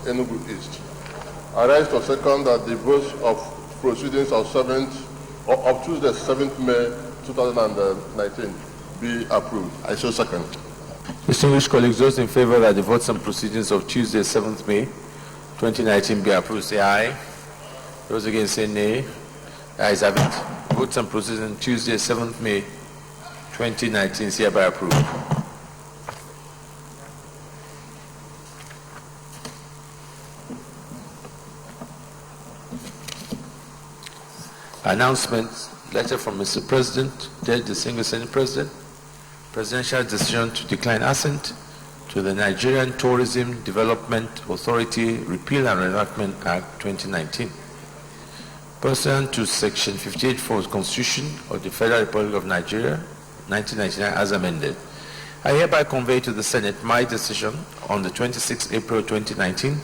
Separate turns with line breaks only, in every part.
Enugu East. I rise to second that the votes of proceedings of Tuesday, 7th May 2019 be approved. I so second.
Distinguished colleagues, those in favor that the votes and proceedings of Tuesday, 7th May 2019 be approved, say aye. Those against say nay. The ayes have it. Votes and proceedings Tuesday, 7th May 2019 is hereby approved. Announcement. Letter from Mr. President, dear distinguished Senate President. Presidential decision to decline assent to the Nigerian Tourism Development Authority Repeal and Reenactment Act 2019. Pursuant to Section 58(4) of the Constitution of the Federal Republic of Nigeria, 1999, as amended, I hereby convey to the Senate my decision on the 26th April 2019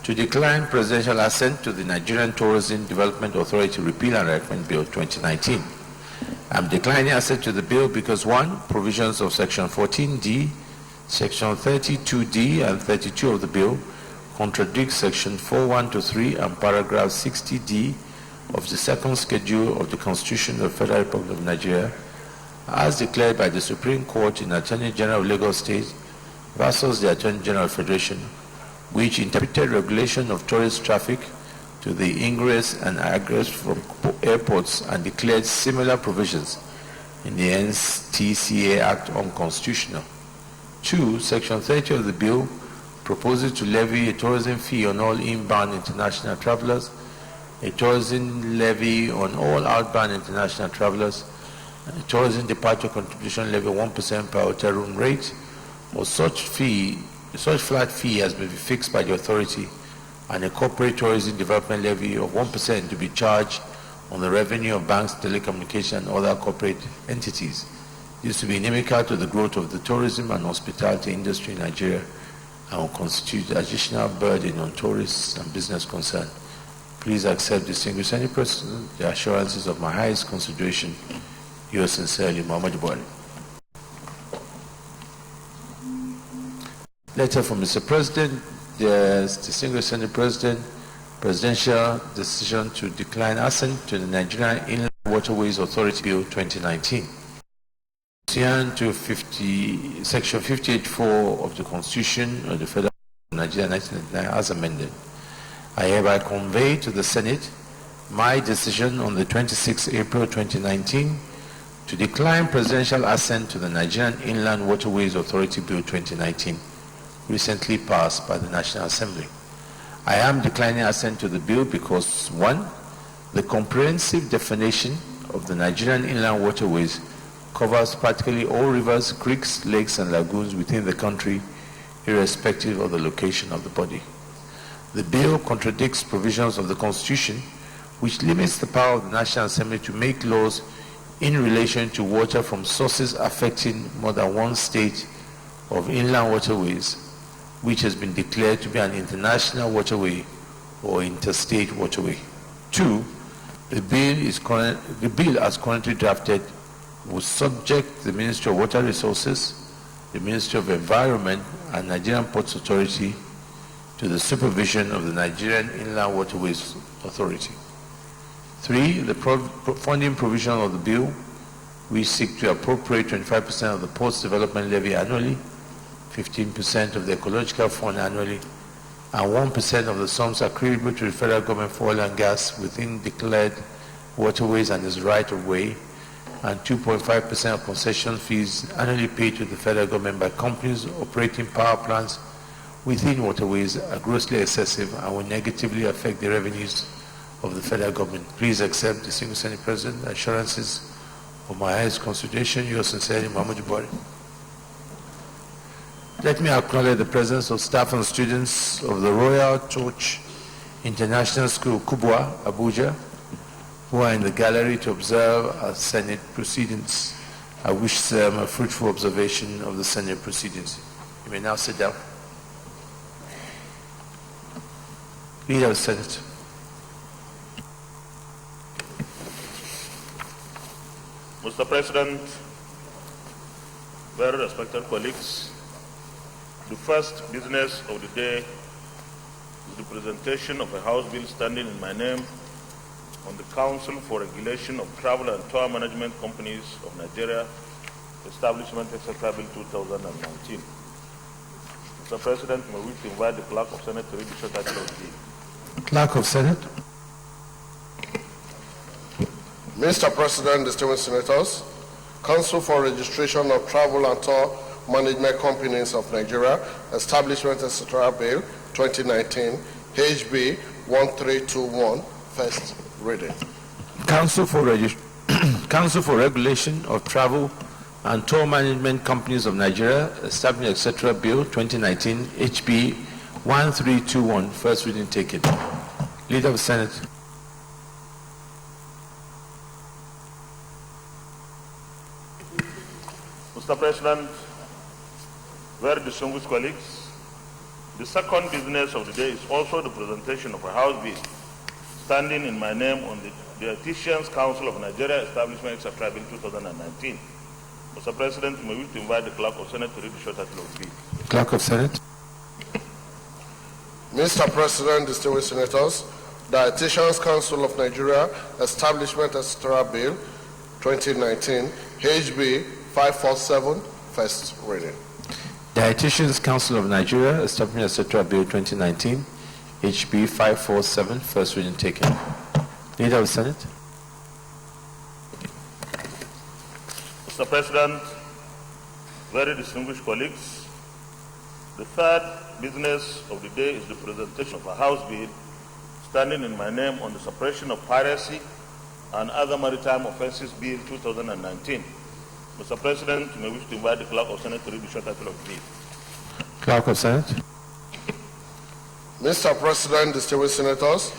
to decline presidential assent to the Nigerian Tourism Development Authority Repeal and Reenactment Bill 2019. I'm declining assent to the bill because 1. Provisions of Section 14D, Section 32D and 32 of the bill contradict Section 4123 and Paragraph 60D of the second schedule of the Constitution of the Federal Republic of Nigeria, as declared by the Supreme Court in Attorney General of Lagos State versus the Attorney General of Federation, which interpreted regulation of tourist traffic to the ingress and egress from airports and declared similar provisions in the NTCA Act unconstitutional. 2. Section 30 of the bill proposes to levy a tourism fee on all inbound international travelers, a tourism levy on all outbound international travelers, a tourism departure contribution levy 1% per hotel room rate, or such flat fee has been fixed by the authority, and a corporate tourism development levy of 1% to be charged on the revenue of banks, telecommunication, and other corporate entities. This will be inimical to the growth of the tourism and hospitality industry in Nigeria and will constitute additional burden on tourists and business concern. Please accept, distinguished Senate President, the assurances of my highest consideration. Yours sincerely, Muhammad Buhari. Letter from Mr. President, the distinguished Senate President, presidential decision to decline assent to the Nigerian Inland Waterways Authority Bill 2019. Pursuant to Section 58(4) of the Constitution of the Federal Republic of Nigeria 1999 as amended, I hereby convey to the Senate my decision on the 26th April 2019 to decline presidential assent to the Nigerian Inland Waterways Authority Bill 2019, recently passed by the National Assembly. I am declining assent to the bill because 1. The comprehensive definition of the Nigerian Inland Waterways covers practically all rivers, creeks, lakes, and lagoons within the country, irrespective of the location of the body. The bill contradicts provisions of the Constitution, which limits the power of the National Assembly to make laws in relation to water from sources affecting more than one state of inland waterways, which has been declared to be an international waterway or interstate waterway. 2. The bill as currently drafted will subject the Ministry of Water Resources, the Ministry of Environment, and Nigerian Ports Authority to the supervision of the Nigerian Inland Waterways Authority. 3. The funding provision of the bill, we seek to appropriate 25% of the Ports Development Levy annually, 15% of the Ecological Fund annually, and 1% of the sums accruable to the federal government for oil and gas within declared waterways and its right-of-way, and 2.5% of concession fees annually paid to the federal government by companies operating power plants within waterways are grossly excessive and will negatively affect the revenues of the federal government. Please accept, distinguished Senate President, assurances of my highest consideration. Yours sincerely, Muhammad Buhari. Let me acknowledge the presence of staff and students of the Royal Torch International School, Kubwa, Abuja, who are in the gallery to observe our Senate proceedings. I wish them a fruitful observation of the Senate proceedings. You may now sit down. Leader of the Senate.
Mr. President, very respected colleagues, the first business of the day is the presentation of a House bill standing in my name on the Council for Regulation of Travel and Tour Management Companies of Nigeria, Establishment, etc. Bill 2019. Mr. President, may we invite the Clerk of Senate to read the short title of the bill.
Clerk of Senate.
Mr. President, distinguished senators, Council for Registration of Travel and Tour Management Companies of Nigeria, Establishment, etc. Bill 2019, HB 1321, first reading.
Council for Regulation of Travel and Tour Management Companies of Nigeria, Establishment, etc. Bill 2019, HB 1321, first reading taken. Leader of the Senate.
Mr. President, very distinguished colleagues, the second business of the day is also the presentation of a House bill standing in my name on the Dietitians Council of Nigeria, Establishment, etc. Bill 2019. Mr. President, may we invite the Clerk of Senate to read the short title of the bill.
Clerk of Senate.
Mr. President, distinguished senators, Dietitians Council of Nigeria, Establishment, etc. Bill 2019, HB 547, first reading.
Dietitians Council of Nigeria, Establishment, etc. Bill 2019, HB 547, first reading taken. Leader of the Senate.
Mr. President, very distinguished colleagues, the third business of the day is the presentation of a House bill standing in my name on the suppression of piracy and other maritime offences Bill 2019. Mr. President, may we invite the Clerk of Senate to read the short title of the bill.
Clerk of Senate.
Mr. President, distinguished senators,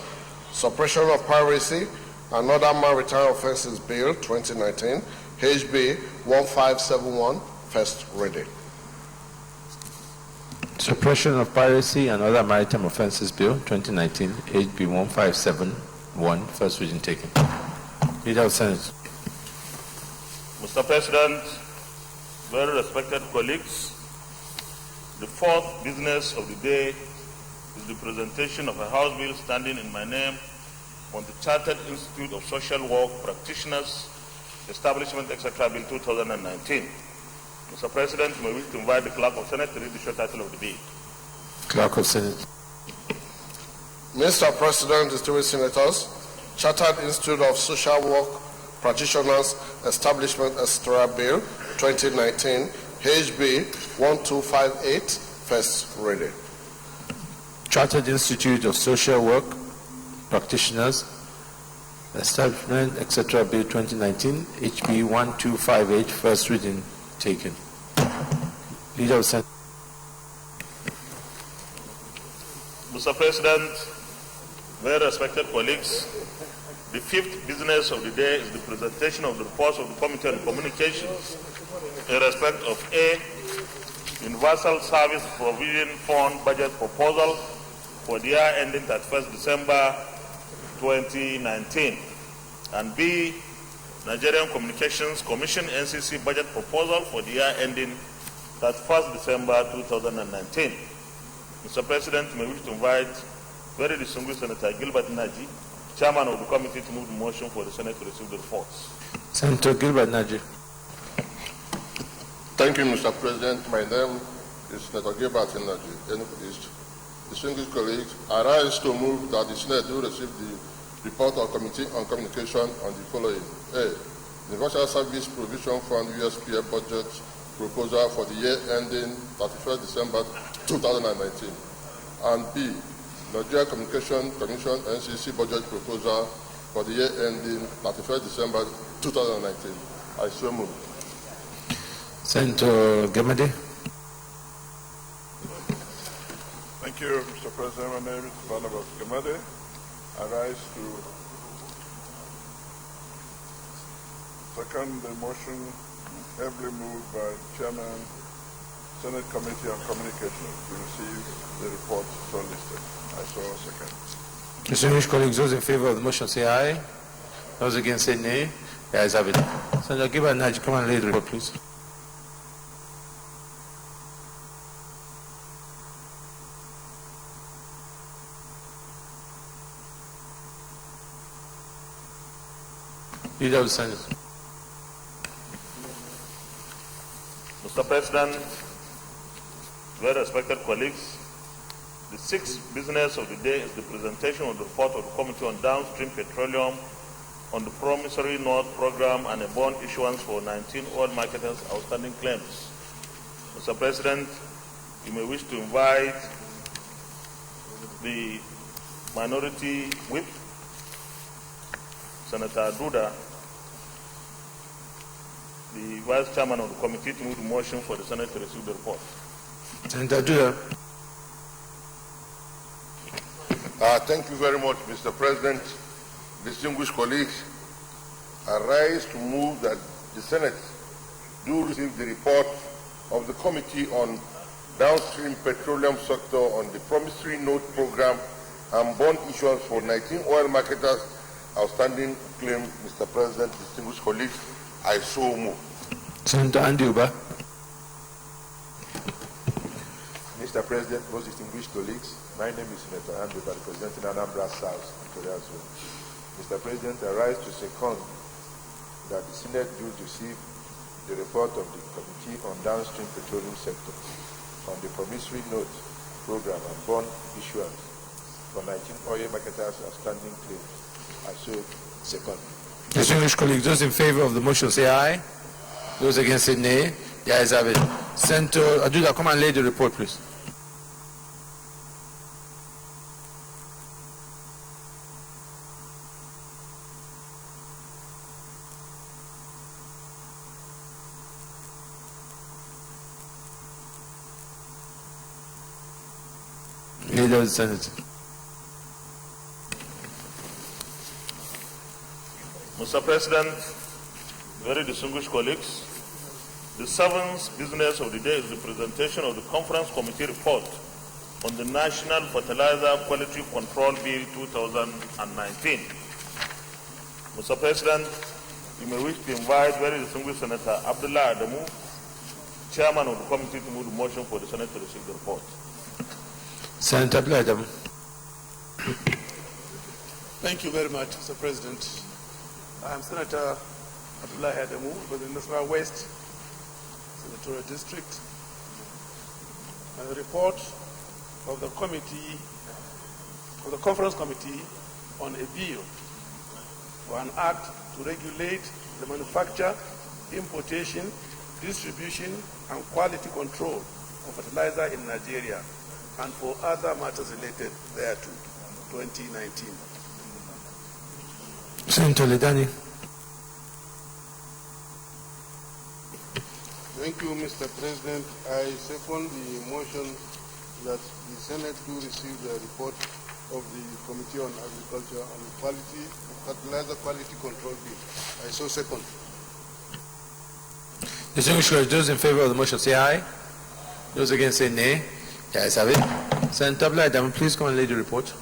Suppression of Piracy and Other Maritime Offences Bill 2019, HB 1571, first reading.
Suppression of Piracy and Other Maritime Offences Bill 2019, HB 1571, first reading taken. Leader of the Senate.
Mr. President, very respected colleagues, the fourth business of the day is the presentation of a House bill standing in my name on the Chartered Institute of Social Work Practitioners, Establishment, etc. Bill 2019. Mr. President, may we invite the Clerk of Senate to read the short title of the bill.
Clerk of Senate.
Mr. President, distinguished senators, Chartered Institute of Social Work Practitioners, Establishment, etc. Bill 2019, HB 1258, first reading.
Chartered Institute of Social Work Practitioners, Establishment, etc. Bill 2019, HB 1258, first reading taken. Leader of the Senate.
Mr. President, very respected colleagues, the fifth business of the day is the presentation of the reports of the Committee on Communications in respect of A, Universal Service Provision Fund Budget Proposal for the year ending 31st December 2019, and B, Nigerian Communications Commission NCC Budget Proposal for the year ending 31st December 2019. Mr. President, may we invite very distinguished Senator Gilbert Naji, Chairman of the committee, to move the motion for the Senate to receive the reports.
Senator Gilbert Naji.
Thank you, Mr. President. My name is Senator Gilbert Naji, Enugu East. Distinguished colleagues, I rise to move that the Senate will receive the report of Committee on Communication on the following. A, Universal Service Provision Fund USPA Budget Proposal for the year ending 31st December 2019. And B, Nigeria Communication Commission NCC Budget Proposal for the year ending 31st December 2019. I so move.
Senator Gamade.
Thank you, Mr. President. My name is Barnabas Gamade. I rise to second the motion heavily moved by Chairman, Senate Committee on Communication to receive the report so listed. I so second.
Distinguished colleagues, those in favor of the motion say aye. Those against say nay. The ayes have it. Senator Gilbert Naji, come and lay the report, please. Leader of the Senate.
Mr. President, very respected colleagues, the sixth business of the day is the presentation of the report of the Committee on Downstream Petroleum on the promissory note program and a bond issuance for 19 oil marketers' outstanding claims. Mr. President, you may wish to invite the Minority Whip, Senator Duda, the Vice Chairman of the Committee, to move the motion for the Senate to receive the report.
Senator Duda.
Thank you very much, Mr. President. Distinguished colleagues, I rise to move that the Senate do receive the report of the Committee on Downstream Petroleum Sector on the promissory note program and bond issuance for 19 oil marketers' outstanding claim. Mr. President, distinguished colleagues, I so move.
Senator Andiuba.
Mr. President, most distinguished colleagues, my name is Senator Andiuba, representing Anambra South, Victoria Zone. Mr. President, I rise to second that the Senate do receive the report of the Committee on Downstream Petroleum Sector on the promissory note program and bond issuance for 19 oil marketers' outstanding claims. I so second.
Distinguished colleagues, those in favor of the motion say aye. Those against say nay. The ayes have it. Senator Aduda, come and lay the report, please. Leader of the Senate.
Mr. President, very distinguished colleagues, the seventh business of the day is the presentation of the Conference Committee report on the National Fertilizer Quality Control Bill 2019. Mr. President, you may wish to invite very distinguished Senator Abdullah Adamu, Chairman of the Committee, to move the motion for the Senate to receive the report.
Senator Abdullah Adamu.
Thank you very much, Mr. President. I am Senator Abdullah Adamu for the Nasarawa West Senatorial District. And the report of the committee, of the Conference Committee on a bill for an act to regulate the manufacture, importation, distribution, and quality control of fertilizer in Nigeria and for other matters related thereto, 2019.
Senator Ledani.
Thank you, Mr. President. I second the motion that the Senate do receive the report of the Committee on Agriculture on the quality, fertilizer quality control bill. I so second.
Distinguished colleagues, those in favor of the motion say aye. Those against say nay. The ayes have it. Senator Abdullah Adamu, please come and lay the report.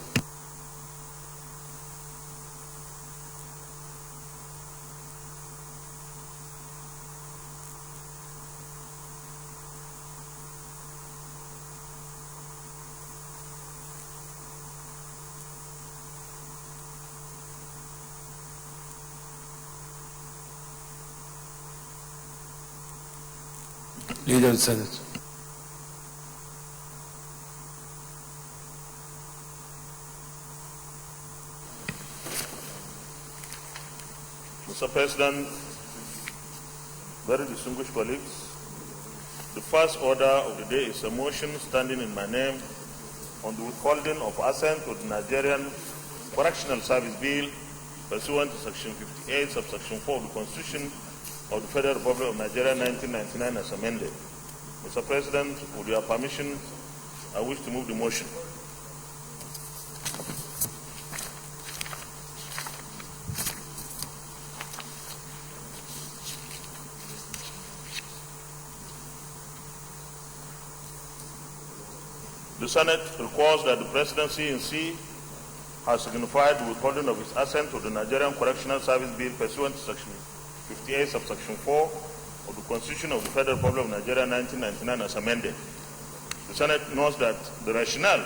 Leader of the Senate.
Mr. President, very distinguished colleagues, the first order of the day is a motion standing in my name on the withholding of assent to the Nigerian Correctional Service Bill pursuant to Section 58, subsection 4 of the Constitution of the Federal Republic of Nigeria 1999 as amended. Mr. President, with your permission, I wish to move the motion. The Senate requires that the Presidency in C has signified the withholding of its assent to the Nigerian Correctional Service Bill pursuant to Section 58, subsection 4 of the Constitution of the Federal Republic of Nigeria 1999 as amended. The Senate notes that the rationale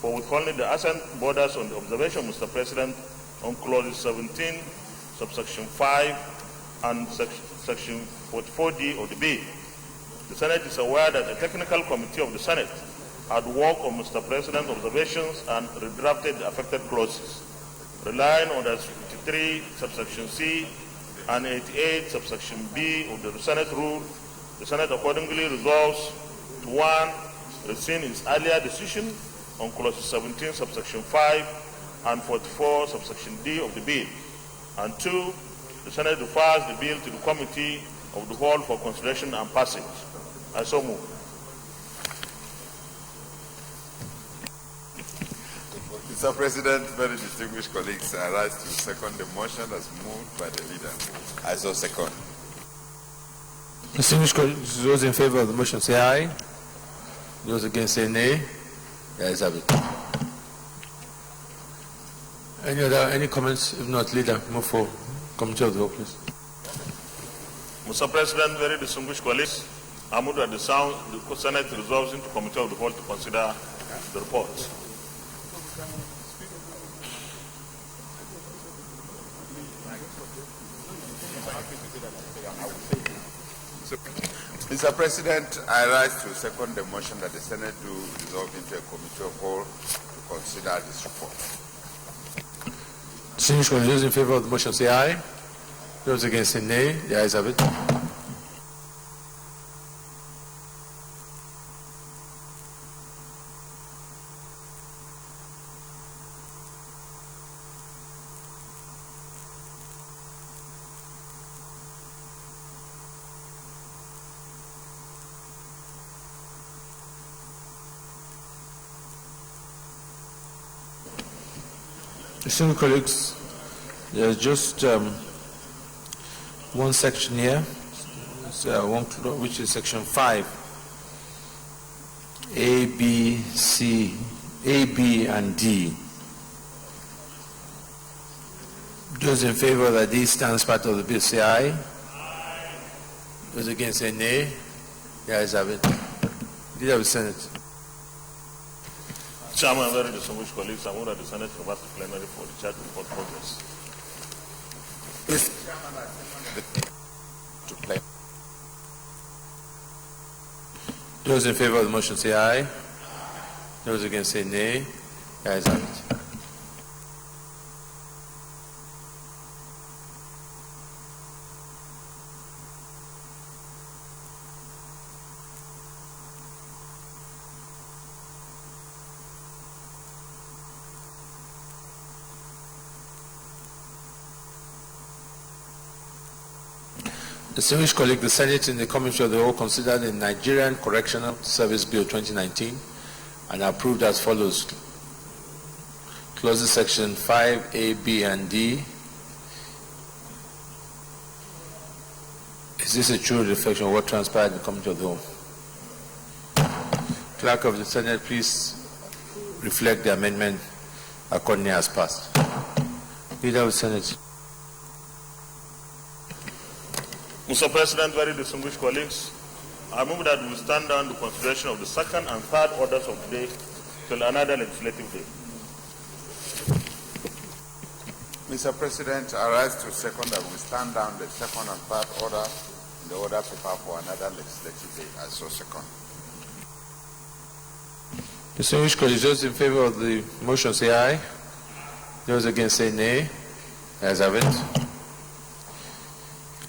for withholding the assent borders on the observation, Mr. President, on clauses 17, subsection 5 and section 44D of the bill. The Senate is aware that a technical committee of the Senate had worked on Mr. President's observations and redrafted the affected clauses. Relying on the 53 subsection C and 88 subsection B of the Senate rule, the Senate accordingly resolves to 1. Rescind its earlier decision on clauses 17 subsection 5 and 44 subsection D of the bill, and 2. The Senate refers the bill to the Committee of the Whole for consideration and passage. I so move.
Mr. President, very distinguished colleagues, I rise to second the motion as moved by the leader. I so second.
Distinguished colleagues, those in favor of the motion say aye. Those against say nay. The ayes have it. Any comments? If not, leader, move for committee of the whole, please.
Mr. President, very distinguished colleagues, I move that the Senate resolves into committee of the whole to consider the report.
Mr. President, I rise to second the motion that the Senate do resolve into a committee of whole to consider this report.
Distinguished colleagues, those in favor of the motion say aye. Those against say nay. The ayes have it. Distinguished colleagues, there's just one section here, which is section 5, A, B, C, A, B, and D. Those in favor that D stands part of the bill say aye. Those against say nay. The ayes have it. Leader of the Senate.
Chairman, very distinguished colleagues, I move that the Senate reverse to plenary for the charge report progress.
Those in favor of the motion say aye. Those against say nay. The ayes have it. Distinguished colleague, the Senate in the Committee of the Whole considered the Nigerian Correctional Service Bill 2019 and approved as follows. Clauses section 5A, B, and D. Is this a true reflection of what transpired in the Committee of the Whole? Clerk of the Senate, please reflect the amendment accordingly as passed. Leader of the Senate.
Mr. President, very distinguished colleagues, I move that we stand down the consideration of the second and third orders of the day till another legislative day.
Mr. President, I rise to second that we stand down the second and third order in the order paper for another legislative day. I so second.
Distinguished colleagues, those in favor of the motion say aye. Those against say nay. Ayes have it.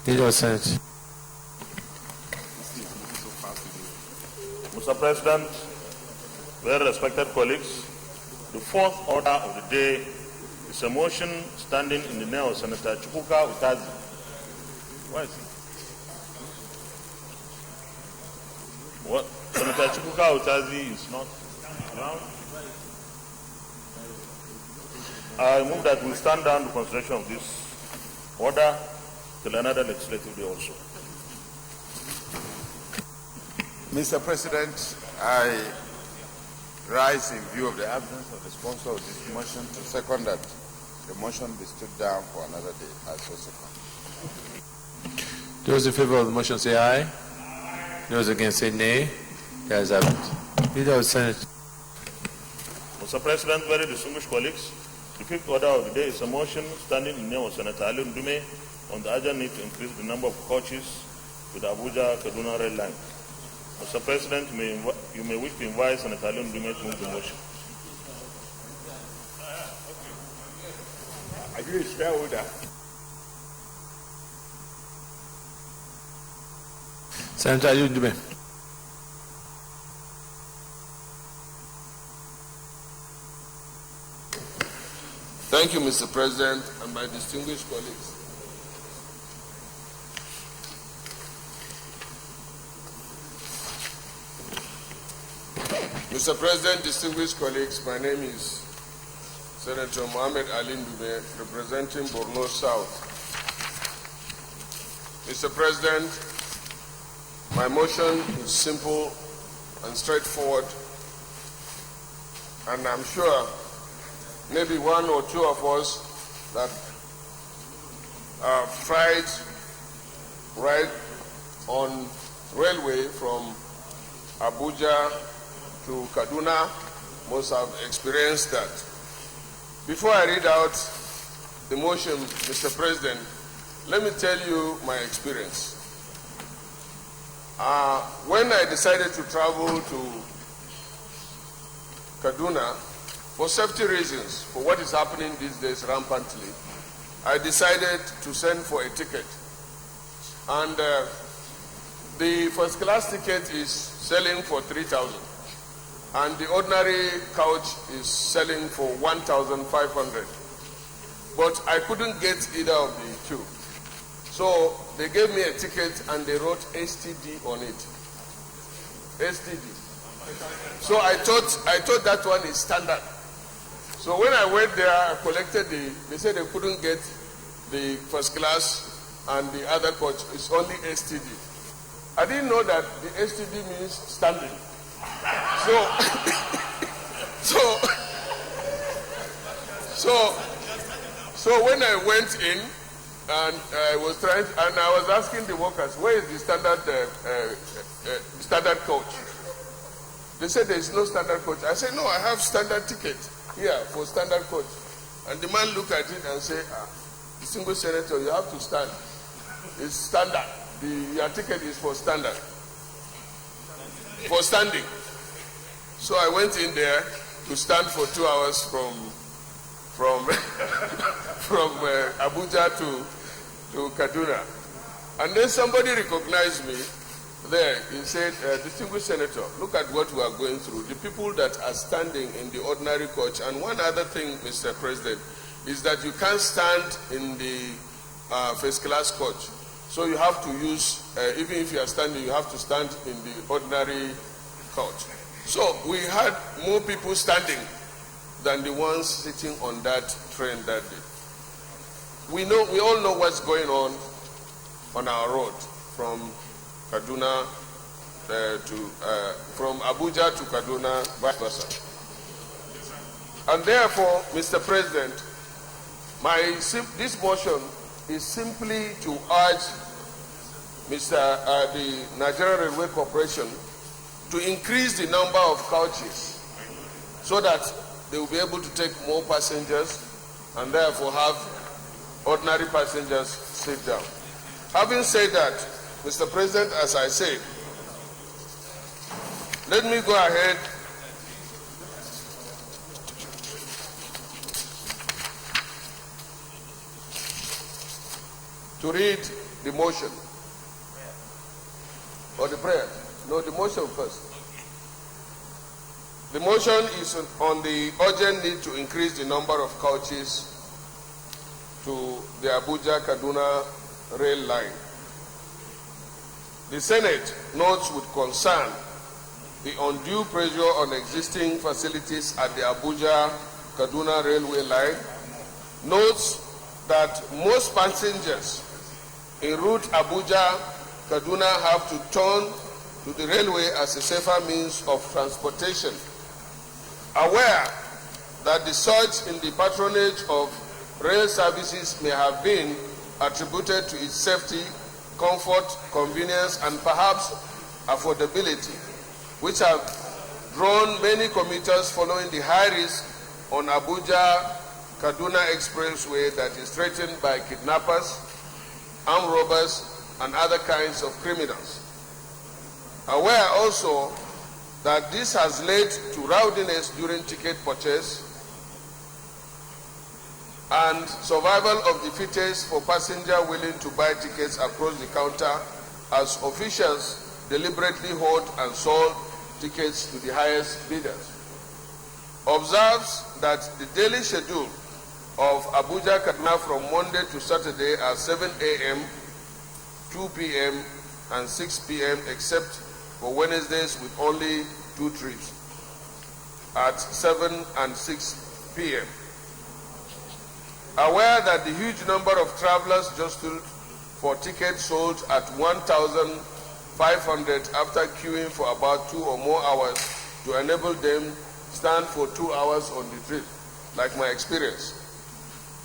Leader of the Senate.
Mr. President, very respected colleagues, the fourth order of the day is a motion standing in the name of Senator Chukwuka Utazi. Where is he? What? Senator Chukwuka Utazi is not around. I move that we stand down the consideration of this order till another legislative day also.
Mr. President, I rise in view of the absence of the sponsor of this motion to second that the motion be stood down for another day. I so second.
Those in favor of the motion say aye. Those against say nay. The ayes have it. Leader of the Senate.
Mr. President, very distinguished colleagues, The fifth order of the day is a motion standing in the name of Senator Ali Ndume on the urgent need to increase the number of coaches with the Abuja-Kaduna rail line. Mr. President, you may wish to invite Senator Ali Ndume to move the motion.
Are you a shareholder?
Senator Ali Ndume.
Thank you, Mr. President, and my distinguished colleagues. Mr. President, distinguished colleagues, my name is Senator Mohammed Ali Ndume, representing Borno South. Mr. President, my motion is simple and straightforward, and I'm sure maybe one or two of us that tried right on railway from Abuja to Kaduna must have experienced that. Before I read out the motion, Mr. President, let me tell you my experience. When I decided to travel to Kaduna, for safety reasons, for what is happening these days rampantly, I decided to send for a ticket. And the first class ticket is selling for 3,000. And the ordinary couch is selling for 1,500. But I couldn't get either of the two. So they gave me a ticket and they wrote STD on it. STD. So I thought that one is standard. So when I went there, I collected they said they couldn't get the first class and the other coach. It's only STD. I didn't know that the STD means standing. So when I went in and I was asking the workers, where is the standard coach? They said there is no standard coach. I said, no, I have standard ticket here for standard coach. And the man looked at it and said, distinguished senator, you have to stand. It's standard. Your ticket is for standard. For standing. So I went in there to stand for 2 hours from Abuja to Kaduna. And then somebody recognized me there. He said, distinguished senator, look at what we are going through. The people that are standing in the ordinary coach. And one other thing, Mr. President, is that you can't stand in the first class coach. So you have to use, even if you are standing, you have to stand in the ordinary coach. So we had more people standing than the ones sitting on that train that day. We all know what's going on our road from Kaduna from Abuja to Kaduna, vice versa. And therefore, Mr. President, this motion is simply to urge the Nigerian Railway Corporation to increase the number of coaches so that they will be able to take more passengers and therefore have ordinary passengers sit down. Having said that, Mr. President, as I said, let me go ahead to read the motion. Or the prayer? No, the motion first. The motion is on the urgent need to increase the number of coaches to the Abuja-Kaduna rail line. The Senate notes with concern the undue pressure on existing facilities at the Abuja-Kaduna railway line, notes that most passengers en route Abuja-Kaduna have to turn to the railway as a safer means of transportation. Aware that the surge in the patronage of rail services may have been attributed to its safety, comfort, convenience, and perhaps affordability, which have drawn many commuters following the high risk on Abuja
Kaduna Expressway that is threatened by kidnappers, armed robbers, and other kinds of criminals. Aware also that this has led to rowdiness during ticket purchase and survival of the fittest for passengers willing to buy tickets across the counter, as officials deliberately hoard and sold tickets to the highest bidders. Observes that the daily schedule of Abuja-Kaduna from Monday to Saturday are 7 a.m., 2 p.m., and 6 p.m., except for Wednesdays with only 2 trips at 7 and 6 p.m. Aware that the huge number of travelers jostled for tickets sold at 1,500 after queuing for about 2 or more hours to enable them stand for 2 hours on the trip, like my experience.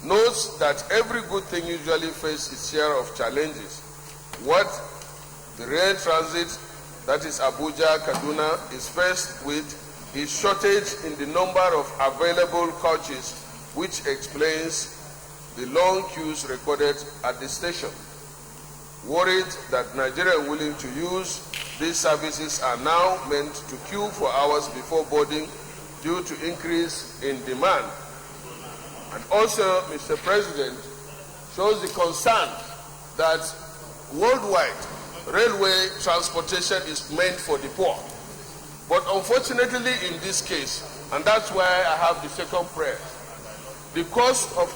Notes that every good thing usually faces its share of challenges. What the rail transit, that is Abuja, Kaduna, is faced with is shortage in the number of available coaches, which explains the long queues recorded at the station. Worried that Nigerians willing to use these services are now meant to queue for hours before boarding due to increase in demand. And also, Mr. President, shows the concern that worldwide railway transportation is meant for the poor. But unfortunately in this case, and that's why I have the second prayer, the cost of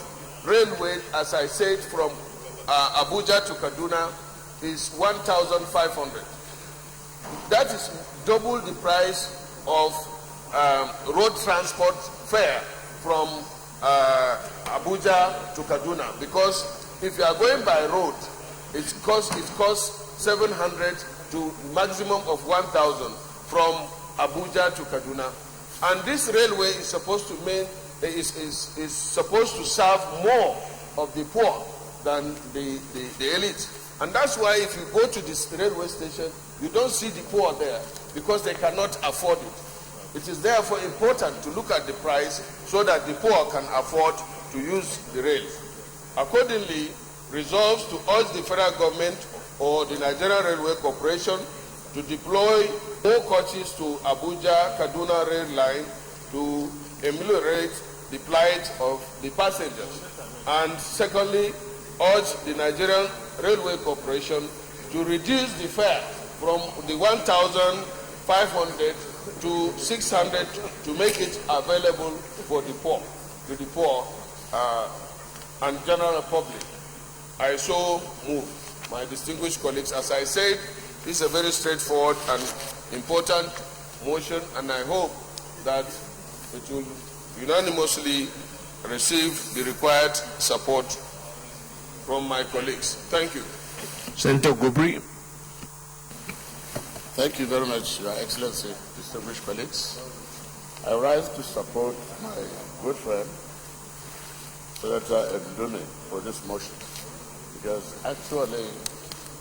railway, as I said, from Abuja to Kaduna is 1,500. That is double the price of road transport fare from Abuja to Kaduna, because if you are going by road, it costs 700 to maximum of 1,000 from Abuja to Kaduna. And this railway is supposed to is supposed to serve more of the poor than the elite. And that's why if you go to this railway station, you don't see the poor there because they cannot afford it. It is therefore important to look at the price so that the poor can afford to use the rails. Accordingly, resolves to urge the federal government or the Nigerian Railway Corporation to deploy more coaches to Abuja-Kaduna rail line to ameliorate the plight of the passengers. And secondly, urge the Nigerian Railway Corporation to reduce the fare from the 1,500 to 600 to make it available for the poor, and general public. I so move. My distinguished colleagues, as I said, this is a very straightforward and important motion, and I hope that it will unanimously receive the required support from my colleagues. Thank you.
Senator Gobri.
Thank you very much, Your Excellency, distinguished colleagues. I rise to support my good friend, Senator Ndune, for this motion, because actually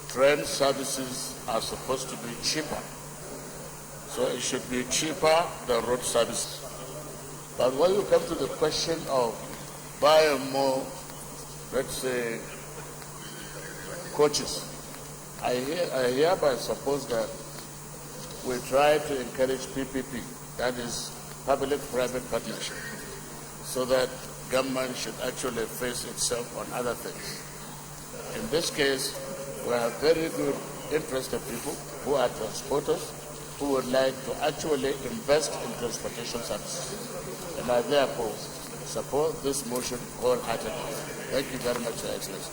train services are supposed to be cheaper. So it should be cheaper than road services. But when you come to the question of buying more, let's say, coaches, I hereby suppose that we try to encourage PPP, that is public-private partnership, so that government should actually face itself on other things. In this case, we have very good interested people who are transporters who would like to actually invest in transportation services. And I therefore support this motion wholeheartedly. Thank you very much, Your Excellency.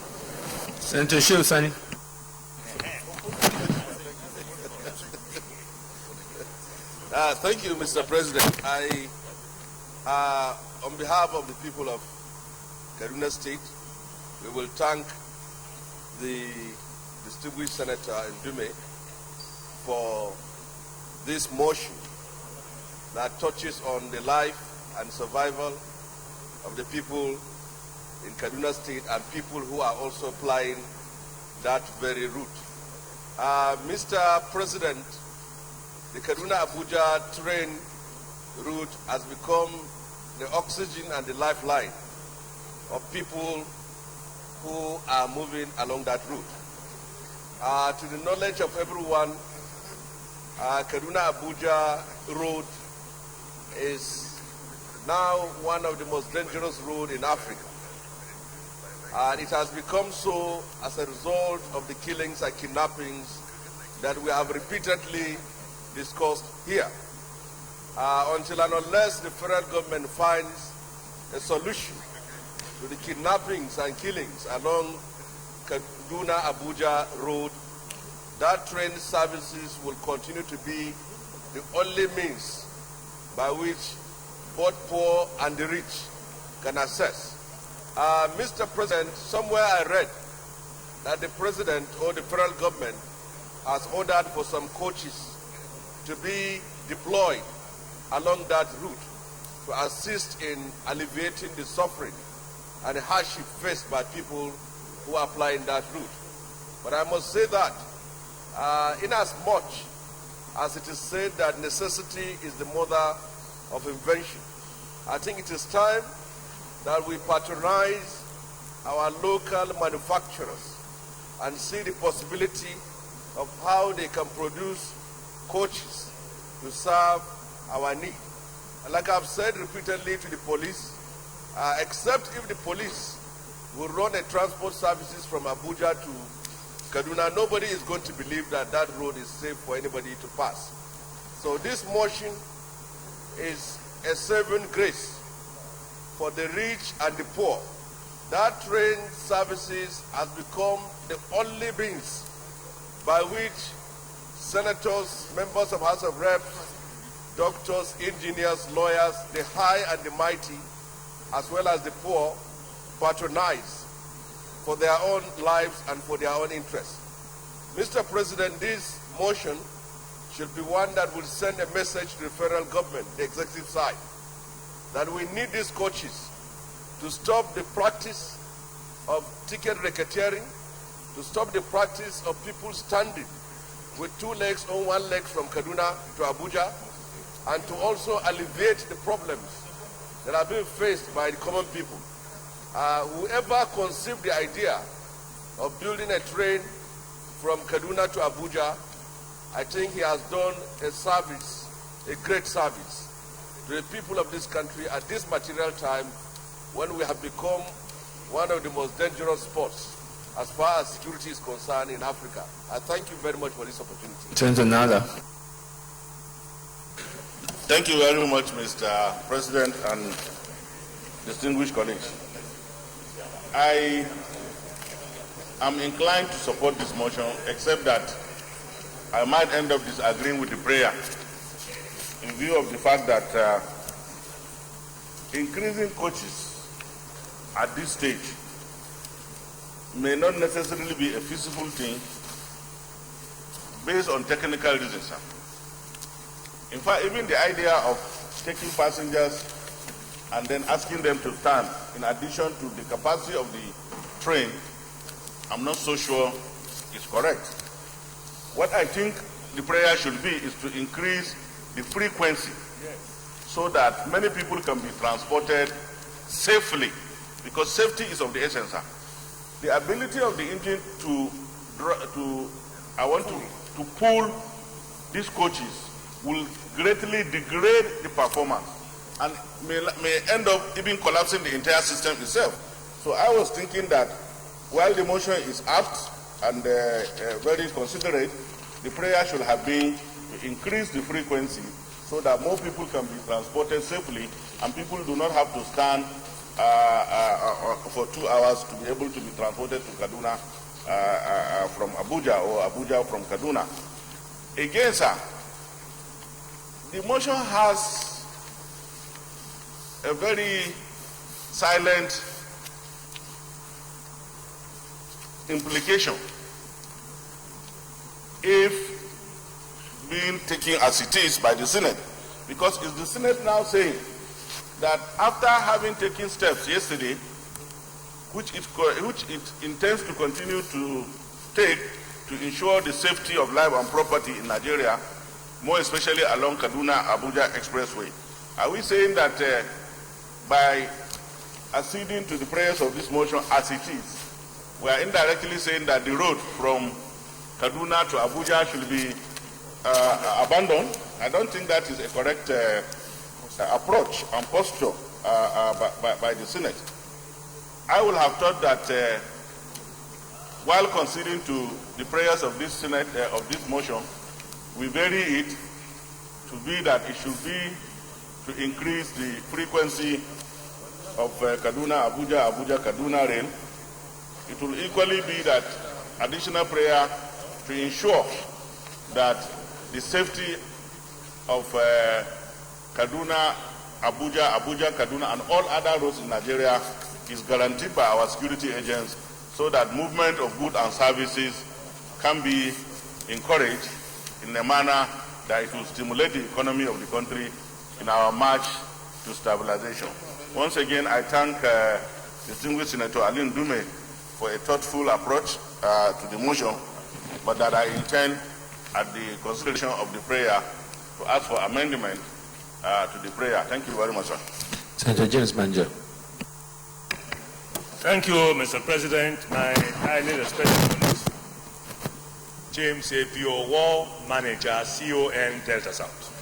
Senator Shilsani.
Thank you, Mr. President. On behalf of the people of Kaduna State, we will thank the distinguished Senator Ndume for this motion that touches on the life and survival of the people in Kaduna State and people who are also plying that very route. Mr. President, the Kaduna-Abuja train route has become the oxygen and the lifeline of people who are moving along that route. To the knowledge of everyone, Kaduna-Abuja road is now one of the most dangerous roads in Africa. And it has become so as a result of the killings and kidnappings that we have repeatedly discussed here. Until and unless the federal government finds a solution to the kidnappings and killings along Kaduna-Abuja road, that train services will continue to be the only means by which both poor and the rich can access. Mr. President, somewhere I read that the President or the federal government has ordered for some coaches to be deployed along that route to assist in alleviating the suffering and the hardship faced by people who are applying that route. But I must say that inasmuch as it is said that necessity is the mother of invention, I think it is time that we patronize our local manufacturers and see the possibility of how they can produce coaches to serve our need. And like I've said repeatedly to the police, except if the police will run a transport services from Abuja to Kaduna, nobody is going to believe that that road is safe for anybody to pass. So this motion is a saving grace for the rich and the poor. That train services has become the only means by which senators, members of House of Reps, doctors, engineers, lawyers, the high and the mighty, as well as the poor, patronize for their own lives and for their own interests. Mr. President, this motion should be one that will send a message to the federal government, the executive side, that we need these coaches to stop the practice of ticket racketeering, to stop the practice of people standing with two legs or one leg from Kaduna to Abuja, and to also alleviate the problems that are being faced by the common people. Whoever conceived the idea of building a train from Kaduna to Abuja, I think he has done a service, a great service to the people of this country at this material time when we have become one of the most dangerous spots as far as security is concerned in Africa. I thank you very much for this opportunity.
Thank you very much, Mr. President and distinguished colleagues. I am inclined to support this motion, except that I might end up disagreeing with the prayer in view of the fact that increasing coaches at this stage may not necessarily be a feasible thing based on technical reasons, sir. In fact, even the idea of taking passengers and then asking them to stand in addition to the capacity of the train, I'm not so sure is correct. What I think the prayer should be is to increase the frequency so that many people can be transported safely, because safety is of the essence, sir. The ability of the engine to pull these coaches will greatly degrade the performance and may end up even collapsing the entire system itself. So I was thinking that while the motion is apt and very considerate, the prayer should have been to increase the frequency so that more people can be transported safely and people do not have to stand for 2 hours to be able to be transported to Kaduna from Abuja or Abuja from Kaduna. Again, sir, the motion has a very silent implication if being taken as it is by the Senate, because is the Senate now saying that after having taken steps yesterday, which it intends to continue to take to ensure the safety of life and property in Nigeria, more especially along Kaduna-Abuja Expressway, are we saying that by acceding to the prayers of this motion as it is, we are indirectly saying that the road from Kaduna to Abuja should be abandoned. I don't think that is a correct approach and posture by the Senate. I would have thought that while conceding to the prayers of this Senate, of this motion, we vary it to be that it should be to increase the frequency of Kaduna, Abuja, Abuja, Kaduna rail. It will equally be that additional prayer to ensure that the safety of Kaduna, Abuja, Abuja, Kaduna, and all other roads in Nigeria is guaranteed by our security agents, so that movement of goods and services can be encouraged in a manner that it will stimulate the economy of the country in our march to stabilization. Once again, I thank distinguished Senator Ali Ndume for a thoughtful approach to the motion, but that I intend at the consideration of the prayer to ask for amendment to the prayer. Thank you very much, sir.
Senator James Manja.
Thank you, Mr. President. My highly respected colleagues. James A.P.O. War Manager, CON Delta South.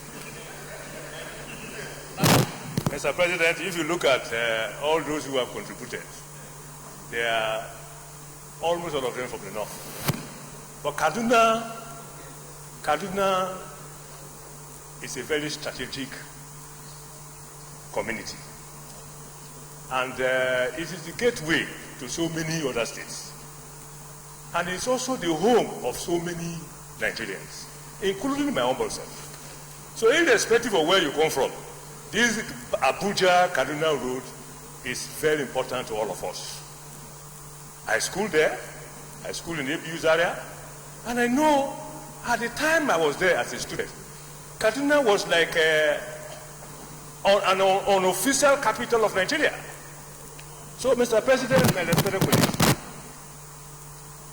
Mr. President, if you look at all those who have contributed, they are almost all of them from the north. But Kaduna is a very strategic community. And it is the gateway to so many other states. And it's also the home of so many Nigerians, including my humble self. So irrespective of where you come from, this Abuja-Kaduna road is very important to all of us. I schooled there, I schooled in the abuse area, and I know at the time I was there as a student, Kaduna was like an unofficial capital of Nigeria. So, Mr. President, my respected colleagues,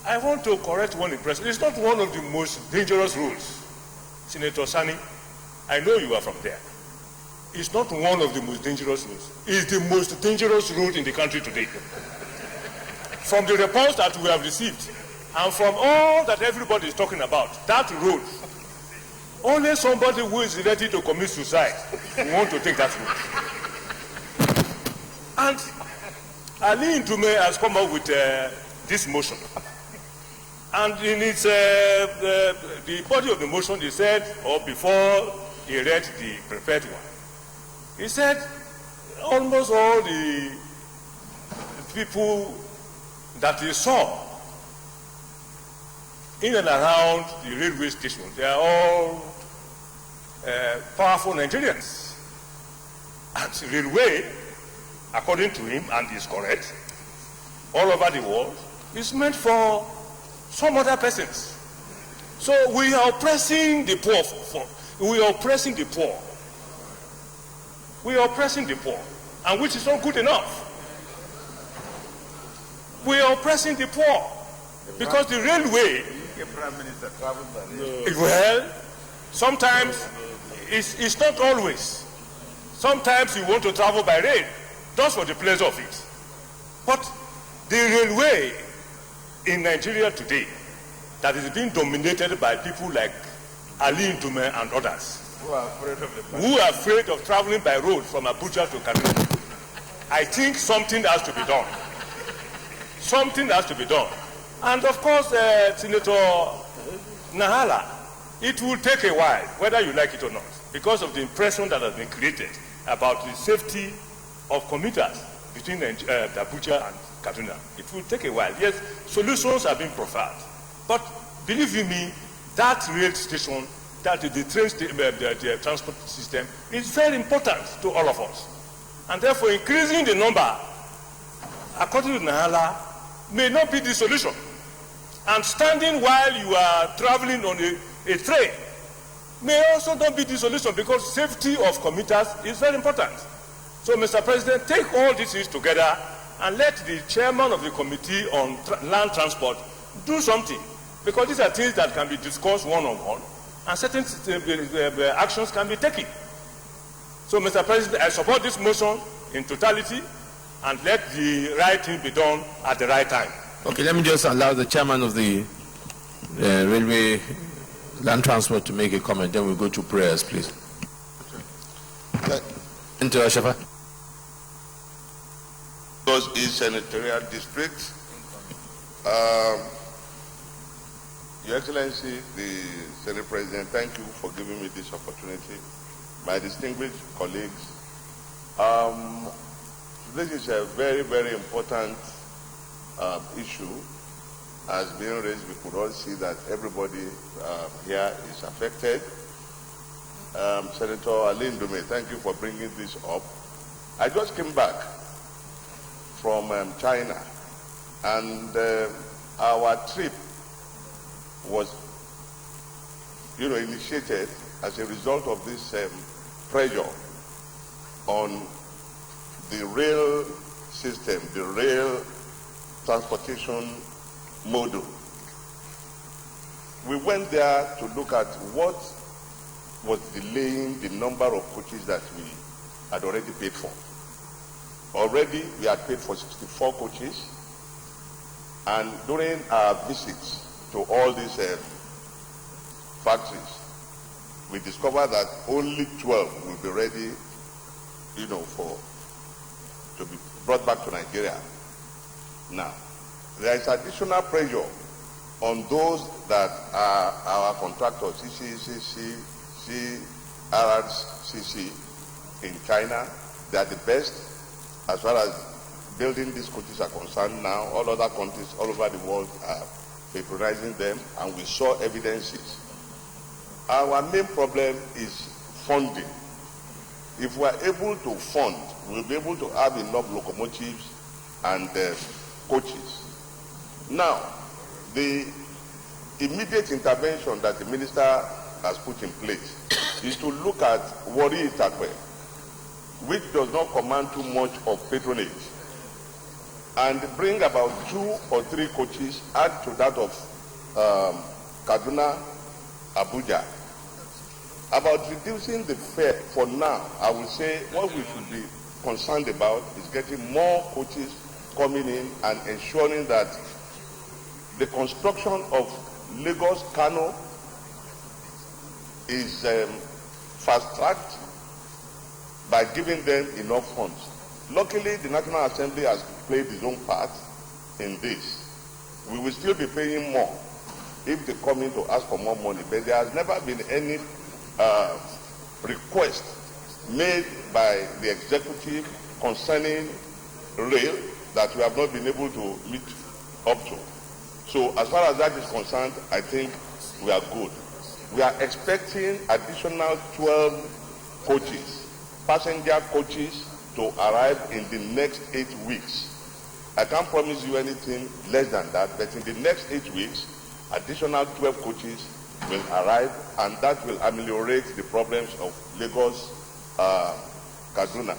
I want to correct one impression. It's not one of the most dangerous roads. Senator Sani, I know you are from there. It's not one of the most dangerous roads. It's the most dangerous road in the country today. From the reports that we have received, and from all that everybody is talking about, that road, only somebody who is ready to commit suicide will want to take that road. And Ali Ndume has come up with this motion. And in its, the body of the motion, he said, or before he read the prepared one, he said almost all the people that he saw in and around the railway station, they are all powerful Nigerians. And the railway, according to him, and is correct, all over the world, is meant for some other persons. So we are oppressing the poor. We are oppressing the poor. We are oppressing the poor, and which is not good enough. We are oppressing the poor because the railway.
Prime Minister traveled by rail.
Well, sometimes it's not always. Sometimes you want to travel by rail, just for the pleasure of it. But the railway in Nigeria today, that is being dominated by people like Ali Ndume and others,
Who are afraid of the
who are afraid of traveling by road from Abuja to Kaduna. I think something has to be done. Something has to be done. And of course, Senator Nahala, it will take a while, whether you like it or not, because of the impression that has been created about the safety of commuters between Abuja and Kaduna. It will take a while. Yes, solutions are being profiled. But believe you me, that rail station, that the train, the transport system is very important to all of us. And therefore, increasing the number, according to Nahala, may not be the solution. And standing while you are traveling on a train may also not be the solution, because safety of commuters is very important. So, Mr. President, take all these things together and let the chairman of the Committee on Land Transport do something, because these are things that can be discussed one-on-one, and certain actions can be taken. So, Mr. President, I support this motion in totality, and let the right thing be done at the right time.
Okay, let me just allow the chairman of the Railway Land Transport to make a comment, then we'll go to prayers, please. Into Ashafa.
Those East Senatorial District. Your Excellency, the Senate President, thank you for giving me this opportunity. My distinguished colleagues, this is a very, very important issue. As being raised, we could all see that everybody here is affected. Senator Alain Dume, thank you for bringing this up. I just came back from China, and our trip was, initiated as a result of this pressure on the rail system, the rail transportation model. We went there to look at what was delaying the number of coaches that we had already paid for. Already we had paid for 64 coaches, and during our visits to all these factories, we discovered that only 12 will be ready, to be brought back to Nigeria. Now, there is additional pressure on those that are our contractors, CCCC, CRCC in China. They are the best as far as building these coaches are concerned now. All other countries all over the world are patronizing them, and we saw evidences. Our main problem is funding. If we are able to fund, we'll be able to have enough locomotives and coaches. Now, the immediate intervention that the minister has put in place is to look at Warri Itakwe, which does not command too much of patronage, and bring about 2 or 3 coaches, add to that of Kaduna, Abuja. About reducing the fare, for now, I will say what we should be concerned about is getting more coaches coming in and ensuring that the construction of Lagos-Kano is fast-tracked by giving them enough funds. Luckily, the National Assembly has played its own part in this. We will still be paying more if they come in to ask for more money, but there has never been any request made by the executive concerning rail that we have not been able to meet up to. So as far as that is concerned, I think we are good. We are expecting additional 12 coaches, passenger coaches, to arrive in the next 8 weeks. I can't promise you anything less than that, but in the next 8 weeks, additional 12 coaches will arrive, and that will ameliorate the problems of Lagos, Kaduna.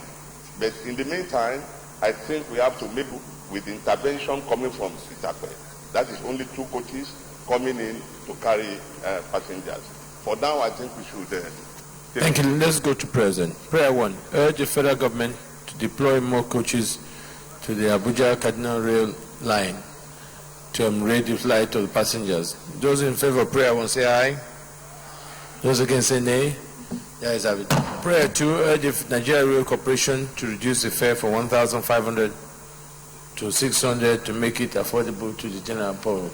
But in the meantime, I think we have to make with intervention coming from Itakwe. That is only 2 coaches coming in to carry passengers. For now, I think we should...
Thank you. Let's go to President. Prayer 1. Urge the federal government to deploy more coaches to the Abuja-Kaduna rail line to raise the flight of the passengers. Those in favor of prayer 1 say aye. Those against say nay. Yes, have it. Prayer 2. Urge the Nigeria Rail Corporation to reduce the fare from 1,500 to 600 to make it affordable to the general public.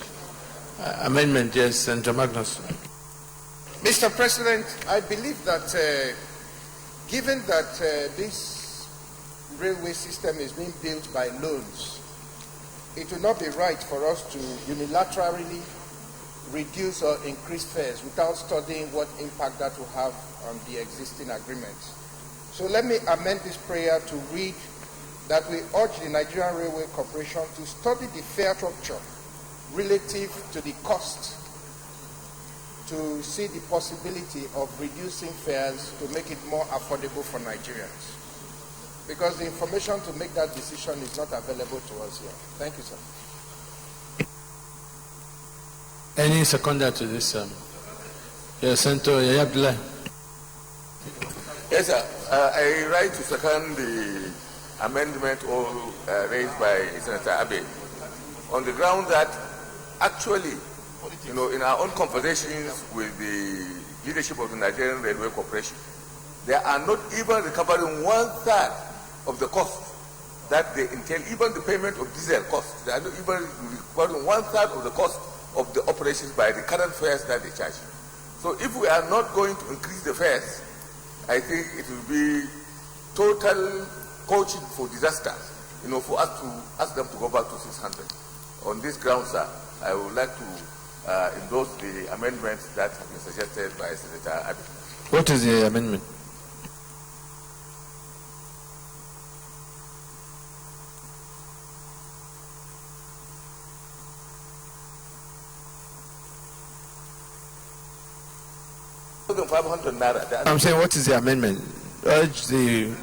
Amendment, yes, Senator Magnus.
Mr. President, I believe that given that this railway system is being built by loans, it will not be right for us to unilaterally reduce or increase fares without studying what impact that will have on the existing agreements. So let me amend this prayer to read that we urge the Nigerian Railway Corporation to study the fare structure relative to the cost to see the possibility of reducing fares to make it more affordable for Nigerians. Because the information to make that decision is not available to us here. Thank you, sir.
Any seconder to this? Yes, Senator Yayabdullah.
Yes, sir. I write to second the
amendment raised by Senator Abe on the ground that actually, in our own conversations with the leadership of the Nigerian Railway Corporation, they are not even recovering 1/3 of the cost that they entail, even the payment of diesel costs. They are not even recovering 1/3 of the cost of the operations by the current fares that they charge. So if we are not going to increase the fares, I think it will be total coaching for disaster, for us to ask them to go back to 600. On this ground, sir, I would like to endorse the amendments that have been suggested by Senator Abe.
What is the amendment?
Naira.
I'm saying, what is the amendment? Urge the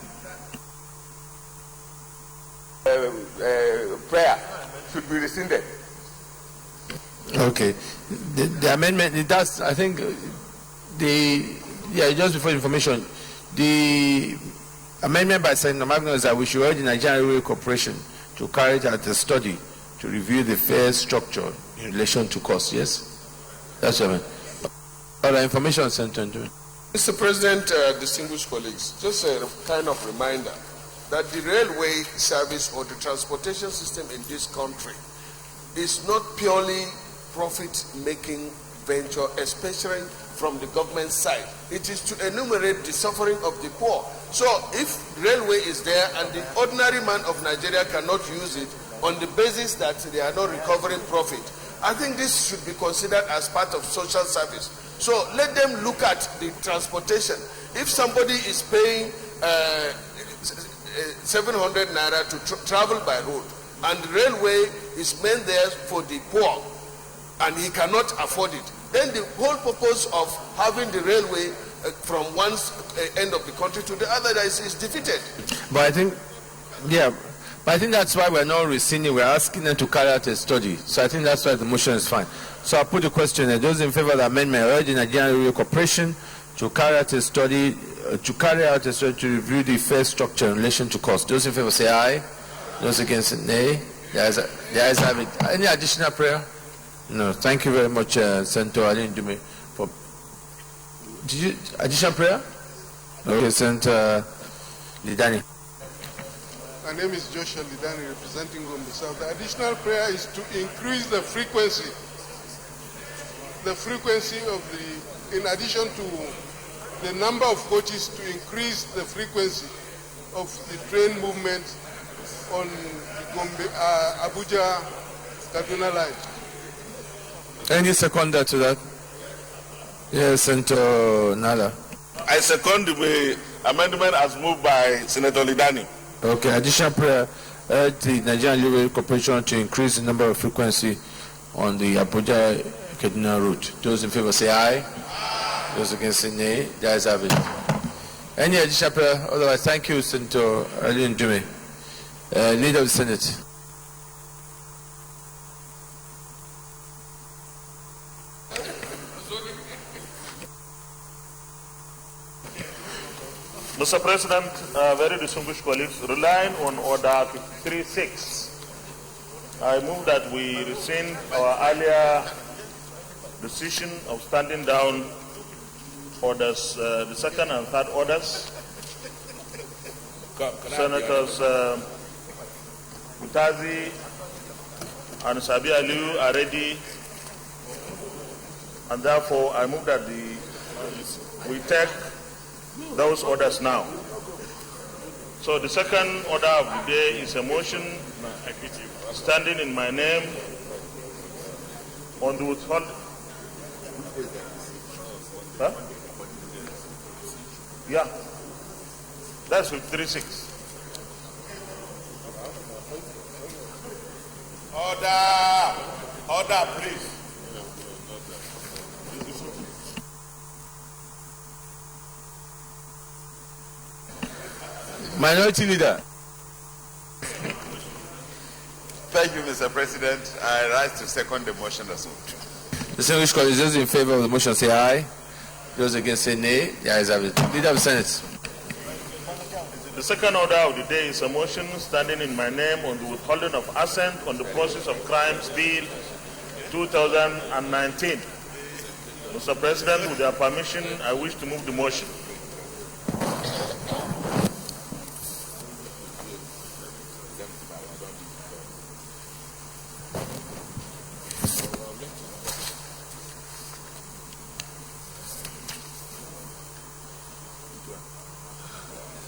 prayer should be rescinded.
Okay. The amendment, it does, I think, just before information, the amendment by Senator Magno is that we should urge the Nigerian Railway Corporation to carry out a study to review the fare structure in relation to cost, yes? That's what I mean. Other information sent on to me.
Mr. President, distinguished colleagues, just a kind of reminder that the railway service or the transportation system in this country is not purely profit-making venture, especially from the government side. It is to enumerate the suffering of the poor. So if railway is there and the ordinary man of Nigeria cannot use it on the basis that they are not recovering profit, I think this should be considered as part of social service. So let them look at the transportation. If somebody is paying 700 naira to travel by road, and the railway is meant there for the poor, and he cannot afford it, then the whole purpose of having the railway from one end of the country to the other is defeated.
But I think, but I think that's why we're not rescinding. We're asking them to carry out a study. So I think that's why the motion is fine. So I'll put the question: those in favor of the amendment, urge the Nigerian Railway Corporation to carry out a study to review the fare structure in relation to cost. Those in favor say aye. Those against say nay. The ayes have it. Any additional prayer? No. Thank you very much, Senator Alindume. For additional prayer? Okay, Senator Lidani.
My name is Joshua Lidani, representing from the South. The additional prayer is to increase the frequency of the, in addition to the number of coaches, to increase the frequency of the train movement on the Abuja-Kaduna line.
Any seconder to that? Yes, Senator Nala.
I second the amendment as moved by Senator Lidani.
Okay, additional prayer. The Nigerian Railway Corporation to increase the number of frequency on the Abuja-Kaduna route. Those in favor say aye. Those against say nay. The ayes have it. Any additional prayer? Otherwise, thank you, Senator Alindume. Leader of the Senate.
Mr. President, very distinguished colleagues, relying on Order 53.6, I move that we rescind our earlier decision of standing down orders, the second and third orders. Senators Mutazi and Sabi Aliu are ready, and therefore I move that we take those orders now. So the second order of the day is a motion standing in my name on the withhold. Huh? Yeah, that's 53.6. Order, please.
Minority Leader.
Thank you, Mr. President. I rise to second the motion as moved.
Distinguished colleagues, those in favor of the motion say aye. Those against say nay. The ayes have it. Leader of the Senate.
The second order of the day is a motion standing in my name on the withholding of assent on the Process of Crimes Bill 2019. Mr. President, with your permission, I wish to move the motion.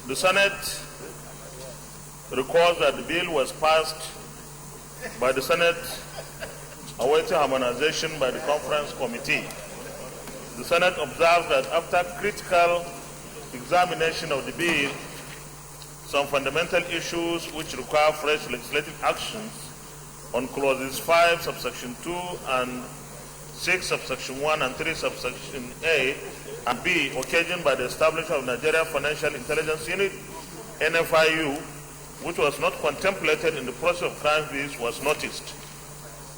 The Senate records that the bill was passed by the Senate awaiting harmonization by the Conference Committee. The Senate observes that after critical examination of the bill, some fundamental issues which require fresh legislative actions on clauses 5 subsection 2 and 6 subsection 1 and 3 subsection A and B, occasioned by the establishment of Nigeria Financial Intelligence Unit, NFIU, which was not contemplated in the Process of Crimes Bill, was noticed.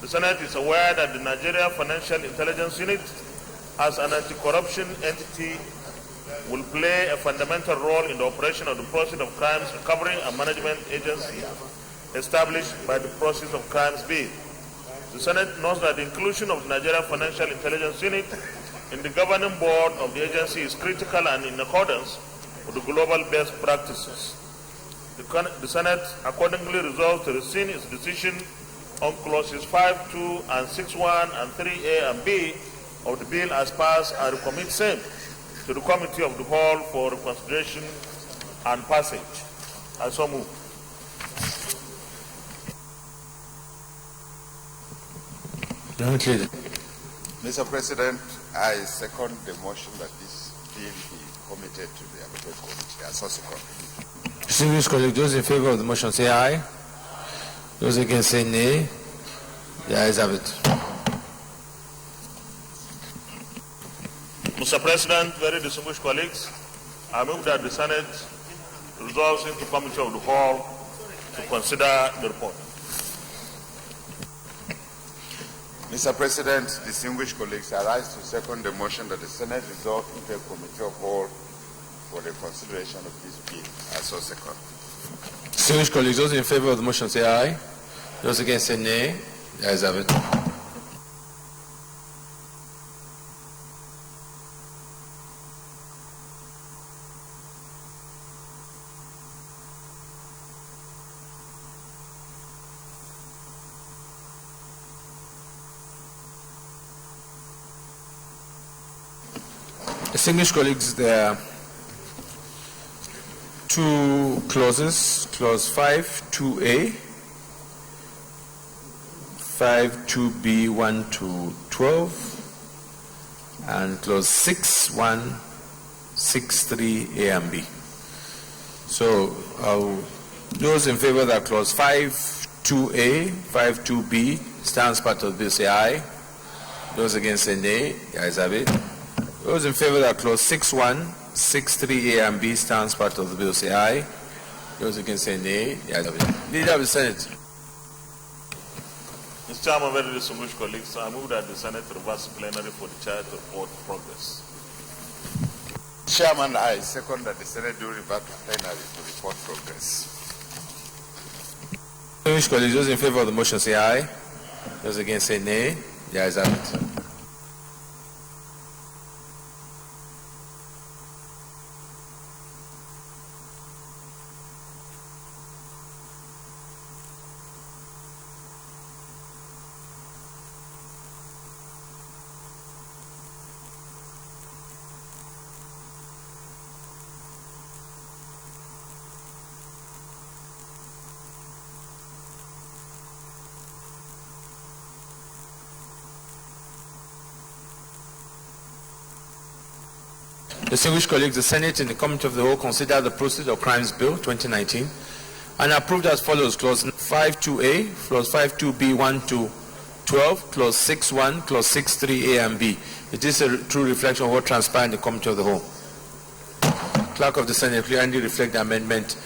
The Senate is aware that the Nigeria Financial Intelligence Unit, as an anti-corruption entity, will play a fundamental role in the operation of the Process of Crimes Recovery and Management Agency established by the Process of Crimes Bill. The Senate notes that the inclusion of the Nigeria Financial Intelligence Unit in the governing board of the agency is critical and in accordance with the global best practices. The Senate accordingly resolves to rescind its decision on clauses 5.2 and 6.1 and 3A and B of the bill as passed and recommit same to the Committee of the Whole for consideration and passage. I so move.
Mr. President, I second the motion that this bill be committed to the appropriate committee. I so second.
Distinguished colleagues, those in favor of the motion say aye. Those against say nay. The ayes have it.
Mr. President, very distinguished colleagues, I move that the Senate resolves into Committee of the Whole to consider the report.
Mr. President, distinguished colleagues, I rise to second the motion that the Senate resolve into a Committee of Whole for the consideration of this bill. I so second.
Distinguished colleagues, those in favor of the motion say aye. Those against say nay. The ayes have it. Distinguished colleagues, there are two clauses, clause 5.2a, 5.2b 1 to 12, and clause 6.1, 6.3a and b. So those in favor that clause 5.2a, 5.2b stands part of this say aye. Those against say nay. The ayes have it. Those in favor that clause 6.1, 6.3a and b stands part of the bill say aye. Those against say nay. The ayes have it. Leader of the Senate.
Mr. Chairman, very distinguished colleagues, I move that the Senate reverse plenary for the chair to report progress.
Chairman, I second that the Senate do revert to plenary to report progress.
Distinguished colleagues, those in favor of the motion say aye. Those against say nay. The ayes have it. Distinguished colleagues, the Senate in the Committee of the Whole considered the Procedural Crimes Bill 2019 and approved as follows: clause 5.2a, clause 5.2b 1 to 12, clause 6.1, clause 6.3a and b. It is a true reflection of what transpired in the Committee of the Whole. Clerk of the Senate, clearly reflect the amendment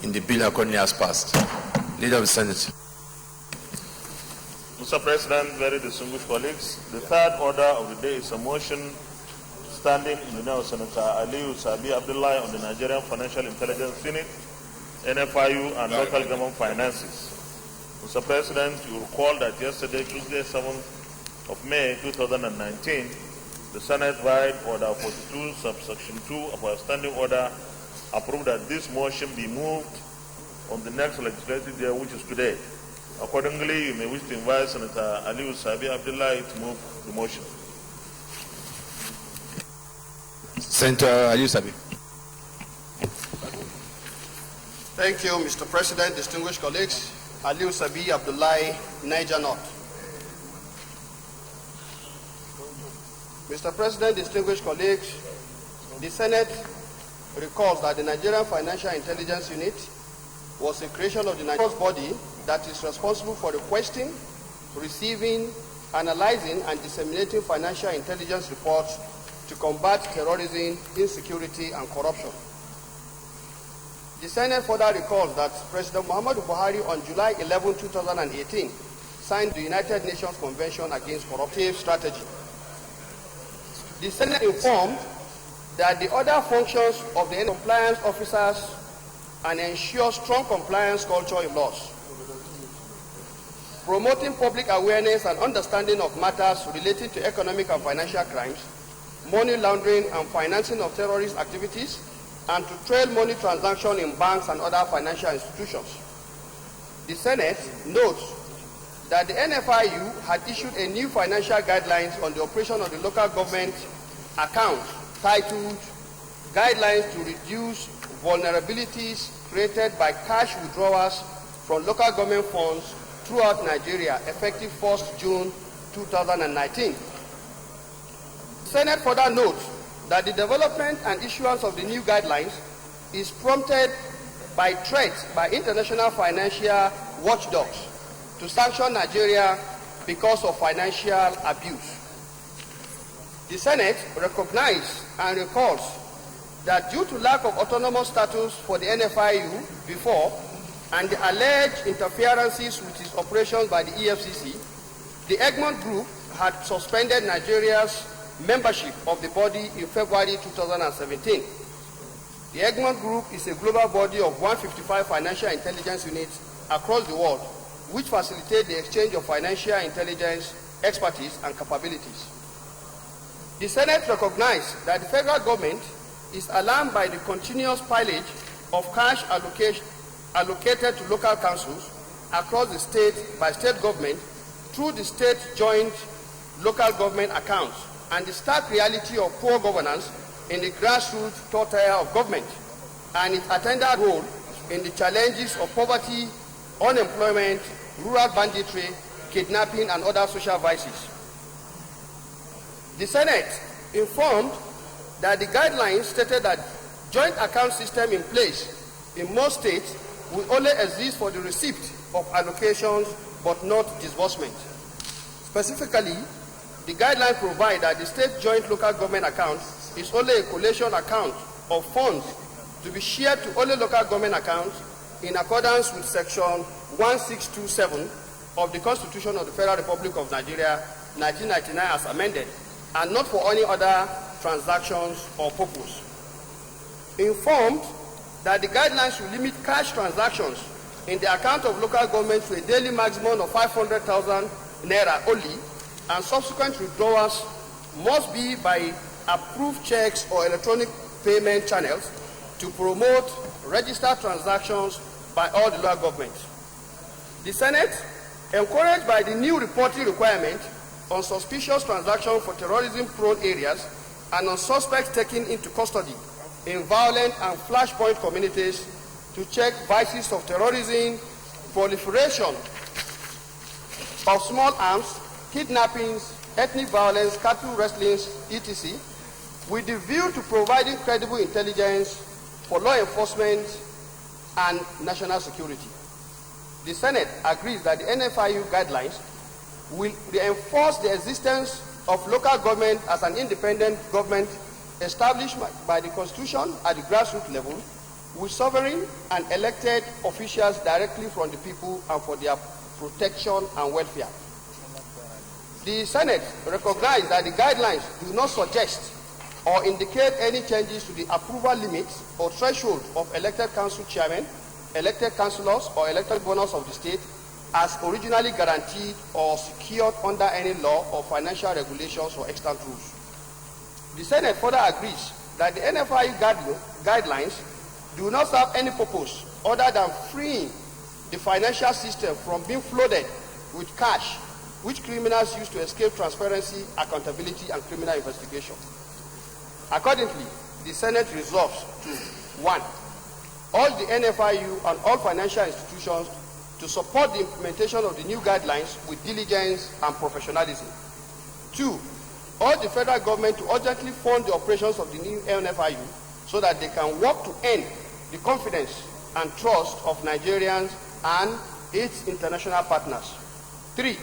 in the bill accordingly as passed. Leader of the Senate.
Mr. President, very distinguished colleagues, the third order of the day is a motion standing in the now Senator Aliyu Sabi Abdullahi on the Nigerian Financial Intelligence Unit, NFIU, and local government finances. Mr. President, you recall that yesterday, Tuesday, 7th of May 2019, the Senate, by Order 42, subsection 2 of our standing order, approved that this motion be moved on the next legislative day, which is today. Accordingly, you may wish to invite Senator Aliyu Sabi Abdullahi to move the motion.
Senator Aliyu Sabi.
Thank you, Mr. President, distinguished colleagues. Aliyu Sabi Abdullahi, Niger North. Mr. President, distinguished colleagues, the Senate recalls that the Nigerian Financial Intelligence Unit was a creation of the Nigerian body that is responsible for requesting, receiving, analyzing, and disseminating financial intelligence reports to combat terrorism, insecurity, and corruption. The Senate further recalls that President Muhammadu Buhari on July 11, 2018, signed the United Nations Convention Against Corruptive Strategy. The Senate informed that the other functions of the compliance officers and ensure strong compliance culture in laws, promoting public awareness and understanding of matters relating to economic and financial crimes, money laundering and financing of terrorist activities, and to trail money transactions in banks and other financial institutions. The Senate notes that the NFIU had issued a new financial guidelines on the operation of the local government account titled Guidelines to Reduce Vulnerabilities Created by Cash Withdrawals from Local Government Funds throughout Nigeria, effective 1st June 2019. The Senate further notes that the development and issuance of the new guidelines is prompted by threats by international financial watchdogs to sanction Nigeria because of financial abuse. The Senate recognizes and recalls that due to lack of autonomous status for the NFIU before and the alleged interferences with its operations by the EFCC, the Egmont Group had suspended Nigeria's membership of the body in February 2017. The Egmont Group is a global body of 155 financial intelligence units across the world, which facilitate the exchange of financial intelligence, expertise, and capabilities. The Senate recognized that the federal government is alarmed by the continuous pillage of cash allocated to local councils across the state by state government through the state joint local government accounts, and the stark reality of poor governance in the grassroots third tier of government and its attendant role in the challenges of poverty, unemployment, rural banditry, kidnapping, and other social vices. The Senate informed that the guidelines stated that joint account system in place in most states will only exist for the receipt of allocations but not disbursement. Specifically, the guidelines provide that the state joint local government account is only a collation account of funds to be shared to only local government accounts in accordance with Section 1627 of the Constitution of the Federal Republic of Nigeria, 1999 as amended, and not for any other transactions or purpose. Informed that the guidelines should limit cash transactions in the account of local government to a daily maximum of 500,000 naira only, and subsequent withdrawals must be by approved checks or electronic payment channels to promote registered transactions by all the local governments. The Senate, encouraged by the new reporting requirement on suspicious transactions for terrorism-prone areas and on suspects taken into custody in violent and flashpoint communities to check vices of terrorism, proliferation of small arms, kidnappings, ethnic violence, cattle rustlings, etc., with the view to providing credible intelligence for law enforcement and national security. The Senate agrees that the NFIU guidelines will reinforce the existence of local government as an independent government established by the Constitution at the grassroots level, with sovereign and elected officials directly from the people and for their protection and welfare. The Senate recognizes that the guidelines do not suggest or indicate any changes to the approval limits or threshold of elected council chairmen, elected councillors, or elected governors of the state as originally guaranteed or secured under any law or financial regulations or extant rules. The Senate further agrees that the NFIU guidelines do not serve any purpose other than freeing the financial system from being flooded with cash, which criminals use to escape transparency, accountability, and criminal investigation. Accordingly, the Senate resolves to 1. All the NFIU and all financial institutions to support the implementation of the new guidelines with diligence and professionalism. 2. All the federal government to urgently fund the operations of the new NFIU so that they can work to end the confidence and trust of Nigerians and its international partners. 3.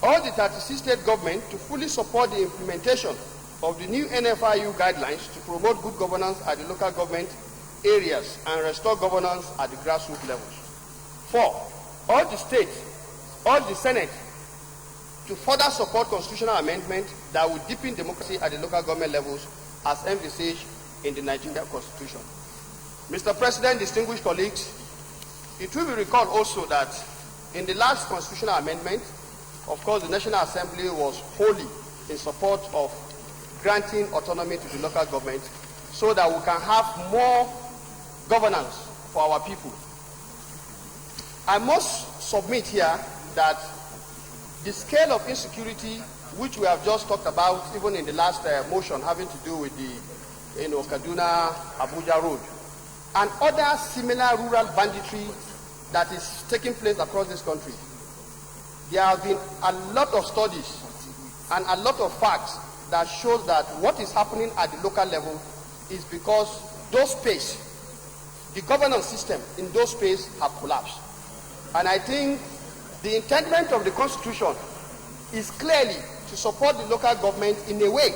All the 36 state governments to fully support the implementation of the new NFIU guidelines to promote good governance at the local government areas and restore governance at the grassroots levels. 4. All the states, all the Senate, to further support constitutional amendment that will deepen democracy at the local government levels as envisaged in the Nigerian Constitution. Mr. President, distinguished colleagues, it will be recalled also that in the last constitutional amendment, of course, the National Assembly was wholly in support of granting autonomy to the local government so that we can have more governance for our people. I must submit here that the scale of insecurity, which we have just talked about, even in the last motion having to do with the Kaduna-Abuja road, and other similar rural banditry that is taking place across this country, there have been a lot of studies and a lot of facts that shows that what is happening at the local level is because those space, the governance system in those space have collapsed. And I think the intendment of the Constitution is clearly to support the local government in a way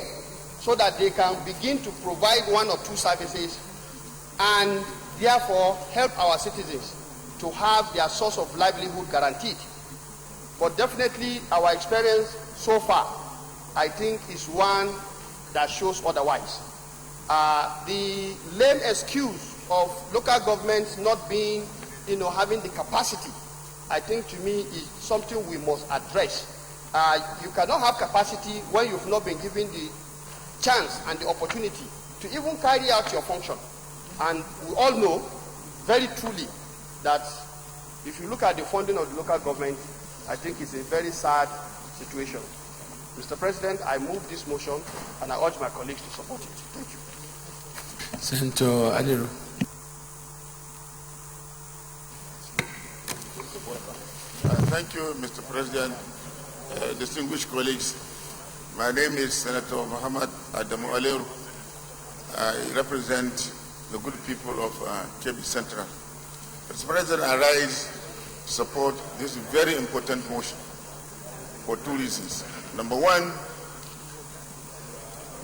so that they can begin to provide one or two services and therefore help our citizens to have their source of livelihood guaranteed. But definitely our experience so far, I think, is one that shows otherwise. The lame excuse of local governments not being, having the capacity, I think to me is something we must address. You cannot have capacity when you've not been given the chance and the opportunity to even carry out your function. And we all know very truly that if you look at the funding of the local government, I think it's a very sad situation. Mr. President, I move this motion and I urge my colleagues to support it. Thank you.
Senator Adiro.
Thank you, Mr. President. Distinguished colleagues, my name is Senator Muhammad Adamu Aliru. I represent the good people of Kebbi Central. Mr. President, I rise to support this very important motion for two reasons. Number one,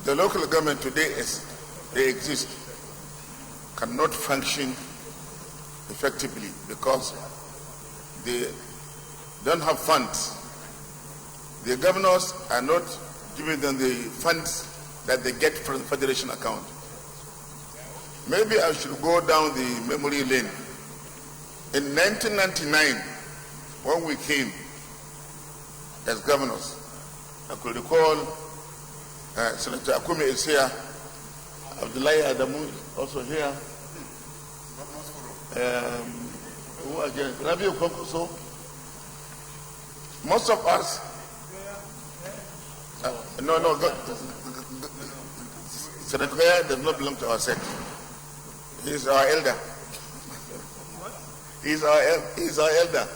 the local government today, as they exist, cannot function effectively because they don't have funds. The governors are not giving them the funds that they get from the federation account. Maybe I should go down the memory lane. In 1999, when we came as governors, I could recall Senator Akume is here, Abdullahi Adamu is also here. Who again? Rabi Okokoso. Most of us, Senator Gaya does not belong to our sect. He is our elder. He is our elder.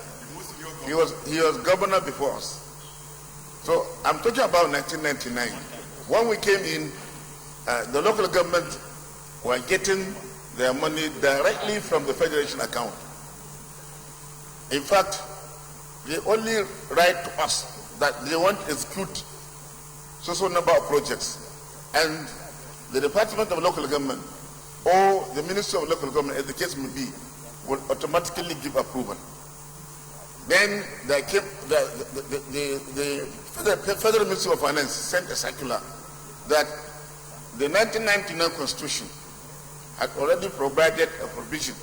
He was governor before us. So I'm talking about 1999. When we came in, the local government were getting their money directly from the federation account. In fact, they only write to us that they want to execute so number of projects, and the Department of Local Government or the Ministry of Local Government, as the case may be, will automatically give approval. Then there came the Federal Ministry of Finance sent a circular that the 1999 Constitution had already provided a provision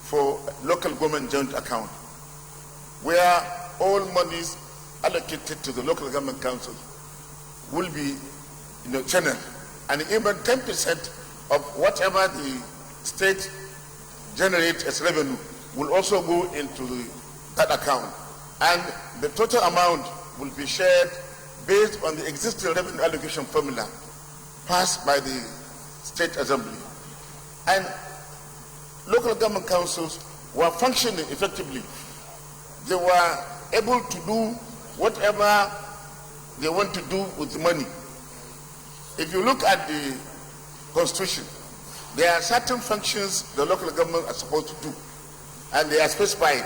for local government joint account, where all monies allocated to the local government council will be channeled, and even 10% of whatever the state generates as revenue will also go into that account, and the total amount will be shared based on the existing revenue allocation formula passed by the State Assembly. And local government councils were functioning effectively. They were able to do whatever they want to do with the money. If you look at the Constitution, there are certain functions the local government are supposed to do, and they are specified.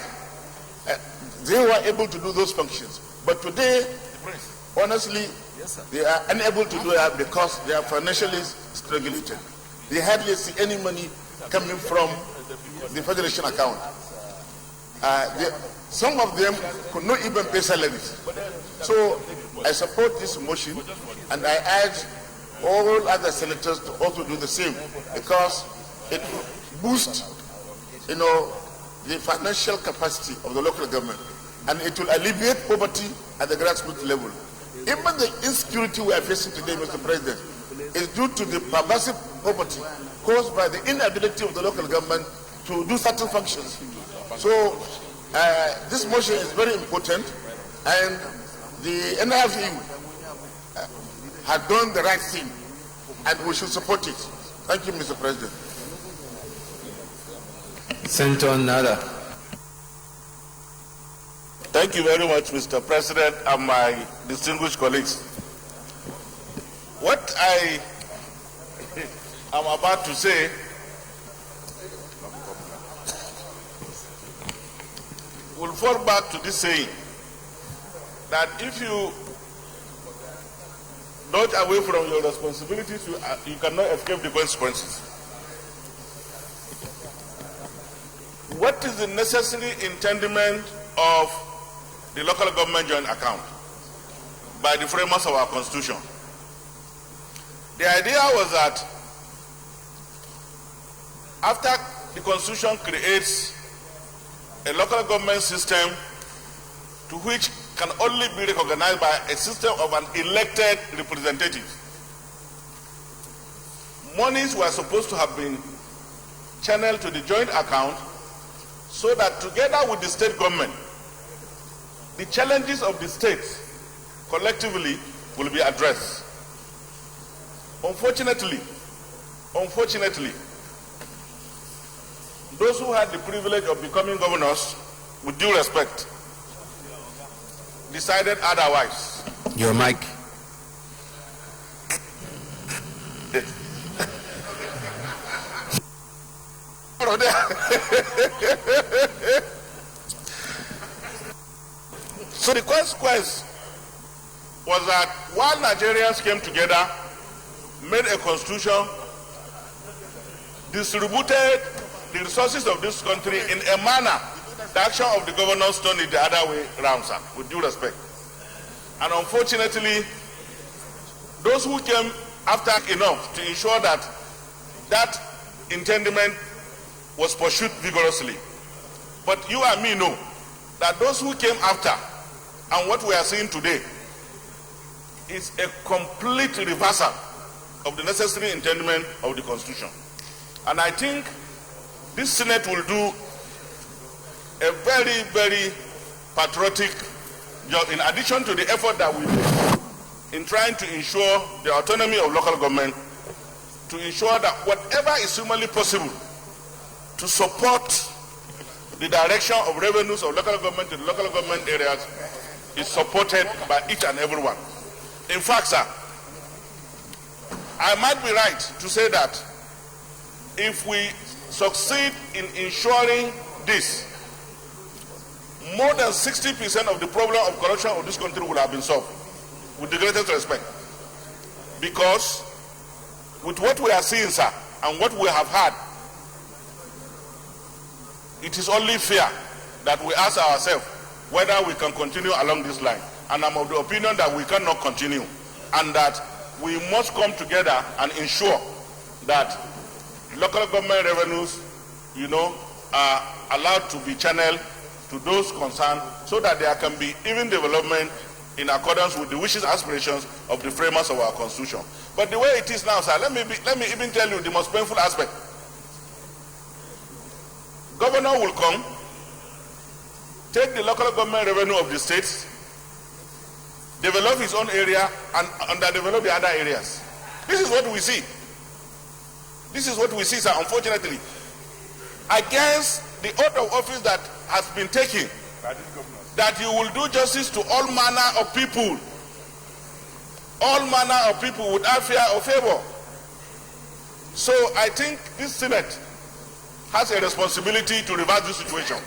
They were able to do those functions. But today, honestly, they are unable to do that because they are financially strangulated. They hardly see any money coming from the federation account. Some of them could not even pay salaries. So I support this motion, and I urge all other senators to also do the same, because it boosts, the financial capacity of the local government, and it will alleviate poverty at the grassroots level. Even the insecurity we are facing today, Mr. President, is due to the pervasive poverty caused by the inability of the local government to do certain functions. So this motion is very important, and the NIFU had done the right thing, and we should support it. Thank you, Mr. President.
Senator Nada.
Thank you very much, Mr. President, and my distinguished colleagues. What I am about to say will fall back to this saying that if you dodge away from your responsibilities, you cannot escape the consequences. What is the necessary intendment of the local government joint account by the framers of our Constitution? The idea was that after the Constitution creates a local government system to which can only be recognized by a system of an elected representative, monies were supposed to have been channeled to the joint account so that together with the state government, the challenges of the states collectively will be addressed. Unfortunately, those who had the privilege of becoming governors, with due respect, decided otherwise.
Your mic.
So the consequence was that while Nigerians came together, made a constitution, distributed the resources of this country in a manner, the action of the governors turned it the other way around, sir, with due respect. And unfortunately, those who came after enough to ensure that that intendment was pursued vigorously. But you and me know that those who came after and what we are seeing today is a complete reversal of the necessary intendment of the Constitution. And I think this Senate will do a very, very patriotic job in addition to the effort that we do in trying to ensure the autonomy of local government, to ensure that whatever is humanly possible to support the direction of revenues of local government in local government areas is supported by each and every one. In fact, sir, I might be right to say that if we succeed in ensuring this, more than 60% of the problem of corruption of this country will have been solved, with the greatest respect. Because with what we are seeing, sir, and what we have had, it is only fair that we ask ourselves whether we can continue along this line. And I'm of the opinion that we cannot continue, and that we must come together and ensure that local government revenues, are allowed to be channeled to those concerned so that there can be even development in accordance with the wishes and aspirations of the framers of our constitution. But the way it is now, sir, let me even tell you the most painful aspect. Governor will come, take the local government revenue of the states, develop his own area, and underdevelop the other areas. This is what we see. This is what we see, sir, unfortunately. Against the oath of office that has been taken, that you will do justice to all manner of people, without fear or favor. So I think this Senate has a responsibility to reverse this situation,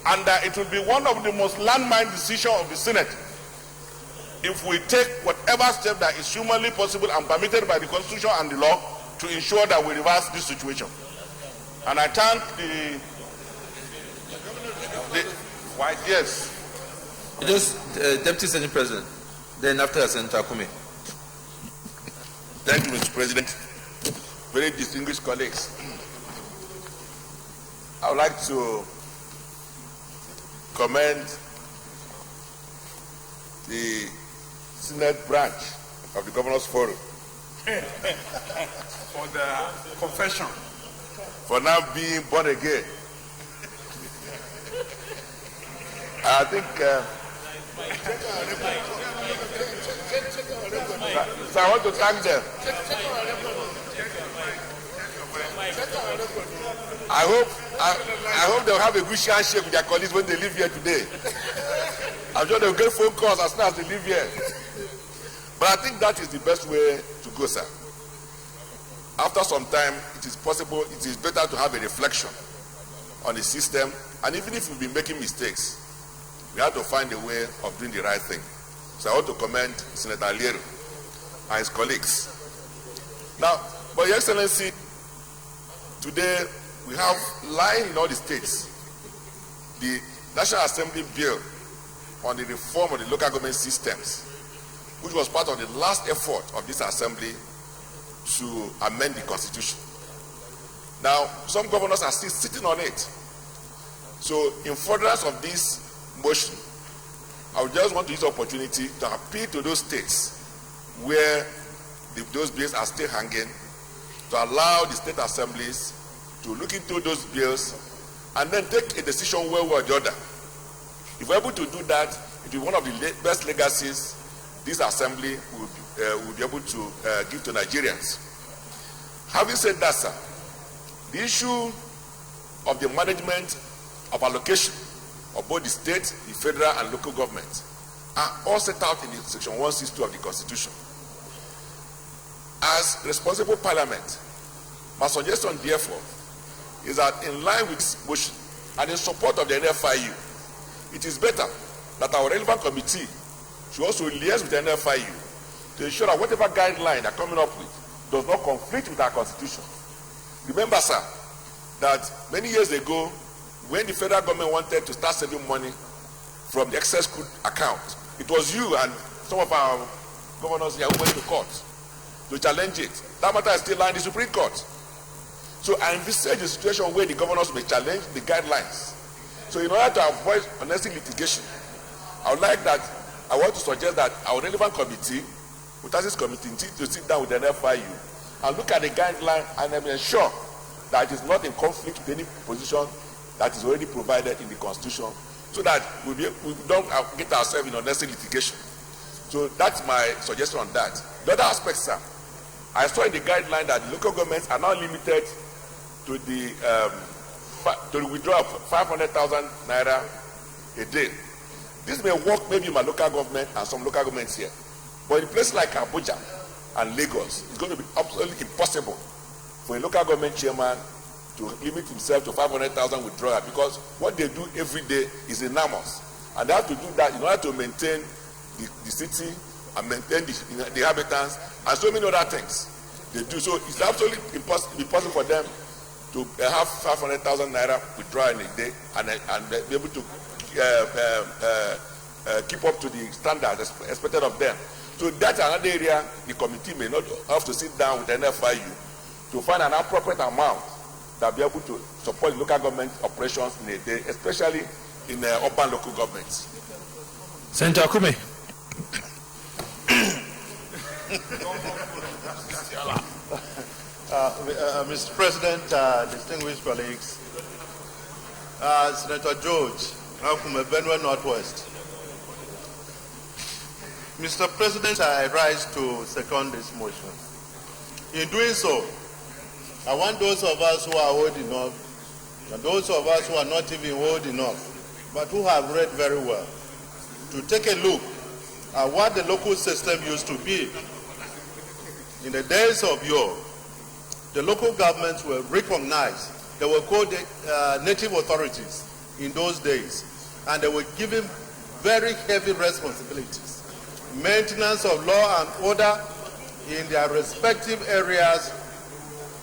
and it will be one of the most landmine decisions of the Senate if we take whatever step that is humanly possible and permitted by the Constitution and the law to ensure that we reverse this situation. And I thank the yes.
Just Deputy Senate President. Then after Senator Akume.
Thank you, Mr. President. Very distinguished colleagues. I would like to commend the Senate branch of the Governors Forum
for the confession,
for now being born again. I think so I want to thank them. I hope they'll have a good handshake with their colleagues when they leave here today. I'm sure they'll get phone calls as soon as they leave here. But I think that is the best way to go, sir. After some time, it is possible, it is better to have a reflection on the system, and even if we've been making mistakes, we have to find a way of doing the right thing. So I want to commend Senator Aliero and his colleagues. Now, but Your Excellency, today we have lying in all the states the National Assembly bill on the reform of the local government systems, which was part of the last effort of this assembly to amend the constitution. Now, some governors are still sitting on it. So, in furtherance of this motion, I would just want to use the opportunity to appeal to those states where those bills are still hanging, to allow the state assemblies to look into those bills and then take a decision one way or the other. If we're able to do that, it will be one of the best legacies this assembly will be able to give to Nigerians. Having said that, sir, the issue of the management of allocation of both the state, the federal, and local government are all set out in the section 162 of the Constitution. As responsible parliament, my suggestion, therefore, is that in line with this motion and in support of the NFIU, it is better that our relevant committee should also liaise with the NFIU to ensure that whatever guideline they're coming up with does not conflict with our Constitution. Remember, sir, that many years ago, when the federal government wanted to start saving money from the excess crude account, it was you and some of our governors here who went to court to challenge it. That matter is still lying in the Supreme Court. So I envisage a situation where the governors may challenge the guidelines. So in order to avoid unnecessary litigation, I want to suggest that our relevant committee, Mutasis Committee, to sit down with the NFIU and look at the guideline and ensure that it is not in conflict with any position that is already provided in the Constitution, so that we don't get ourselves in unnecessary litigation. So that's my suggestion on that. The other aspect, sir, I saw in the guideline that the local governments are now limited to the withdrawal of 500,000 naira a day. This may work maybe in my local government and some local governments here, but in places like Abuja and Lagos, it's going to be absolutely impossible for a local government chairman to limit himself to 500,000 withdrawal, because what they do every day is enormous, and they have to do that in order to maintain the city and maintain the inhabitants and so many other things they do. So it's absolutely impossible for them to have 500,000 naira withdrawal in a day and be able to keep up to the standards expected of them.
So that's another area the committee may not have to sit down with NFIU to find an appropriate amount that will be able to support local government operations in a day, especially in urban local governments.
Senator Akume.
Mr. President, distinguished colleagues, Senator George Akume, Benue Northwest. Mr. President, I rise to second this motion. In doing so, I want those of us who are old enough, and those of us who are not even old enough, but who have read very well, to take a look at what the local system used to be. In the days of yore, the local governments were recognized. They were called native authorities in those days, and they were given very heavy responsibilities. Maintenance of law and order in their respective areas.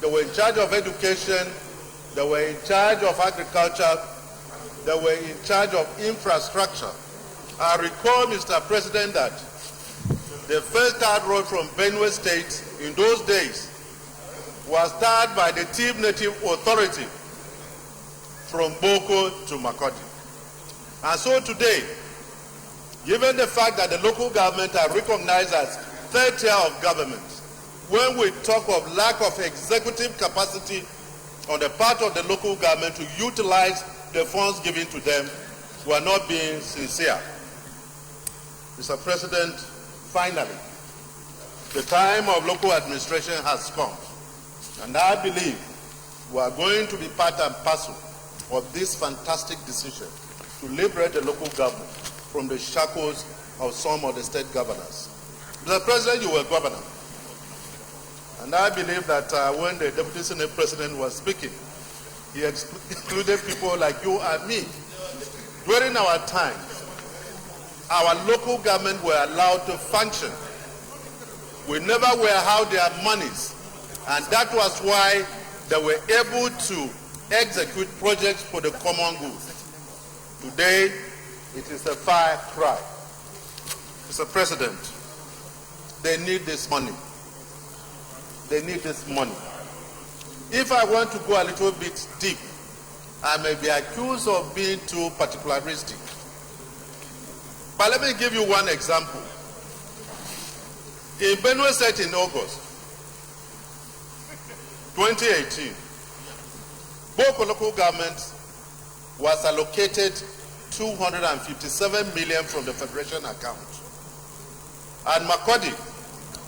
They were in charge of education, they were in charge of agriculture, they were in charge of infrastructure. I recall, Mr. President, that the first tarred road from Benue State in those days was tarred by the Team Native Authority from Boko to Makodi. And so today, given the fact that the local government are recognized as third tier of government, when we talk of lack of executive capacity on the part of the local government to utilize the funds given to them, we are not being sincere. Mr. President, finally, the time of local administration has come, and I believe we are going to be part and parcel of this fantastic decision to liberate the local government from the shackles of some of the state governors. Mr. President, you were governor. And I believe that when the Deputy Senate President was speaking, he included people like you and me. During our time, our local government were allowed to function. We never were out their monies. And that was why they were able to execute projects for the common good. Today, it is a far cry. Mr. President, they need this money. They need this money. If I want to go a little bit deep, I may be accused of being too particularistic. But let me give you one example. In Benue State in August 2018, Boko local government was allocated 257 million from the Federation account. And Makodi,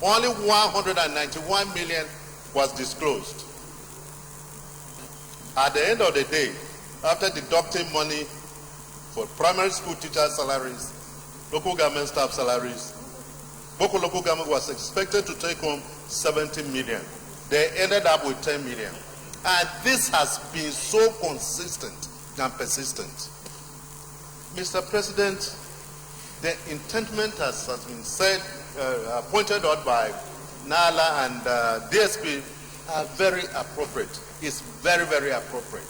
only 191 million was disclosed. At the end of the day, after deducting money for primary school teacher salaries, local government staff salaries, Boko local government was expected to take home 70 million. They ended up with 10 million. And this has been so consistent and persistent. Mr. President, the intentment has been said, pointed out by Nala and DSP are very appropriate. It's very, very appropriate.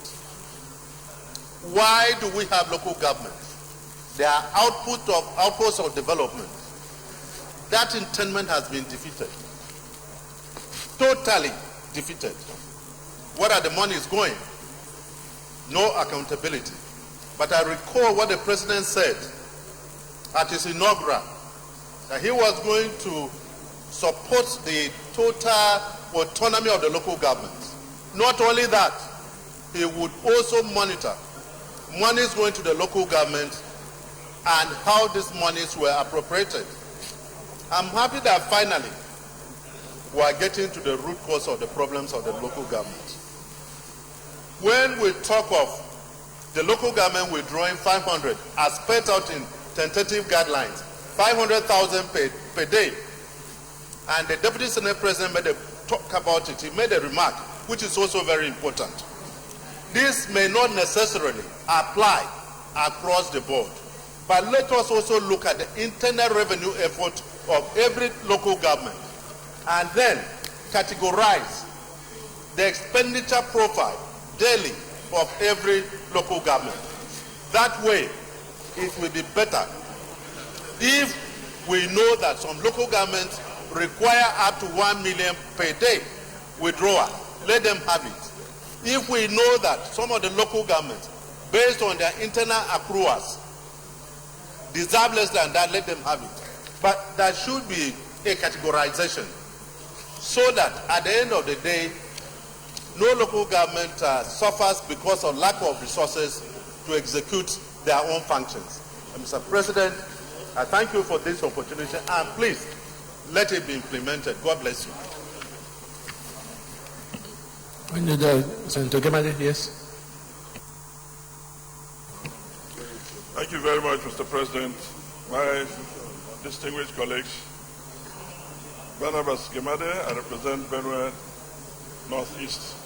Why do we have local governments? They are outposts of development. That intentment has been defeated. Totally defeated. Where are the monies going? No accountability. But I recall what the president said at his inaugural, that he was going to support the total autonomy of the local government. Not only that, he would also monitor monies going to the local government and how these monies were appropriated. I'm happy that finally we are getting to the root cause of the problems of the local government. When we talk of the local government withdrawing 500 as spelled out in tentative guidelines, 500,000 per day, and the Deputy Senate President made a talk about it, he made a remark, which is also very important. This may not necessarily apply across the board, but let us also look at the internal revenue effort of every local government and then categorize the expenditure profile daily of every local government. That way, it will be better if we know that some local governments require up to 1 million per day withdrawal. Let them have it. If we know that some of the local governments, based on their internal accruals, deserve less than that, let them have it. But there should be a categorization so that at the end of the day, no local government suffers because of lack of resources to execute their own functions. And Mr. President, I thank you for this opportunity, and please let it be implemented. God bless you.
Senator Gemade, yes.
Thank you very much, Mr. President. My distinguished colleagues, Barnabas Gemade, I represent Benue Northeast.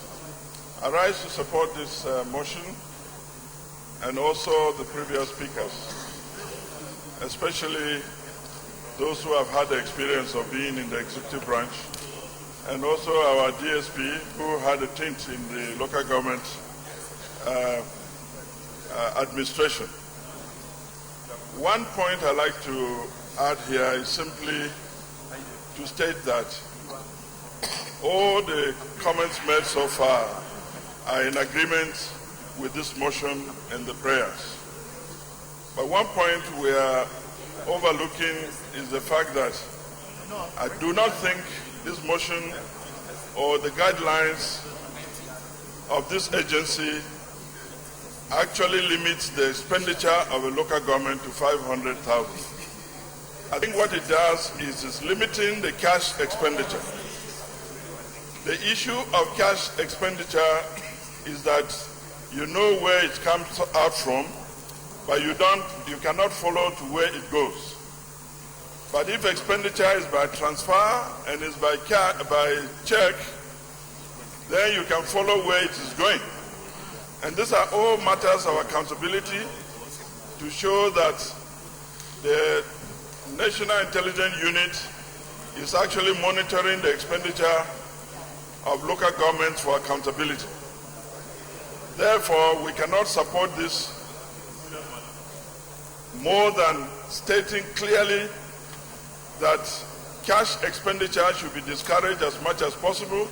I rise to support this motion and also the previous speakers, especially those who have had the experience of being in the executive branch, and also our DSP who had a stint in the local government administration. One point I'd like to add here is simply to state that all the comments made so far are in agreement with this motion and the prayers. But one point we are overlooking is the fact that I do not think this motion or the guidelines of this agency actually limits the expenditure of a local government to 500,000. I think what it does is limiting the cash expenditure. The issue of cash expenditure is that you know where it comes out from, but you cannot follow to where it goes. But if expenditure is by transfer and is by check, then you can follow where it is going. And these are all matters of accountability to show that the National Intelligence Unit is actually monitoring the expenditure of local governments for accountability. Therefore, we cannot support this more than stating clearly that cash expenditure should be discouraged as much as possible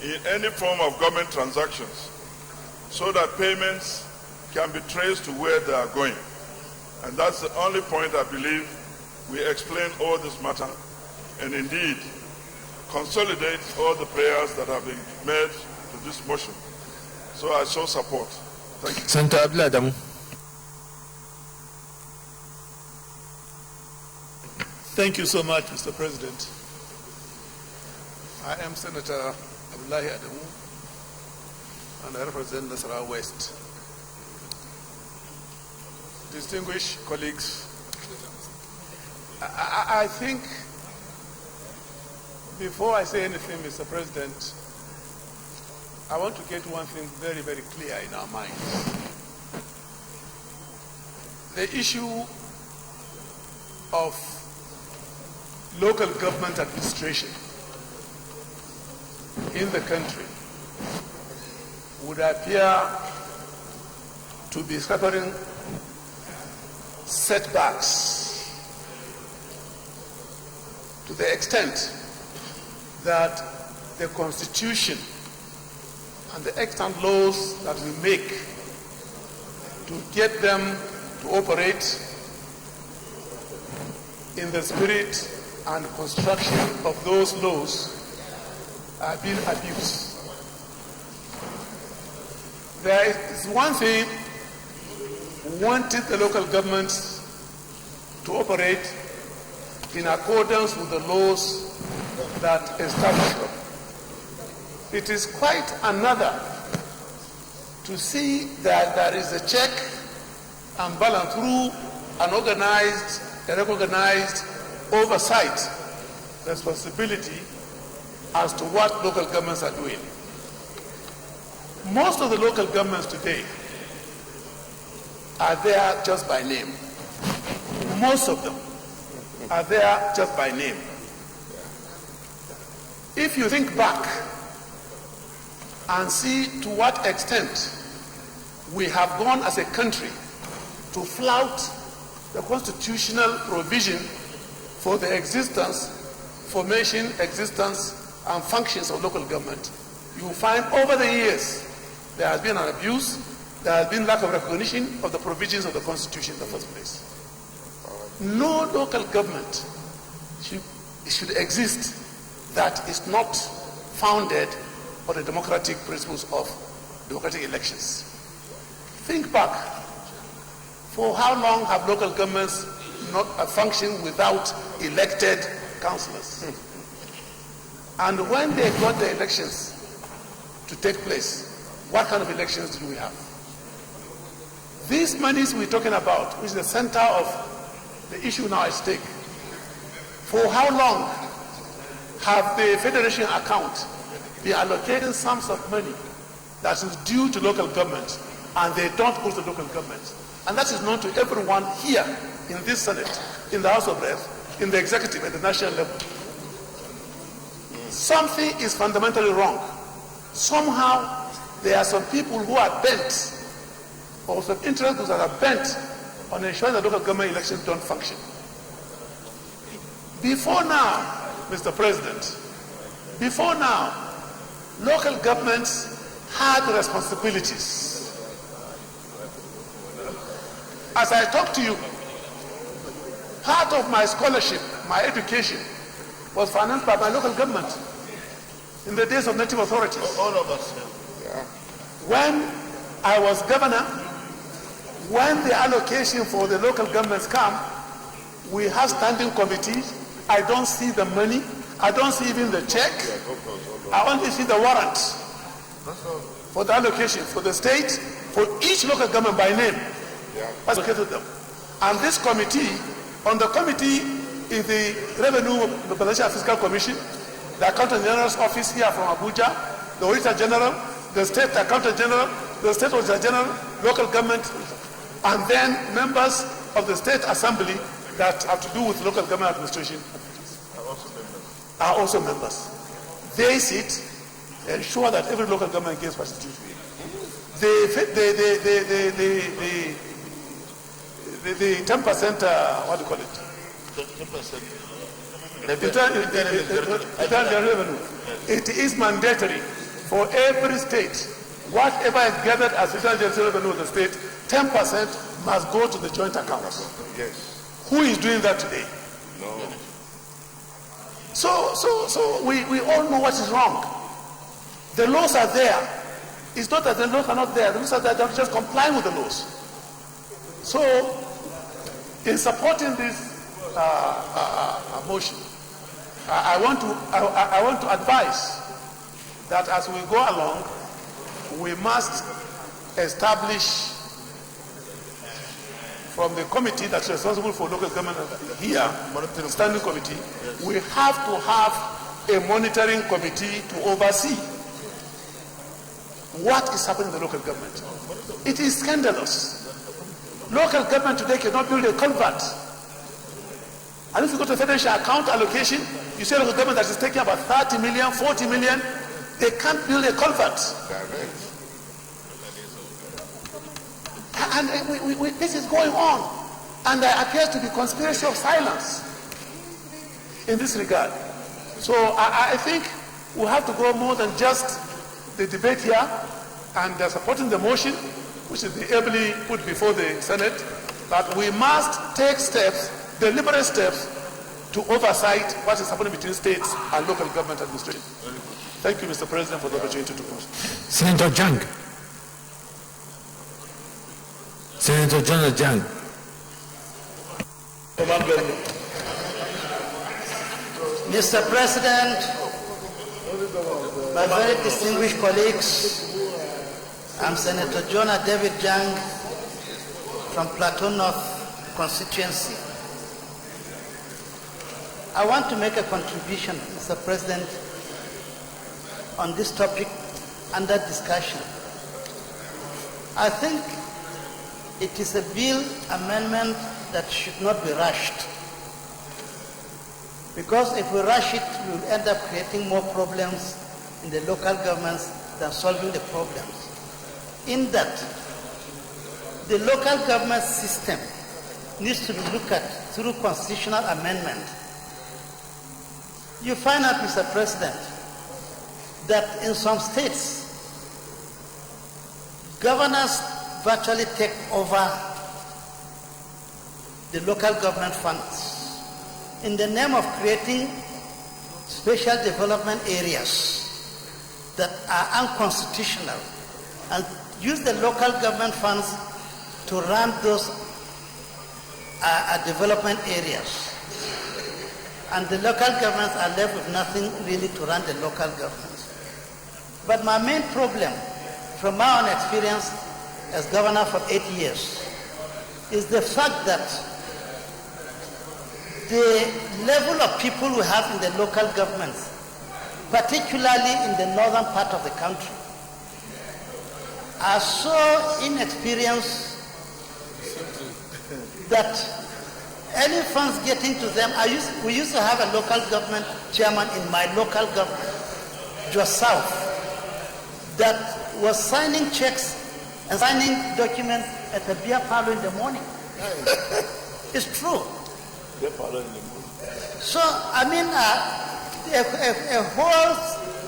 in any form of government transactions, so that payments can be traced to where they are going. And that's the only point I believe we explain all this matter and indeed consolidate all the prayers that have been made to this motion. So I show support. Thank you.
Senator Abdullah.
Thank you so much, Mr. President. I am Senator Abdullahi Adamu, and I represent Nasarawa West. Distinguished colleagues, I think before I say anything, Mr. President, I want to get one thing very, very clear in our minds. The issue of local government administration in the country would appear to be suffering setbacks to the extent that the Constitution and the extant laws that we make to get them to operate in the spirit and construction of those laws are being abused. There is one thing, wanting the local governments to operate in accordance with the laws that establish them. It is quite another to see that there is a check and balance through an organized, a recognized oversight responsibility as to what local governments are doing. Most of the local governments today are there just by name. Most of them are there just by name. If you think back and see to what extent we have gone as a country to flout the constitutional provision for the existence, formation, existence, and functions of local government, you will find over the years there has been an abuse, there has been lack of recognition of the provisions of the Constitution in the first place. No local government should exist that is not founded on the democratic principles of democratic elections. Think back. For how long have local governments not functioned without elected councillors? And when they got the elections to take place, what kind of elections do we have? These monies we're talking about, which is the center of the issue now at stake, for how long have the federation account been allocating sums of money that is due to local government, and they don't go to local government? And that is known to everyone here in this Senate, in the House of Reps, in the executive at the national level. Something is fundamentally wrong. Somehow there are some people who are bent, or some interest groups that are bent on ensuring that local government elections don't function. Before now, Mr. President, before now, local governments had responsibilities. As I talk to you, part of my scholarship, my education, was financed by my local government in the days of native authorities.
All of us.
Yeah. When I was governor, when the allocation for the local governments come, we have standing committees. I don't see the money. I don't see even the check. I only see the warrant for the allocation for the state, for each local government by name. I allocated them. And this committee, on the committee is the Revenue, the Presidential Fiscal Commission, the Accountant General's Office here from Abuja, the Auditor General, the State Accountant General, the State Auditor General, local government, and then members of the State Assembly that have to do with local government administration are also members. They sit and ensure that every local government gets participated. The 10%, what do you call it?
10%.
Internal revenue. It is mandatory for every state. Whatever is gathered as internal revenue of the state, 10% must go to the joint account.
Yes.
Who is doing that today?
No.
So we all know what is wrong. The laws are there. It's not that the laws are not there. The laws are there. They're just complying with the laws. So, in supporting this motion, I want to advise that as we go along, we must establish from the committee that's responsible for local government here, standing committee, we have to have a monitoring committee to oversee what is happening in the local government. It is scandalous. Local government today cannot build a culvert. And if you go to the federal account allocation, you see a local government that is taking about 30 million, 40 million, they can't build a culvert. And this is going on. And there appears to be conspiracy of silence in this regard. So I think we have to go more than just the debate here and supporting the motion, which is ably put before the Senate, but we must take steps, deliberate steps, to oversight what is happening between states and local government administration. Thank you, Mr. President, for the opportunity to come.
Senator Jang. Senator John Jang.
Mr. President, my very distinguished colleagues, I'm Senator Jonah David Jang from Plateau North constituency. I want to make a contribution, Mr. President, on this topic under discussion. I think it is a bill amendment that should not be rushed. Because if we rush it, we will end up creating more problems in the local governments than solving the problems. In that, the local government system needs to be looked at through constitutional amendment you find out, Mr. President, that in some states, governors virtually take over the local government funds in the name of creating special development areas that are unconstitutional and use the local government funds to run those development areas. And the local governments are left with nothing really to run the local governments. But my main problem, from my own experience as governor for 8 years, is the fact that the level of people we have in the local governments, particularly in the northern part of the country, are so inexperienced that any funds getting to them, we used to have a local government chairman in my local government, just south, that was signing checks and signing documents at the beer parlor in the morning. It's true. So, I mean, a whole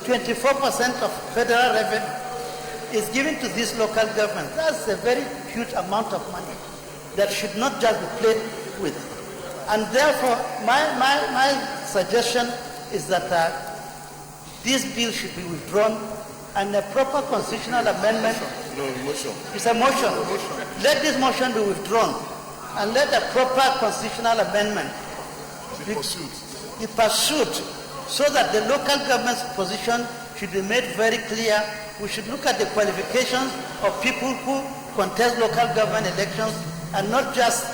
24% of federal revenue is given to this local government. That's a very huge amount of money that should not just be played with. And therefore, my suggestion is that this bill should be withdrawn and a proper constitutional amendment.
No, motion.
It's a motion. Let this motion be withdrawn and let a proper constitutional amendment be pursued so that the local government's position should be made very clear. We should look at the qualifications of people who contest local government elections and not just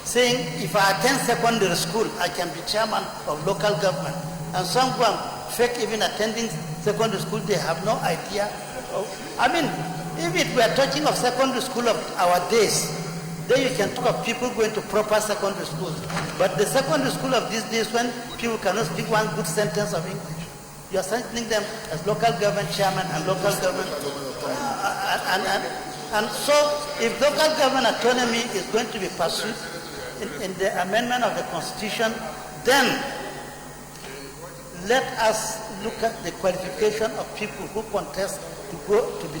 saying, if I attend secondary school, I can be chairman of local government. And some go and fake even attending secondary school, they have no idea. I mean, if it were talking of secondary school of our days, then you can talk of people going to proper secondary schools. But the secondary school of these days, when people cannot speak one good sentence of English, you are sending them as local government chairman and local government. And so, if local government autonomy is going to be pursued in the amendment of the Constitution, then let us look at the qualification of people who contest to go to be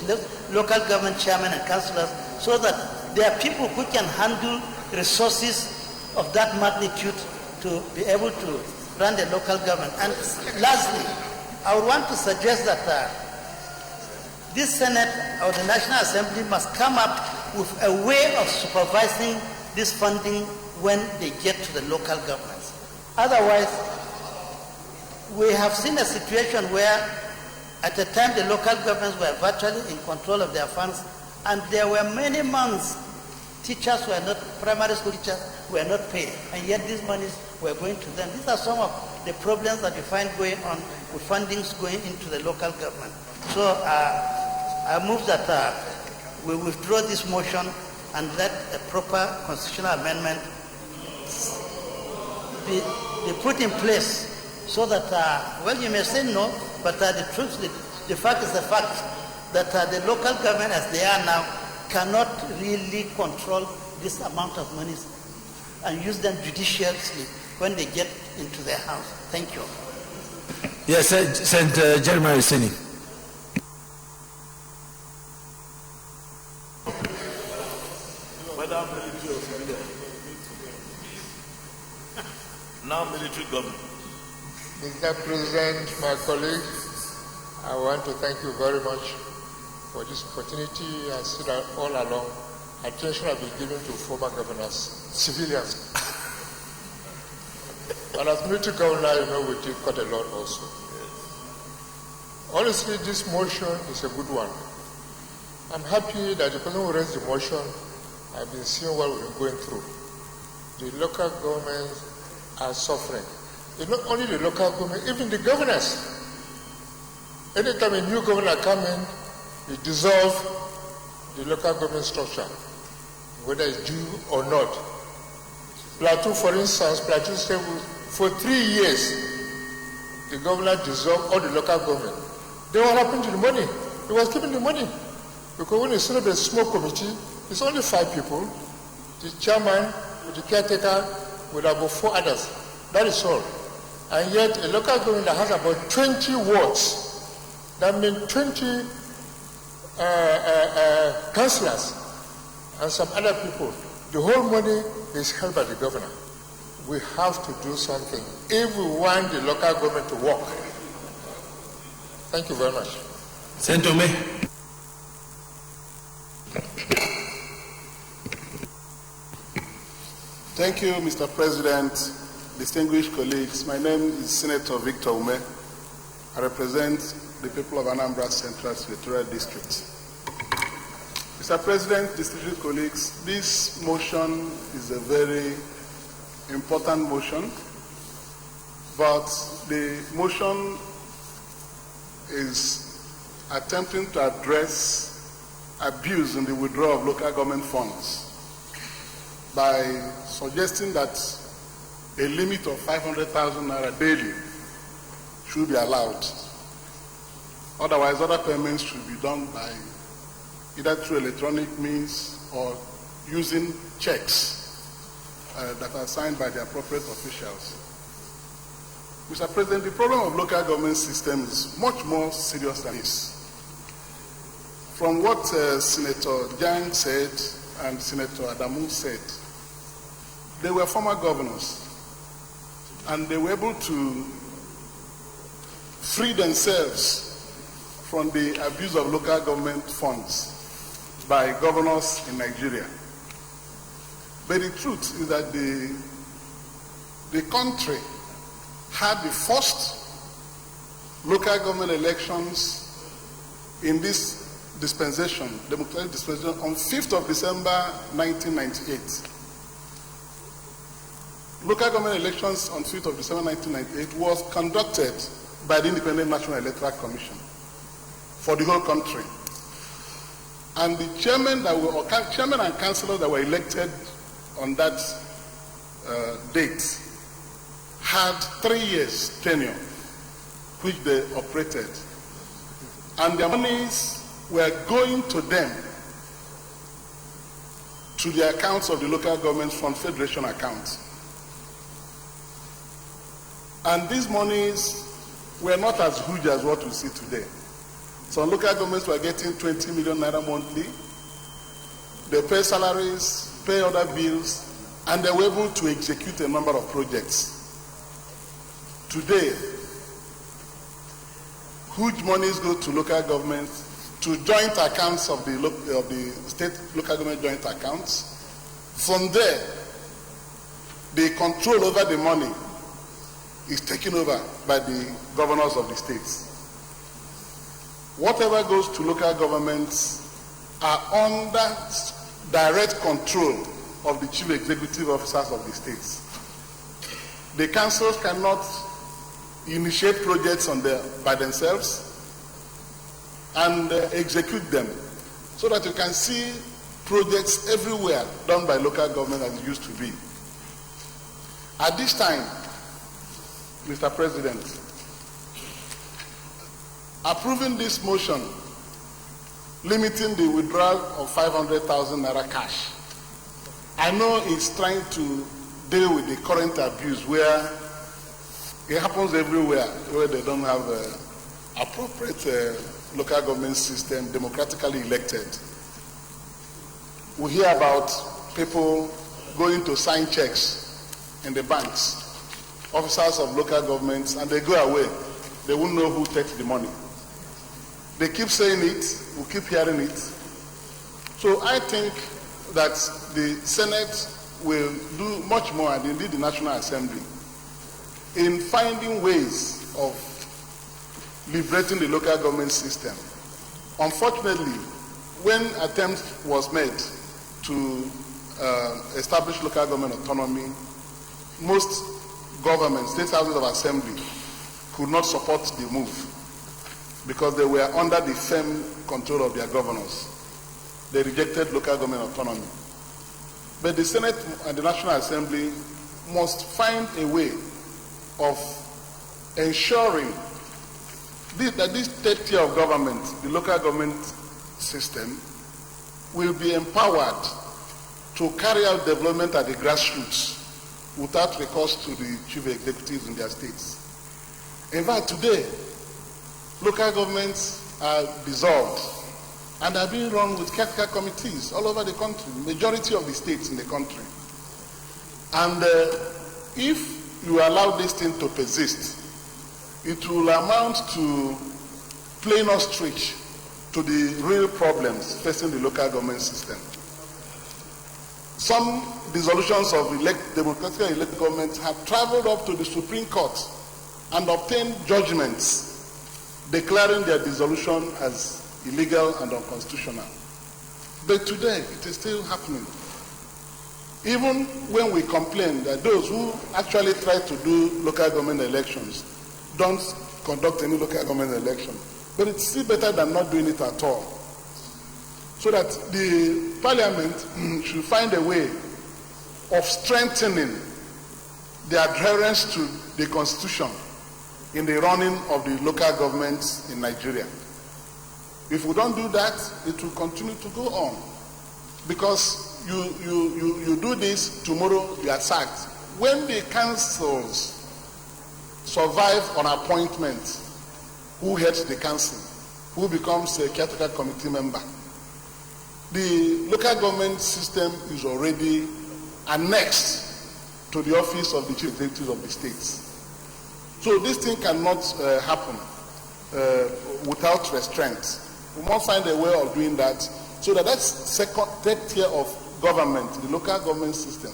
local government chairman and councillors, so that there are people who can handle resources of that magnitude to be able to run the local government. And lastly, I would want to suggest that this Senate or the National Assembly must come up with a way of supervising this funding when they get to the local governments. Otherwise, we have seen a situation where at the time the local governments were virtually in control of their funds, and there were many months teachers were not, primary school teachers were not paid, and yet these monies were going to them. These are some of the problems that you find going on with fundings going into the local government. So I move that we withdraw this motion and let a proper constitutional amendment be put in place so that, well, you may say no, but the truth, the fact is the fact that the local government as they are now cannot really control this amount of money and use them judiciously when they get into their house. Thank you.
Yes, Senator Jeremiah Sini.
Whether military or civilian. Now military government.
Mr. President, my colleagues, I want to thank you very much for this opportunity. I see that all along attention has been given to former governors, civilians. But as military governor, you know, we did quite a lot also. Honestly, this motion is a good one. I'm happy that the person who raised the motion, I've been seeing what we've been going through. The local governments are suffering. It's not only the local government, even the governors. Anytime a new governor comes in, we dissolve the local government structure, whether it's due or not. Plateau, for instance, Plateau State, for 3 years, the governor dissolved all the local government. Then what happened to the money? He was keeping the money. Because when you set up a small committee, it's only 5 people, the chairman, the caretaker, with about 4 others. That is all. And yet a local government that has about 20 wards, that means 20 councillors and some other people, the whole money is held by the governor. We have to do something if we want the local government to work. Thank you very much.
Send to me.
Thank you, Mr. President, distinguished colleagues. My name is Senator Victor Ume. I represent the people of Anambra Central Senatorial District. Mr. President, distinguished colleagues, this motion is a very important motion, but the motion is attempting to address abuse in the withdrawal of local government funds by suggesting that a limit of 500,000 naira daily should be allowed. Otherwise, other payments should be done by either through electronic means or using checks that are signed by the appropriate officials. Mr. President, the problem of local government system is much more serious than this. From what Senator Jang said and Senator Adamu said, they were former governors and they were able to free themselves from the abuse of local government funds by governors in Nigeria. But the truth is that the country had the first local government elections in this dispensation, democratic dispensation, on 5th of December 1998. Local government elections on 5th of December 1998 was conducted by the Independent National Electoral Commission for the whole country. And the chairman and councillors that were elected on that date had 3 years tenure, which they operated. And their monies were going to them, to the accounts of the local governments from federation accounts. And these monies were not as huge as what we see today. Some local governments were getting 20 million naira monthly. They pay salaries, pay other bills, and they were able to execute a number of projects. Today, huge monies go to local governments, to joint accounts of the state local government joint accounts. From there, the control over the money is taken over by the governors of the states. Whatever goes to local governments are under direct control of the chief executive officers of the states. The councils cannot initiate projects by themselves and execute them, so that you can see projects everywhere done by local government as it used to be. At this time, Mr. President, approving this motion limiting the withdrawal of 500,000 naira cash, I know it's trying to deal with the current abuse where it happens everywhere where they don't have appropriate local government system democratically elected. We hear about people going to sign checks in the banks, officers of local governments, and they go away. They won't know who takes the money. They keep saying it, we keep hearing it. So I think that the Senate will do much more, and indeed the National Assembly, in finding ways of liberating the local government system. Unfortunately, when attempt was made to establish local government autonomy, most governments, state houses of assembly, could not support the move because they were under the firm control of their governors. They rejected local government autonomy. But the Senate and the National Assembly must find a way of ensuring that this third tier of government, the local government system, will be empowered to carry out development at the grassroots without recourse to the chief executives in their states. In fact, today, local governments are dissolved and are being run with caretaker committees all over the country, majority of the states in the country. And if you allow this thing to persist, it will amount to playing ostrich to the real problems facing the local government system. Some dissolutions of democratically elected governments have traveled up to the Supreme Court and obtained judgments declaring their dissolution as illegal and unconstitutional. But today, it is still happening. Even when we complain that those who actually try to do local government elections don't conduct any local government election, but it's still better than not doing it at all. So that the Parliament should find a way of strengthening the adherence to the Constitution in the running of the local governments in Nigeria. If we don't do that, it will continue to go on. Because you do this, tomorrow you are sacked. When the councils survive on appointment, who heads the council? Who becomes a caretaker committee member? The local government system is already annexed to the office of the chief executive of the states. So this thing cannot happen without restraint. We must find a way of doing that so that that's third tier of government, the local government system,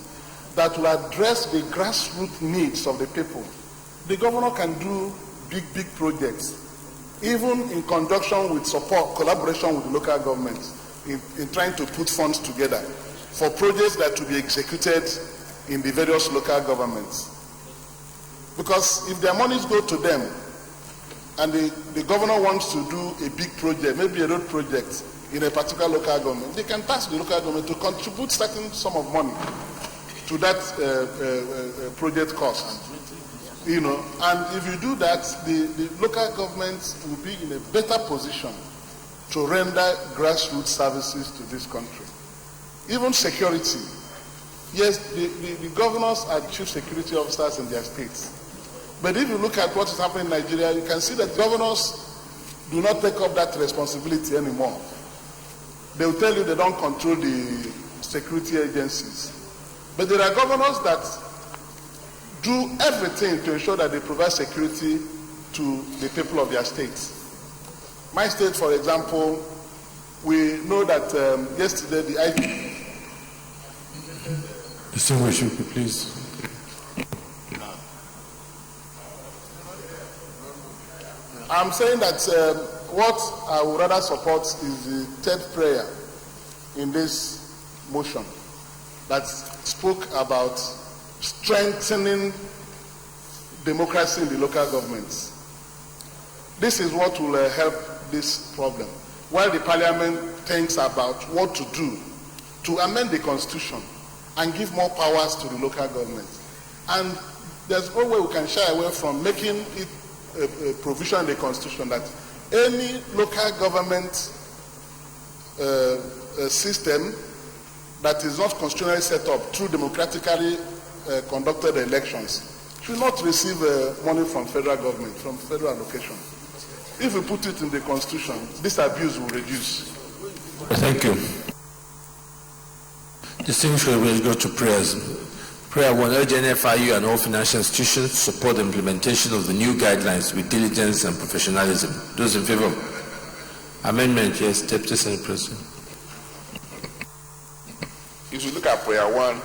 that will address the grassroots needs of the people. The governor can do big projects, even in conjunction with support, collaboration with the local government in trying to put funds together for projects that will be executed in the various local governments. Because if their monies go to them and the governor wants to do a big project, maybe a road project in a particular local government, they can task the local government to contribute certain sum of money to that project cost. You know, and if you do that, the local governments will be in a better position to render grassroots services to this country. Even security. Yes, the governors are chief security officers in their states. But if you look at what is happening in Nigeria, you can see that governors do not take up that responsibility anymore. They will tell you they don't control the security agencies. But there are governors that do everything to ensure that they provide security to the people of their states. My state, for example, we know that yesterday the IG...
Distinguished, please.
I'm saying that what I would rather support is the third prayer in this motion that spoke about strengthening democracy in the local governments. This is what will help this problem. While the Parliament thinks about what to do to amend the Constitution and give more powers to the local government. And there's no way we can shy away from making it a provision in the Constitution that any local government system that is not constitutionally set up through democratically conducted elections should not receive money from federal government, from federal allocation. If we put it in the Constitution, this abuse will reduce.
Thank you. Distinguished, we'll go to prayers. Prayer 1, urge NFIU and all financial institutions to support the implementation of the new guidelines with diligence and professionalism. Those in favor of amendment, yes, Deputy Senate President.
If you look at prayer 1,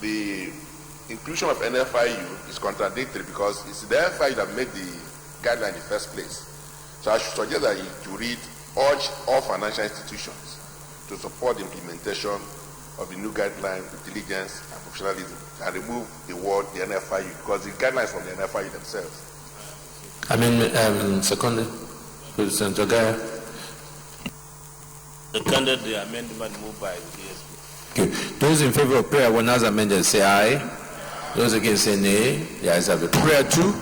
the inclusion of NFIU is contradictory because it's the NFIU that made the guideline in the first place. So I should suggest that you read, urge all financial institutions to support the implementation of the new guideline with diligence and professionalism and remove the word the NFIU because the guidelines from the NFIU themselves.
Seconded, President Ogaya.
Seconded the amendment moved by the DSP.
Okay. Those in favor of prayer 1 as amended say aye. Those against say nay. The ayes have it. Prayer 2,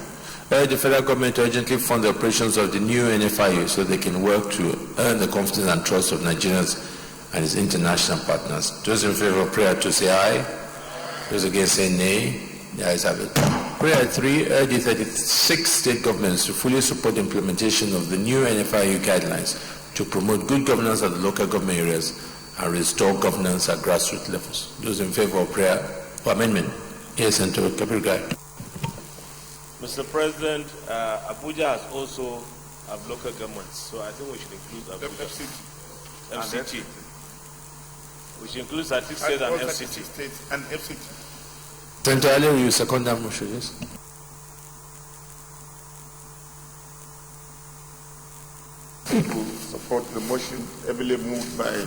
urge the federal government to urgently fund the operations of the new NFIU so they can work to earn the confidence and trust of Nigerians and its international partners. Those in favor of prayer 2 say aye. Those against say nay. The ayes have it. Prayer 3, urge the 36 state governments to fully support the implementation of the new NFIU guidelines to promote good governance at the local government areas and restore governance at grassroots levels. Those in favor of prayer for amendment? Yes, Senator Kapirgai.
Mr. President, Abuja has also have local governments, so I think we should include Abuja. FCT. We should include Static State and FCT.
And FCT.
Senator Ali, will you second that motion, yes?
To support the motion heavily moved by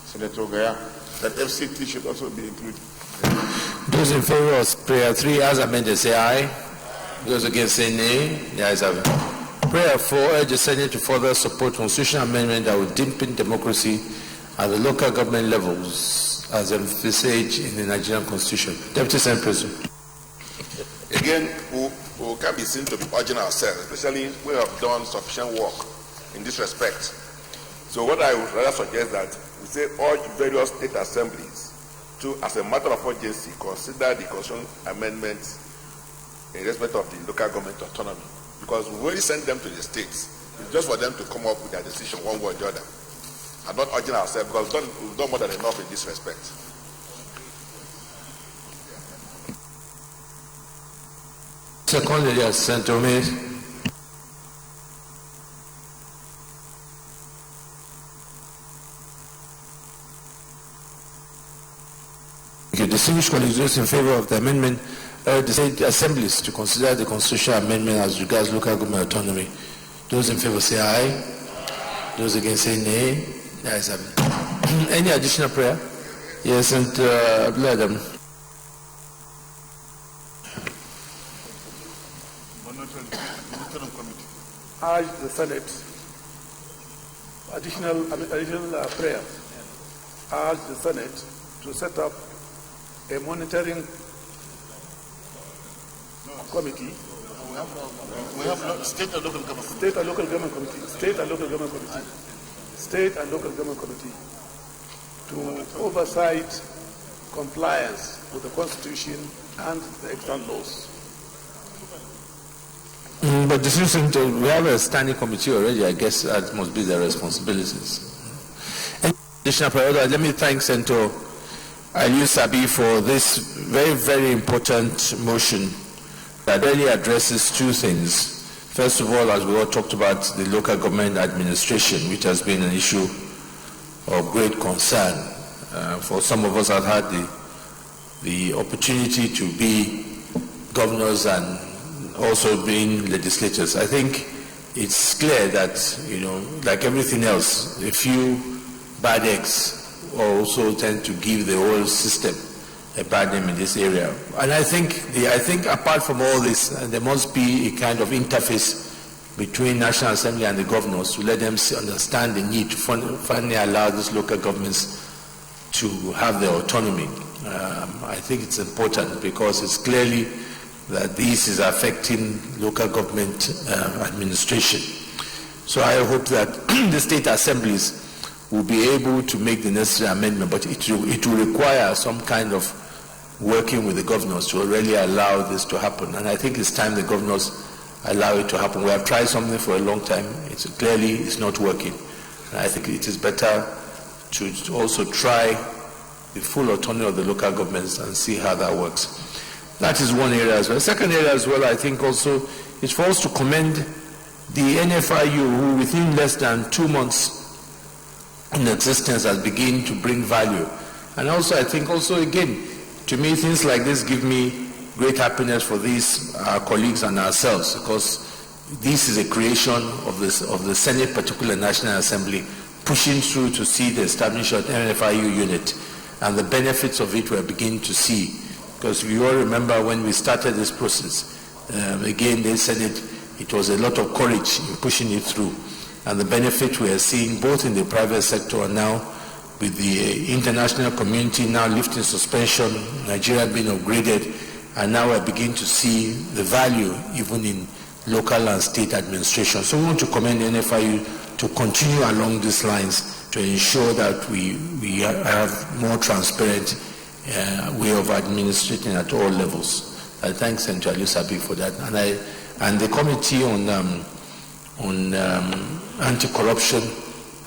Senator Gaya that FCT should also be included.
Those in favor of prayer 3 as amended say aye. Those against say nay. The ayes have it. Prayer 4, urge the Senate to further support constitutional amendment that will deepen democracy at the local government levels as envisaged in the Nigerian Constitution. Deputy Senate President.
Again, we can be seen to be urging ourselves, especially we have done sufficient work in this respect. So what I would rather suggest that we say urge various state assemblies to, as a matter of urgency, consider the constitutional amendments in respect of the local government autonomy. Because we already sent them to the states. It's just for them to come up with their decision one way or the other. I'm not urging ourselves because we've done more than enough in this respect.
Secondly, yes, Senator Nominees. Distinguished colleagues, those in favor of the amendment, the state assemblies to consider the constitutional amendment as regards local government autonomy. Those in favor say aye. Those against say nay. The ayes have it. Any additional prayer? Yes, and Abdullah.
Urge the Senate, additional prayer, urge the Senate to set up a monitoring committee.
We have state and local government.
State and local government committee. State and local government committee. State and local government committee to oversight compliance with the Constitution and the extant laws.
But the Senator, we have a standing committee already. I guess that must be their responsibilities. Any additional priority? Let me thank Senator Aliyu Sabi for this very, very important motion that really addresses two things. First of all, as we all talked about, the local government administration, which has been an issue of great concern. For some of us have had the opportunity to be governors and also being legislators. I think it's clear that, like everything else, a few bad eggs also tend to give the whole system a bad name in this area. And I think apart from all this, there must be a kind of interface between National Assembly and the governors to let them understand the need to finally allow these local governments to have their autonomy. I think it's important because it's clearly that this is affecting local government administration. So I hope that the state assemblies will be able to make the necessary amendment, but it will require some kind of working with the governors to really allow this to happen. And I think it's time the governors allow it to happen. We have tried something for a long time. Clearly it's not working. And I think it is better to also try the full autonomy of the local governments and see how that works. That is one area as well. The second area as well, I think also, is for us to commend the NFIU, who within less than 2 months in existence has begun to bring value. And also, I think also, again, to me, things like this give me great happiness for these colleagues and ourselves, because this is a creation of the Senate, particular National Assembly, pushing through to see the establishment of NFIU unit, and the benefits of it we're beginning to see. Because if you all remember when we started this process, again, they said it was a lot of courage in pushing it through. And the benefit we are seeing both in the private sector and now with the international community now lifting suspension, Nigeria being upgraded, and now we're beginning to see the value even in local and state administration. So we want to commend the NFIU to continue along these lines to ensure that we have more transparent way of administrating at all levels. I thank Senator Alusabi for that, and the committee on anti-corruption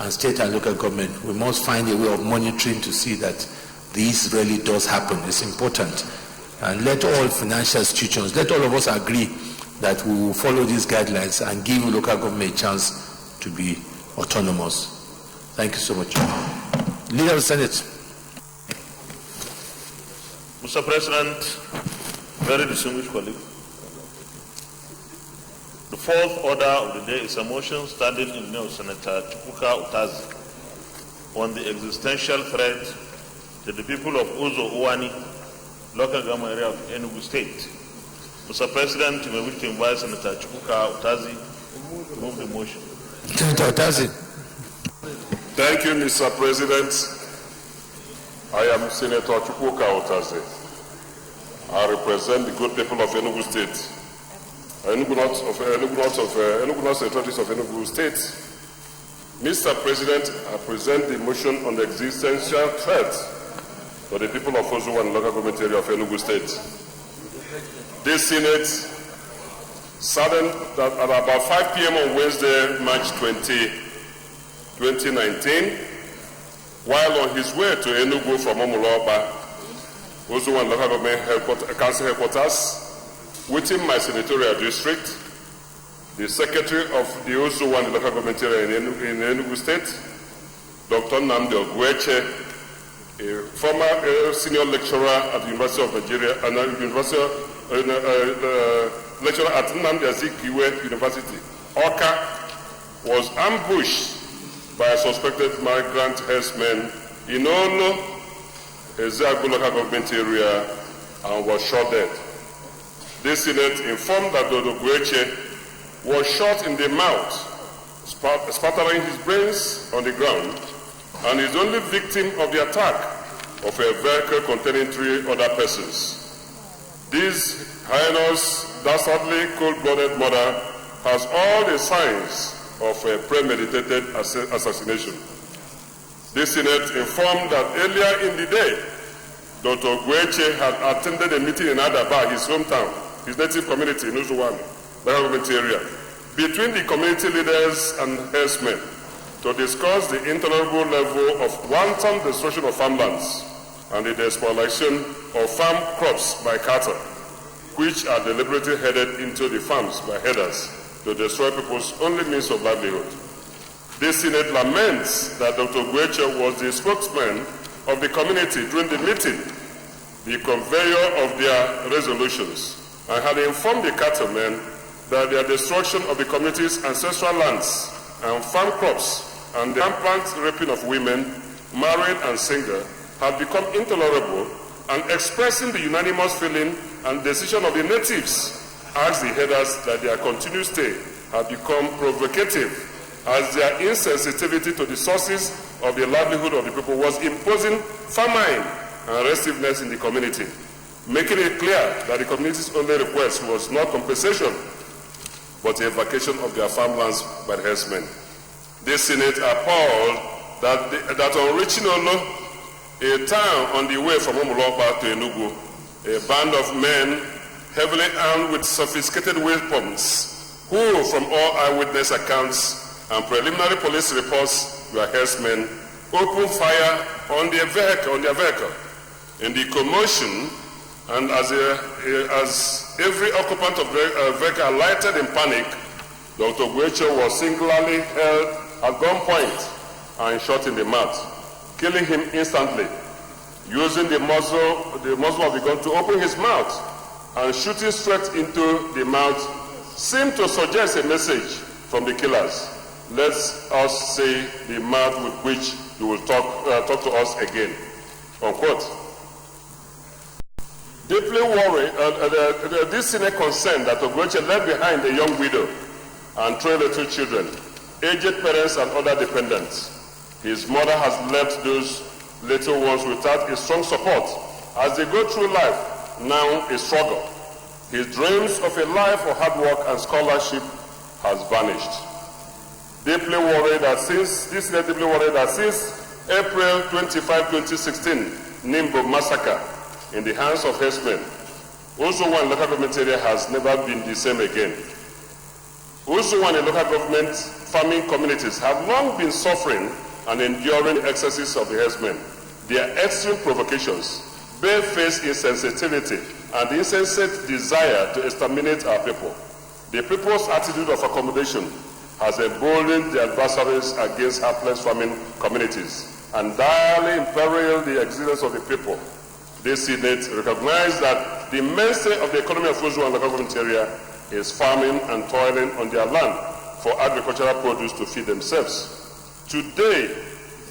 and state and local government. We must find a way of monitoring to see that this really does happen. It's important, and let all financial institutions, let all of us agree that we will follow these guidelines and give local government a chance to be autonomous. Thank you so much. Leader of the Senate.
Mr. President, very distinguished colleague, the fourth order of the day is a motion standing in the name of Senator Chukwuka Utazi on the existential threat to the people of Uzo Uwani, local government area of Enugu State. Mr. President, you may wish to invite Senator Chukwuka Utazi to move the motion.
Senator Utazi.
Thank you, Mr. President. I am Senator Chukwuka Utazi. I represent the good people of Enugu State, Enugu North Territories of Enugu State. Mr. President, I present the motion on the existential threat for the people of Ozuwa and local government area of Enugu State. This Senate saddened that at about 5 p.m. on Wednesday, March 20, 2019, while on his way to Enugu from Omuloba, Ozuwa and local government council headquarters, within my senatorial district, the secretary of the Ozuwa and local government area in Enugu State, Dr. Nnamdi Ogweche, a former senior lecturer at the University of Nigeria, and lecturer at Nnamdi Azikiwe University, Awka, was ambushed by a suspected migrant herdsman in Ono, Ezeagu local government area, and was shot dead. This Senate informed that Dr. Ogweche was shot in the mouth, spattering his brains on the ground, and is only victim of the attack of a vehicle containing 3 other persons. This heinous, dastardly, cold-blooded murder has all the signs of a premeditated assassination. This Senate informed that earlier in the day, Dr. Ogweche had attended a meeting in Adaba, his hometown, his native community in Uzuwani, the government area, between the community leaders and herdsmen to discuss the intolerable level of wanton destruction of farmlands and the despoliation of farm crops by cattle, which are deliberately headed into the farms by headers to destroy people's only means of livelihood. This Senate laments that Dr. Ogweche was the spokesman of the community during the meeting, the conveyor of their resolutions, and had informed the cattlemen that their destruction of the community's ancestral lands and farm crops and the rampant raping of women, married and single, had become intolerable, and expressing the unanimous feeling and decision of the natives, asked the headers that their continued stay had become provocative, as their insensitivity to the sources of the livelihood of the people was imposing famine and restiveness in the community, making it clear that the community's only request was not compensation, but a vacation of their farmlands by the herdsmen. This Senate appalled that on reaching Ono, a town on the way from Omuloba to Enugu, a band of men heavily armed with sophisticated weapons, who, from all eyewitness accounts and preliminary police reports, were herdsmen, opened fire on their vehicle. In the commotion, and as every occupant of the vehicle alighted in panic, Dr. Ogweche was singularly held at gunpoint and shot in the mouth, killing him instantly, using the muzzle of the gun to open his mouth and shooting straight into the mouth seemed to suggest a message from the killers. Let us say the mouth with which you will talk to us again, unquote. Deeply worried, this Senate concerned that Ogweche left behind a young widow and 3 little children, aged parents and other dependents. His mother has left those little ones without a strong support as they go through life, now a struggle. His dreams of a life of hard work and scholarship has vanished. Deeply worried that since April 25, 2016, Nimbo massacre in the hands of herdsmen, Uzo-1 local government area has never been the same again. Uzo-1 and local government farming communities have long been suffering and enduring excesses of the herdsmen. Their extreme provocations, barefaced insensitivity, and the insensate desire to exterminate our people. The people's attitude of accommodation has emboldened the adversaries against hapless farming communities and direly imperiled the existence of the people. This Senate recognized that the mainstay of the economy of Uzo-1 local government area is farming and toiling on their land for agricultural produce to feed themselves. Today,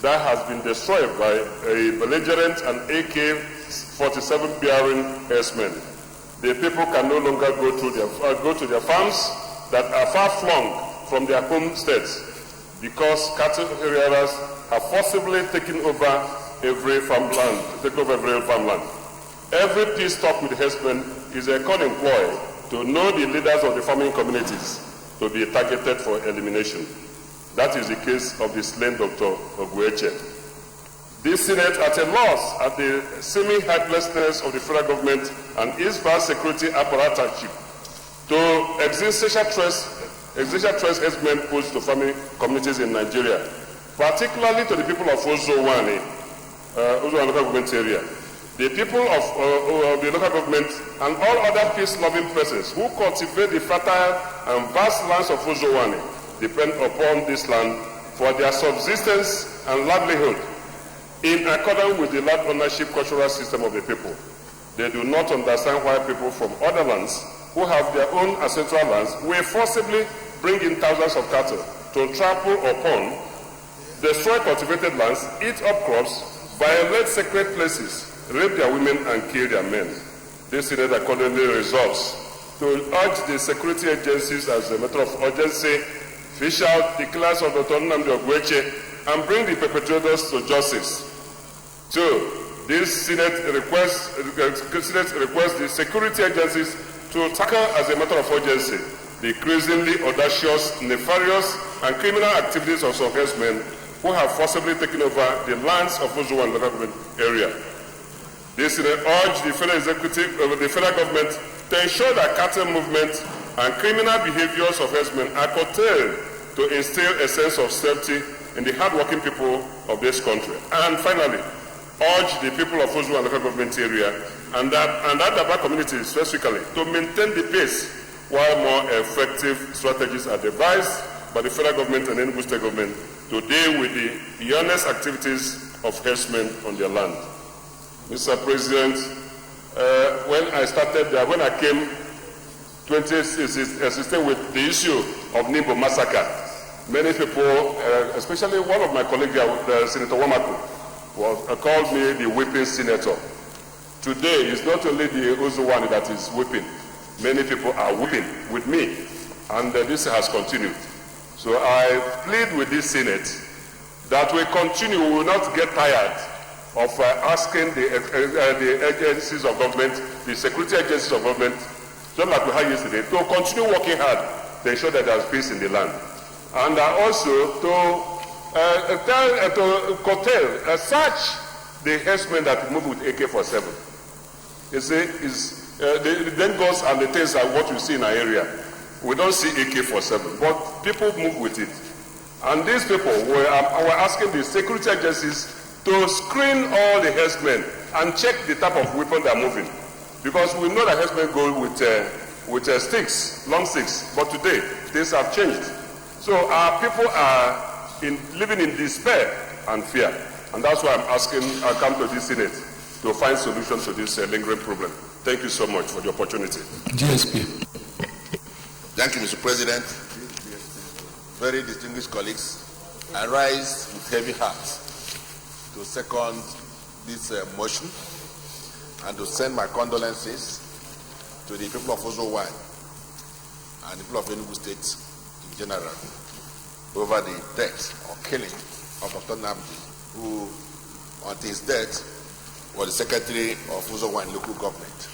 that has been destroyed by a belligerent and AK-47 bearing herdsmen. The people can no longer go to their farms that are far-flung from their homesteads because cattle areas have forcibly taken over every farmland. Every peace talk with the herdsmen is a cunning ploy to know the leaders of the farming communities to be targeted for elimination. That is the case of the slain Dr. Ogweche. This Senate at a loss at the seeming helplessness of the federal government and its vast security apparatus to existential threats herdsmen pose to farming communities in Nigeria, particularly to the people of Uzo-1 local government area. The people of the local government and all other peace-loving persons who cultivate the fertile and vast lands of Uzo-1 depend upon this land for their subsistence and livelihood in accordance with the land ownership cultural system of the people. They do not understand why people from other lands who have their own ancestral lands will forcibly bring in thousands of cattle to trample upon, destroy cultivated lands, eat up crops, violate sacred places, rape their women and kill their men. This Senate accordingly resolves to urge the security agencies as a matter of urgency, fish out the class of Dr. Nnamdi Ogweche and bring the perpetrators to justice. 2. This Senate requests the security agencies to tackle as a matter of urgency the increasingly audacious, nefarious, and criminal activities of some herdsmen who have forcibly taken over the lands of Uzo-1 local government area. This urge the federal government to ensure that cattle movement and criminal behaviors of herdsmen are curtailed to instill a sense of safety in the hard-working people of this country. And finally, urge the people of Uzo-1 local government area and other communities specifically to maintain the pace while more effective strategies are devised by the federal government and Enugu state government to deal with the honest activities of herdsmen on their land. Mr. President, when I came 2016 with the issue of Nimbo massacre, many people, especially one of my colleagues, Senator Wamaku, called me the whipping senator. Today, it's not only the Uzo-1 that is whipping. Many people are whipping with me, and this has continued. So I plead with this Senate that we continue, we will not get tired of asking the agencies of government, the security agencies of government, just like we had yesterday, to continue working hard to ensure that there is peace in the land. And also to curtail, search the herdsmen that move with AK-47. You see, the then goes and the things are what you see in our area. We don't see AK-47, but people move with it. And these people were asking the security agencies to screen all the herdsmen and check the type of weapon they are moving. Because we know that herdsmen go with sticks, long sticks, but today things have changed. So our people are living in despair and fear. And that's why I come to this Senate to find solutions to this lingering problem. Thank you so much for the opportunity.
GSP.
Thank you, Mr. President. Very distinguished colleagues, I rise with heavy heart to second this motion and to send my condolences to the people of Uzo-1 and the people of Enugu State in general over the death or killing of Dr. Nnamdi, who, until his death, was the secretary of Uzo-1 local government.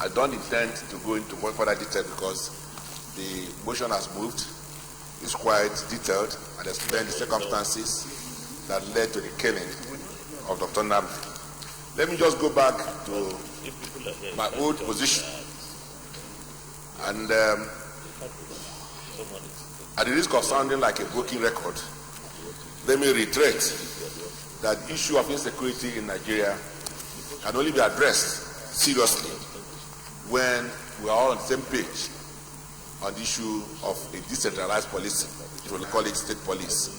I don't intend to go into further detail because the motion has moved. It's quite detailed and explains the circumstances that led to the killing of Dr. Nnamdi.
let me just go back to my old position. And at the risk of sounding like a broken record, let me reiterate that the issue of insecurity in Nigeria can only be addressed seriously when we are all on the same page on the issue of a decentralized policing. We will call it state police.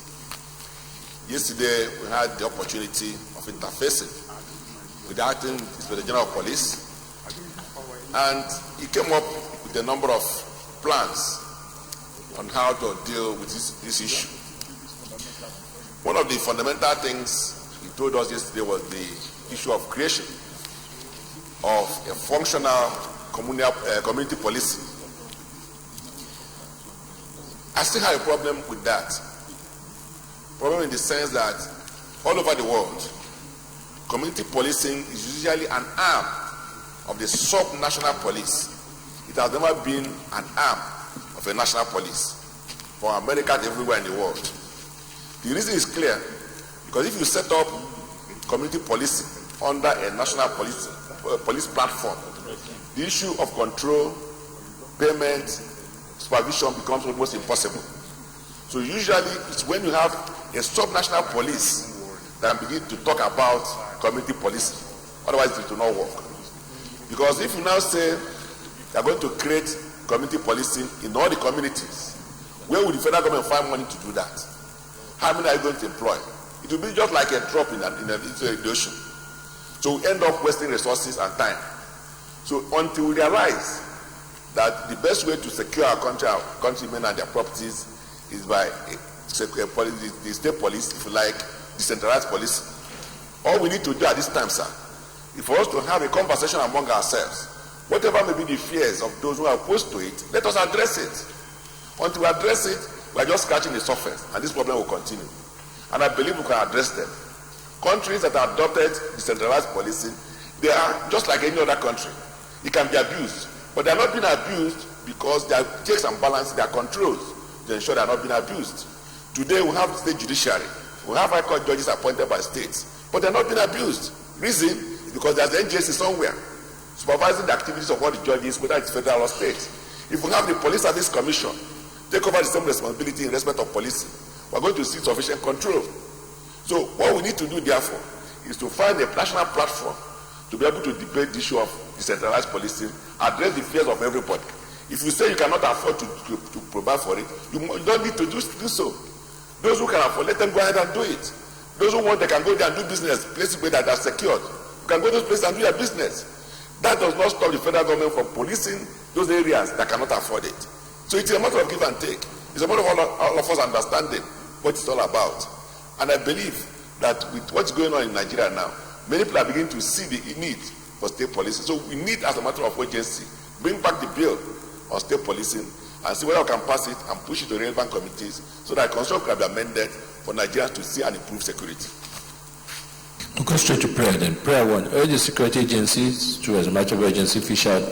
Yesterday, we had the opportunity of interfacing with the acting Inspector General of Police, and he came up with a number of plans on how to deal with this issue. One of the fundamental things he told us yesterday was the issue of creation of a functional community policing. I still have a problem with that. Problem in the sense that all over the world, community policing is usually an arm of the sub-national police. It has never been an arm of a national police. From America to everywhere in the world. The reason is clear, because if you set up community policing under a national police platform, the issue of control, payment, supervision becomes almost impossible. So usually it's when you have a sub-national police that begin to talk about community policing. Otherwise it will not work. Because if you now say you are going to create community policing in all the communities, where would the federal government find money to do that? How many are you going to employ? It will be just like a drop in the ocean. So we end up wasting resources and time. So until we realize that the best way to secure our countrymen and their properties is by the state police, if you like, decentralized police. All we need to do at this time, sir, is for us to have a conversation among ourselves. Whatever may be the fears of those who are opposed to it, let us address it. Until we address it, we are just scratching the surface, and this problem will continue. And I believe we can address them. Countries that have adopted decentralized policing, they are just like any other country. It can be abused, but they are not being abused because there are checks and balances, there are controls to ensure they are not being abused. Today we have state judiciary, we have high court judges appointed by states, but they are not being abused. Reason is because there is an NJC somewhere supervising the activities of all the judges, whether it's federal or state. If we have the Police Service Commission take over the same responsibility in respect of policing, we are going to see sufficient control. So what we need to do, therefore, is to find a national platform to be able to debate the issue of decentralized policing, address the fears of everybody. If you say you cannot afford to provide for it, you don't need to do so. Those who can afford, let them go ahead and do it. Those who want, they can go there and do business, places where that are secured. You can go to those places and do their business. That does not stop the federal government from policing those areas that cannot afford it. So it's a matter of give and take. It's a matter of all of us understanding what it's all about. And I believe that with what's going on in Nigeria now, many people are beginning to see the need for state policing. So we need, as a matter of urgency, bring back the bill on state policing and see whether we can pass it and push it to relevant committees so that constitution can be amended for Nigerians to see and improve security.
We'll go straight to prayer then. Prayer 1. Urge the security agencies to, as a matter of urgency, fish out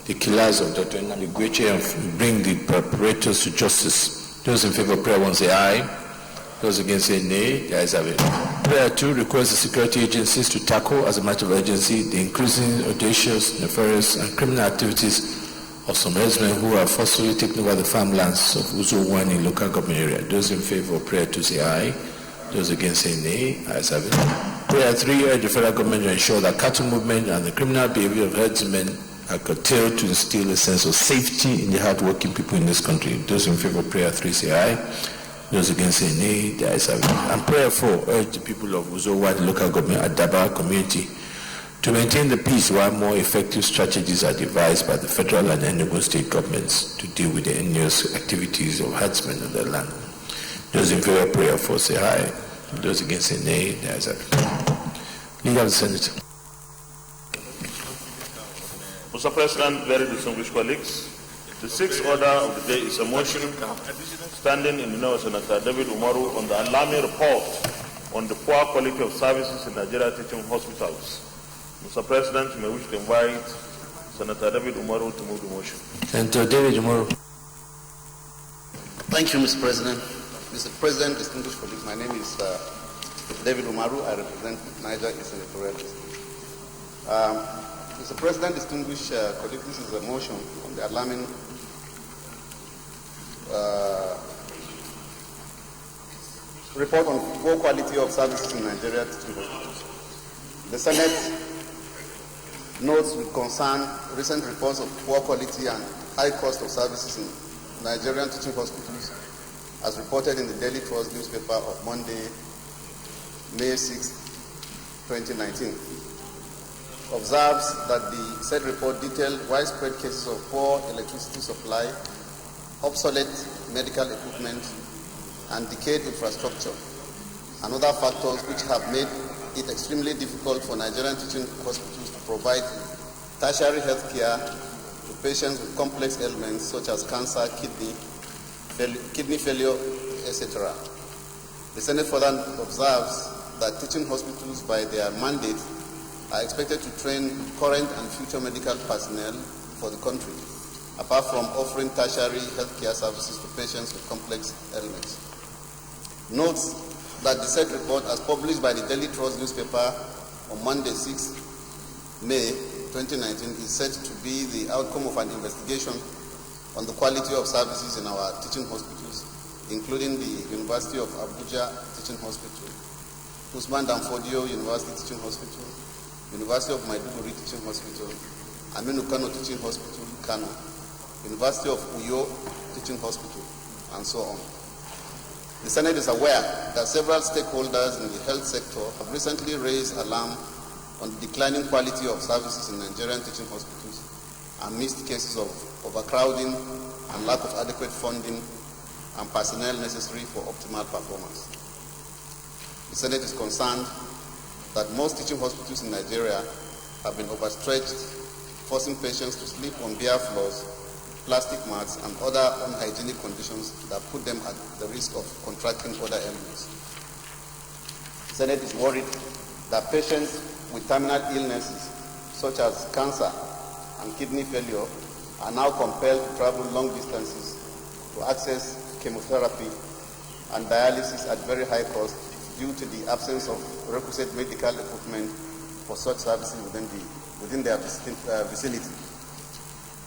the killers of Dr. Nnamdi Kweche and bring the perpetrators to justice. Those in favor of prayer 1 say aye. Those against say nay. The ayes have it. Prayer 2 requires the security agencies to tackle, as a matter of urgency, the increasing audacious, nefarious, and criminal activities of some herdsmen who are forcefully taking over the farmlands of Uzo 1 in local government area. Those in favor of prayer 2 say aye. Those against say nay. Ayes have it. Prayer 3 urge the federal government to ensure that cattle movement and the criminal behavior of herdsmen are curtailed to instill a sense of safety in the hard-working people in this country. Those in favor of prayer 3 say aye. Those against say nay. The ayes have it. And prayer 4 urge the people of Uzo 1 local government Adaba community to maintain the peace while more effective strategies are devised by the federal and Enugu state governments to deal with the heinous activities of herdsmen on their land. Those in favor of prayer 4 say aye. Those against say nay. The ayes have it. Leader of the Senate.
Mr. President, very distinguished colleagues, the sixth order of the day is a motion standing in the name of Senator David Umaru on the alarming report on the poor quality of services in Nigeria teaching hospitals. Mr. President, you may wish to invite Senator David Umaru to move the motion.
Senator David Umaru.
Thank you, Mr. President. Mr. President, distinguished colleagues, my name is David Umaru. I represent Niger East Senatorial District. Mr. President, distinguished colleagues, this is a motion on the alarming report on poor quality of services in Nigeria teaching hospitals. The Senate notes with concern recent reports of poor quality and high cost of services in Nigerian teaching hospitals, as reported in the Daily Trust newspaper of Monday, May 6, 2019. Observes that the said report detailed widespread cases of poor electricity supply, obsolete medical equipment, and decayed infrastructure, and other factors which have made it extremely difficult for Nigerian teaching hospitals to provide tertiary health care to patients with complex ailments such as cancer, kidney failure, etc. The Senate further observes that teaching hospitals, by their mandate, are expected to train current and future medical personnel for the country, apart from offering tertiary health care services to patients with complex ailments. Notes that the said report, as published by the Daily Trust newspaper on Monday, 6 May 2019, is said to be the outcome of an investigation on the quality of services in our teaching hospitals, including the University of Abuja Teaching Hospital, Usman Danfodio University Teaching Hospital, University of Maiduguri Teaching Hospital, Aminu Kano Teaching Hospital, Kano, University of Uyo Teaching Hospital, and so on. The Senate is aware that several stakeholders in the health sector have recently raised alarm on the declining quality of services in Nigerian teaching hospitals amidst cases of overcrowding and lack of adequate funding and personnel necessary for optimal performance. The Senate is concerned that most teaching hospitals in Nigeria have been overstretched, forcing patients to sleep on bare floors, plastic mats, and other unhygienic conditions that put them at the risk of contracting other ailments. The Senate is worried that patients with terminal illnesses such as cancer and kidney failure are now compelled to travel long distances to access chemotherapy and dialysis at very high cost due to the absence of requisite medical equipment for such services within their vicinity.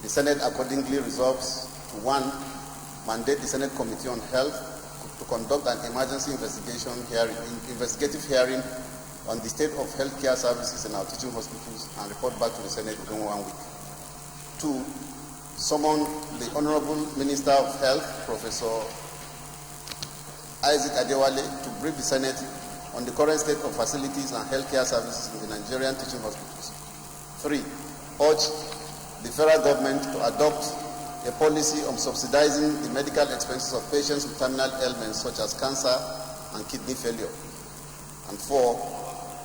The Senate accordingly resolves to 1. Mandate the Senate Committee on Health to conduct an emergency investigative hearing on the state of healthcare services in our teaching hospitals and report back to the Senate within 1 week. 2. Summon the Honorable Minister of Health, Professor Isaac Adewale, to brief the Senate on the current state of facilities and healthcare services in the Nigerian teaching hospitals. 3. Urge the federal government to adopt a policy on subsidizing the medical expenses of patients with terminal ailments such as cancer and kidney failure. And 4.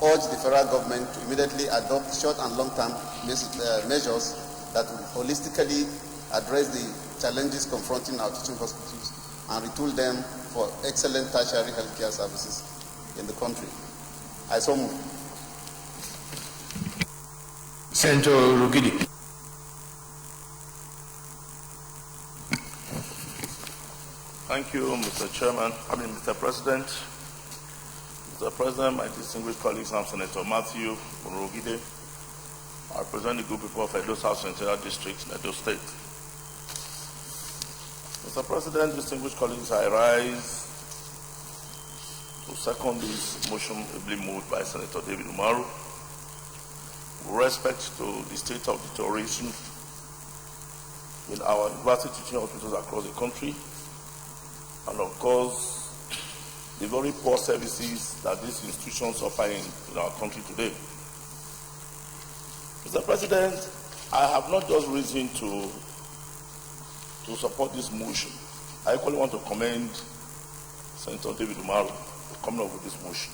Urge the federal government to immediately adopt short and long-term measures that will holistically address the challenges confronting our teaching hospitals and retool them for excellent tertiary healthcare services in the country. I so move.
Senator Rugidi.
Thank you, Mr. President. Mr. President, my distinguished colleagues, I'm Senator Matthew Rugidi. I represent the group of Edo South Central District in Edo State. Mr. President, distinguished colleagues, I rise to second this motion ably moved by Senator David Umaru with respect to the state of deterioration in our university teaching hospitals across the country, and of course, the very poor services that these institutions offer in our country today. Mr. President, I have not just reason to support this motion. I equally want to commend Senator David Umaru for coming up with this motion.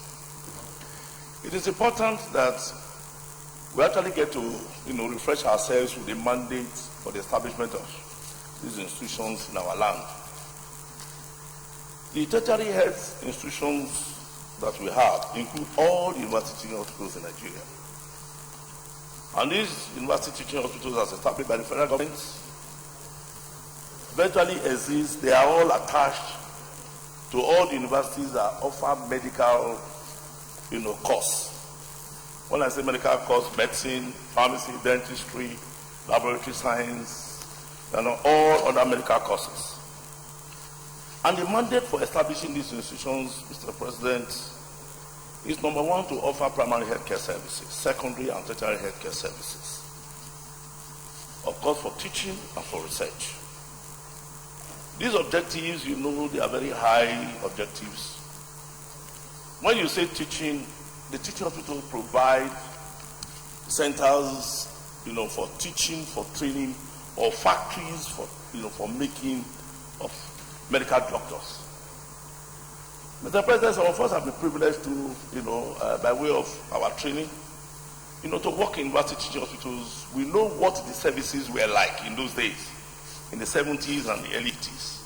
It is important that we actually get to refresh ourselves with the mandate for the establishment of these institutions in our land. The tertiary health institutions that we have include all the university teaching hospitals in Nigeria. And these university teaching hospitals, as established by the federal government, virtually exist. They are all attached to all the universities that offer medical course. When I say medical course, medicine, pharmacy, dentistry, laboratory science, and all other medical courses. And the mandate for establishing these institutions, Mr. President, is number one, to offer primary healthcare services, secondary and tertiary healthcare services. Of course, for teaching and for research. These objectives, you know, they are very high objectives. When you say teaching, the teaching hospitals provide centers, you know, for teaching, for training, or factories for, you know, for making of medical doctors. Mr. President, some of us have been privileged to, you know, by way of our training, you know, to work in university teaching hospitals. We know what the services were like in those days, in the 70s and the early 80s.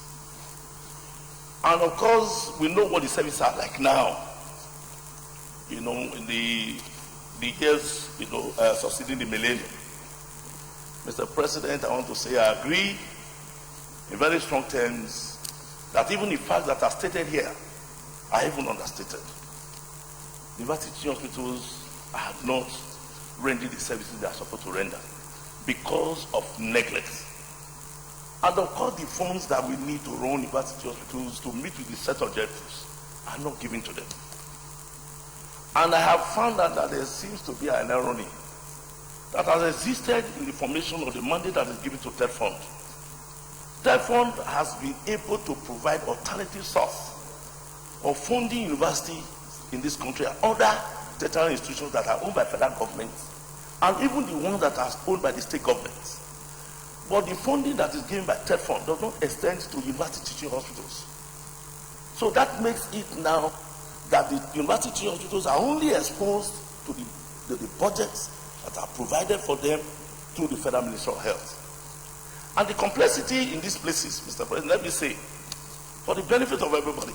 And of course, we know what the services are like now, you know, in the years, you know, succeeding the millennium. Mr. President, I want to say I agree in very strong terms that even the facts that are stated here are even understated. University teaching hospitals are not rendering the services they are supposed to render because of neglect. And of course, the funds that we need to run university hospitals to meet with the set objectives are not given to them. And I have found out that there seems to be an irony that has existed in the formation of the mandate that is given to TED Fund. TED Fund has been able to provide alternative source of funding university in this country and other tertiary institutions that are owned by federal government and even the ones that are owned by the state governments. But the funding that is given by TED Fund does not extend to university teaching hospitals. So that makes it now that the university teaching hospitals are only exposed to the budgets that are provided for them through the Federal Ministry of Health. And the complexity in these places, Mr. President, let me say, for the benefit of everybody,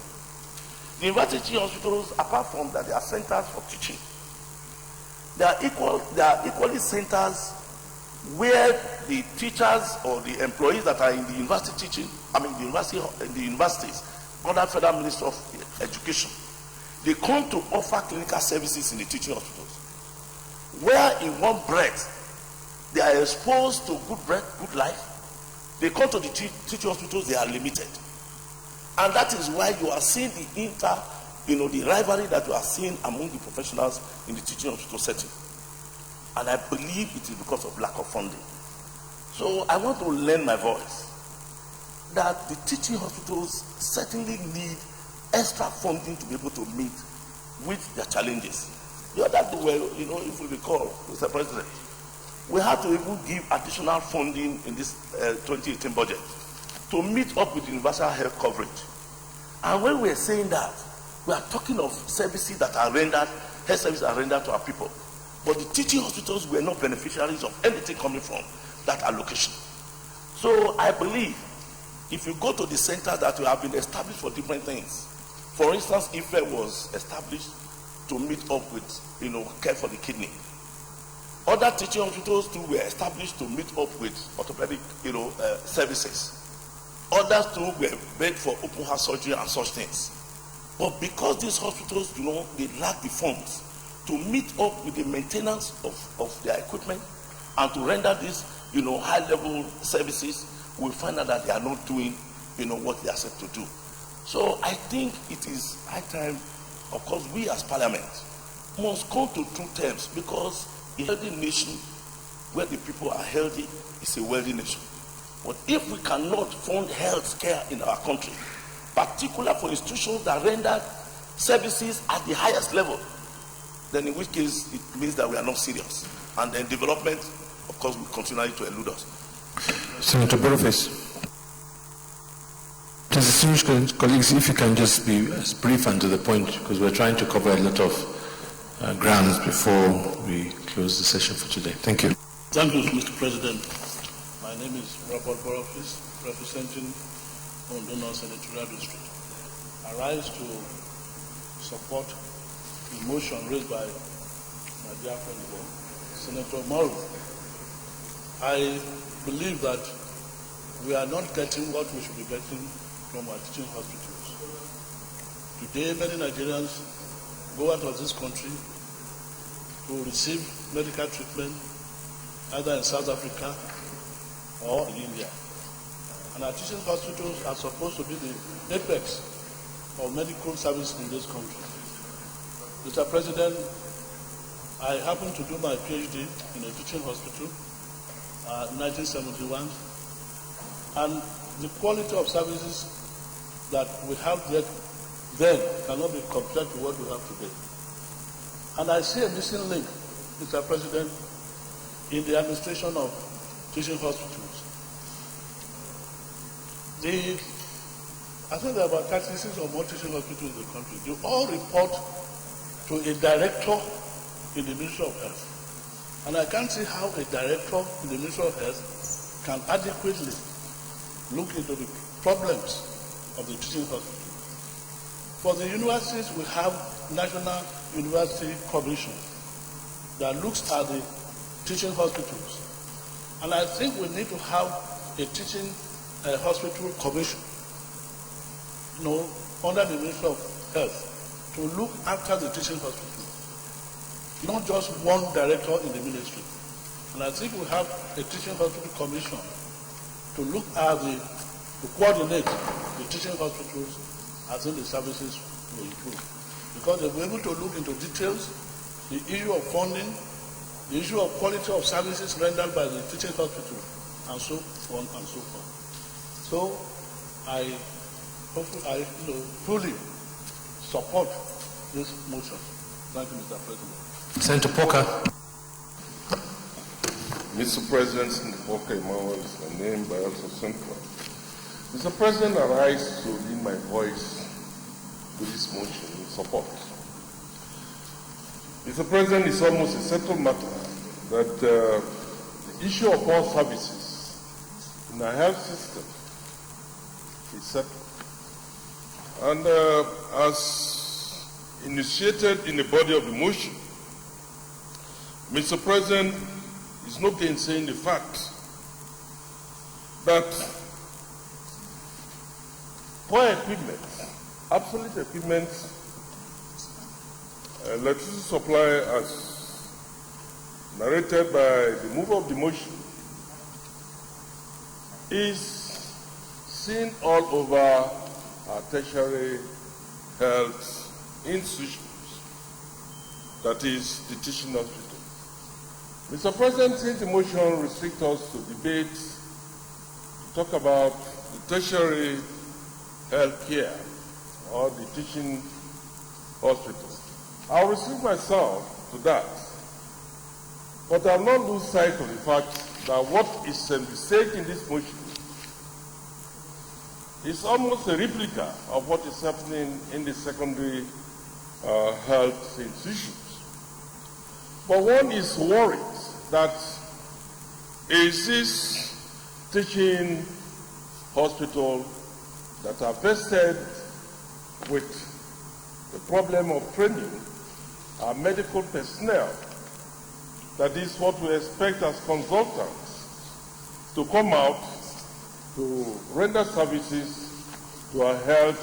the university teaching hospitals, apart from that they are centers for teaching, they are equally centers where the teachers or the employees that are in the university teaching, in the universities, under Federal Ministry of Education, they come to offer clinical services in the teaching hospitals, where in one breath they are exposed to good breath, good life. They come to the teaching hospitals, they are limited. And that is why you are seeing the rivalry that you are seeing among the professionals in the teaching hospital setting. And I believe it is because of lack of funding. So I want to lend my voice that the teaching hospitals certainly need extra funding to be able to meet with their challenges. The other day, well, you know, if we recall, Mr. President, we had to even give additional funding in this 2018 budget to meet up with universal health coverage. And when we are saying that, we are talking of services that are rendered, health services are rendered to our people. But the teaching hospitals were not beneficiaries of anything coming from that allocation. So I believe if you go to the centers that have been established for different things, for instance, IFE was established to meet up with, you know, care for the kidney. Other teaching hospitals too were established to meet up with orthopedic, you know, services. Others too were made for open heart surgery and such things. But because these hospitals, you know, they lack the funds to meet up with the maintenance of their equipment and to render these, you know, high-level services, we find out that they are not doing, you know, what they are set to do. So I think it is high time, of course, we as Parliament must come to true terms, because a healthy nation where the people are healthy is a wealthy nation. But if we cannot fund health care in our country, particularly for institutions that render services at the highest level, then in which case it means that we are not serious. And then development, of course, will continue to elude us.
Senator Boniface. Distinguished colleagues, if you can just be as brief and to the point, because we're trying to cover a lot of grounds before we close the session for today. Thank you.
Thank you, Mr. President. My name is Robert Boniface, representing Ondo Senatorial District. I rise to support the motion raised by my dear friend here, Senator Morrow. I believe that we are not getting what we should be getting from our teaching hospitals. Today, many Nigerians go out of this country to to receive medical treatment either in South Africa or in India. And our teaching hospitals are supposed to be the apex of medical service in this country. Mr. President, I happened to do my PhD in a teaching hospital in 1971, and the quality of services that we have then cannot be compared to what we have today. And I see a missing link, Mr. President, in the administration of teaching hospitals. I think there are about 36 or more teaching hospitals in the country. They all report to a director in the Ministry of Health. And I can't see how a director in the Ministry of Health can adequately look into the problems of the teaching hospital. For the universities, we have National University Commission that looks at the teaching hospitals. And I think we need to have a teaching hospital commission, under the Ministry of Health, to look after the teaching hospital, not just one director in the ministry. And I think we have a teaching hospital commission to look at to coordinate the teaching hospitals. I think the services will improve, because they'll be able to look into details, the issue of funding, the issue of quality of services rendered by the teaching hospital, and so on and so forth. So I fully support this motion. Thank you, Mr. President.
Senator Poker.
Mr. President, Senator Poker Emmanuel is my name, but also Central. Mr. President, I rise to lead my voice to this motion in support. Mr. President, it's almost a settled matter that the issue of all services in our health system is settled. And as initiated in the body of the motion, Mr. President, is no gainsaying the fact that poor equipment, obsolete equipment, electricity supply, as narrated by the mover of the motion, is seen all over our tertiary health institutions, that is, the teaching hospital. Mr. President, since the motion restricts us to debate, to talk about the tertiary health care or the teaching hospitals, I'll restrict myself to that. But I'll not lose sight of the fact that what is envisaged in this motion is almost a replica of what is happening in the secondary health institutions. But one is worried that is this teaching hospital that are vested with the problem of training our medical personnel, that is what we expect as consultants to come out to render services to our health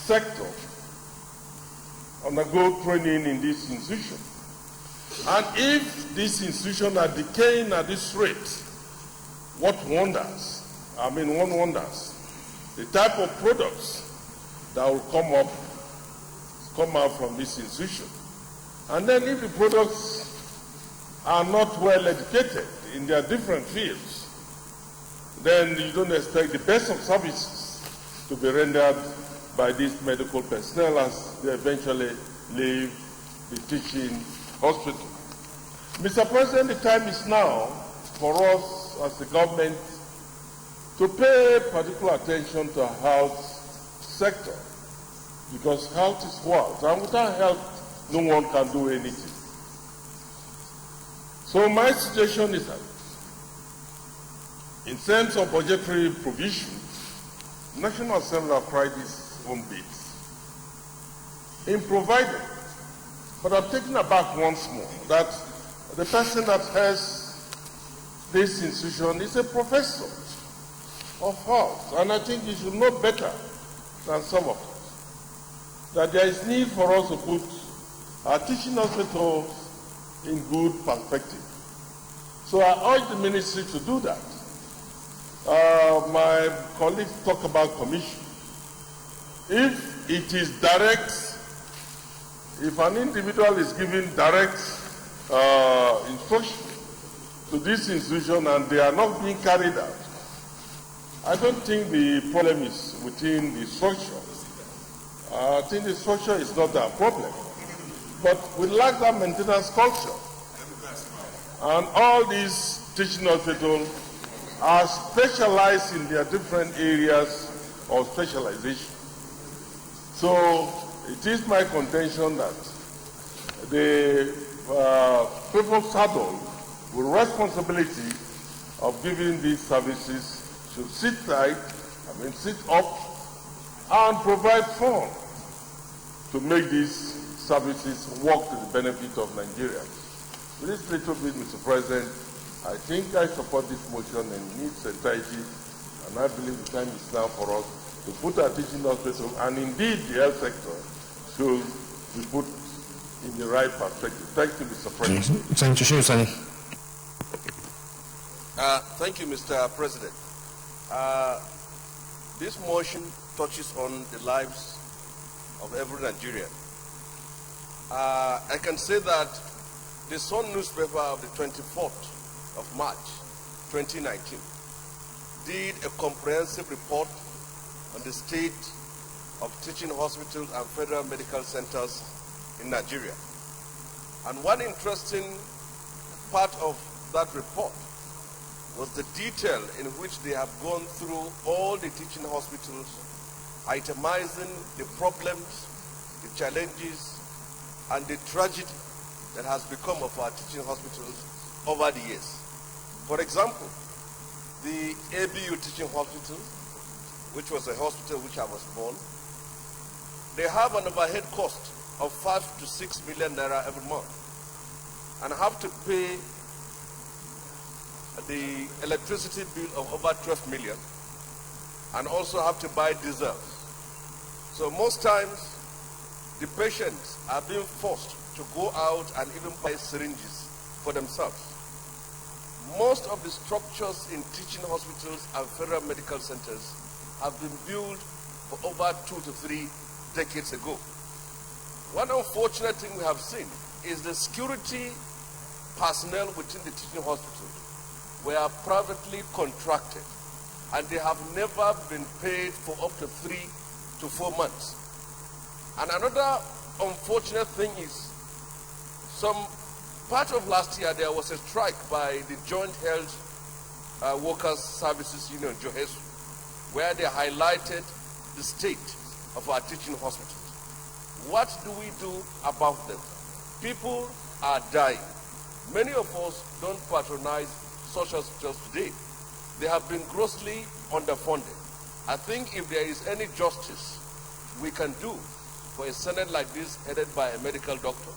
sector, undergo training in this institution. And if these institutions are decaying at this rate, what wonders? One wonders the type of products that will come out from this institution. And then if the products are not well educated in their different fields, then you don't expect the best of services to be rendered by these medical personnel as they eventually leave the teaching hospital. Mr. President, the time is now for us as the government to pay particular attention to our health sector, because health is wealth, and without health, no one can do anything. So my suggestion is that in terms of budgetary provision, National Assembly have tried its own bit in providing, but I'm taken aback once more that the person that has this institution is a professor of health, and I think he should know better than some of us that there is need for us to put our teaching hospitals
in good perspective. So I urge the ministry to do that. My colleagues talk about commission. If it is direct, if an individual is given direct instruction to this institution and they are not being carried out, I don't think the problem is within the structure. I think the structure is not our problem. But we lack that maintenance culture. And all these teaching hospitals are specialized in their different areas of specialization. So it is my contention that the people saddled with responsibility of giving these services should sit up and provide funds to make these services work to the benefit of Nigerians. With this little bit, Mr. President, I think I support this motion and its entirety, and I believe the time is now for us to put our teaching hospital, and indeed the health sector, should be put in the right perspective. Thank you, Mr. President.
Thank you, Mr. President. This motion touches on the lives of every Nigerian. I can say that the Sun newspaper of the 24th of March 2019 did a comprehensive report on the state of teaching hospitals and federal medical centers in Nigeria. And one interesting part of that report was the detail in which they have gone through all the teaching hospitals, itemizing the problems, the challenges, and the tragedy that has become of our teaching hospitals over the years. For example, the ABU teaching hospital, which was a hospital which I was born, they have an overhead cost of 5 to 6 million naira every month and have to pay the electricity bill of over 12 million and also have to buy diesel. So most times the patients are being forced to go out and even buy syringes for themselves. Most of the structures in teaching hospitals and federal medical centers have been built for over 2 to 3 decades ago. One unfortunate thing we have seen is the security personnel within the teaching hospitals were privately contracted and they have never been paid for up to 3 to 4 months. And another unfortunate thing is, some part of last year there was a strike by the Joint Health Workers Services Union, JOHESU, where they highlighted the state of our teaching hospitals. What do we do about them? People are dying. Many of us don't patronize such hospitals today. They have been grossly underfunded. I think if there is any justice we can do for a Senate like this headed by a medical doctor,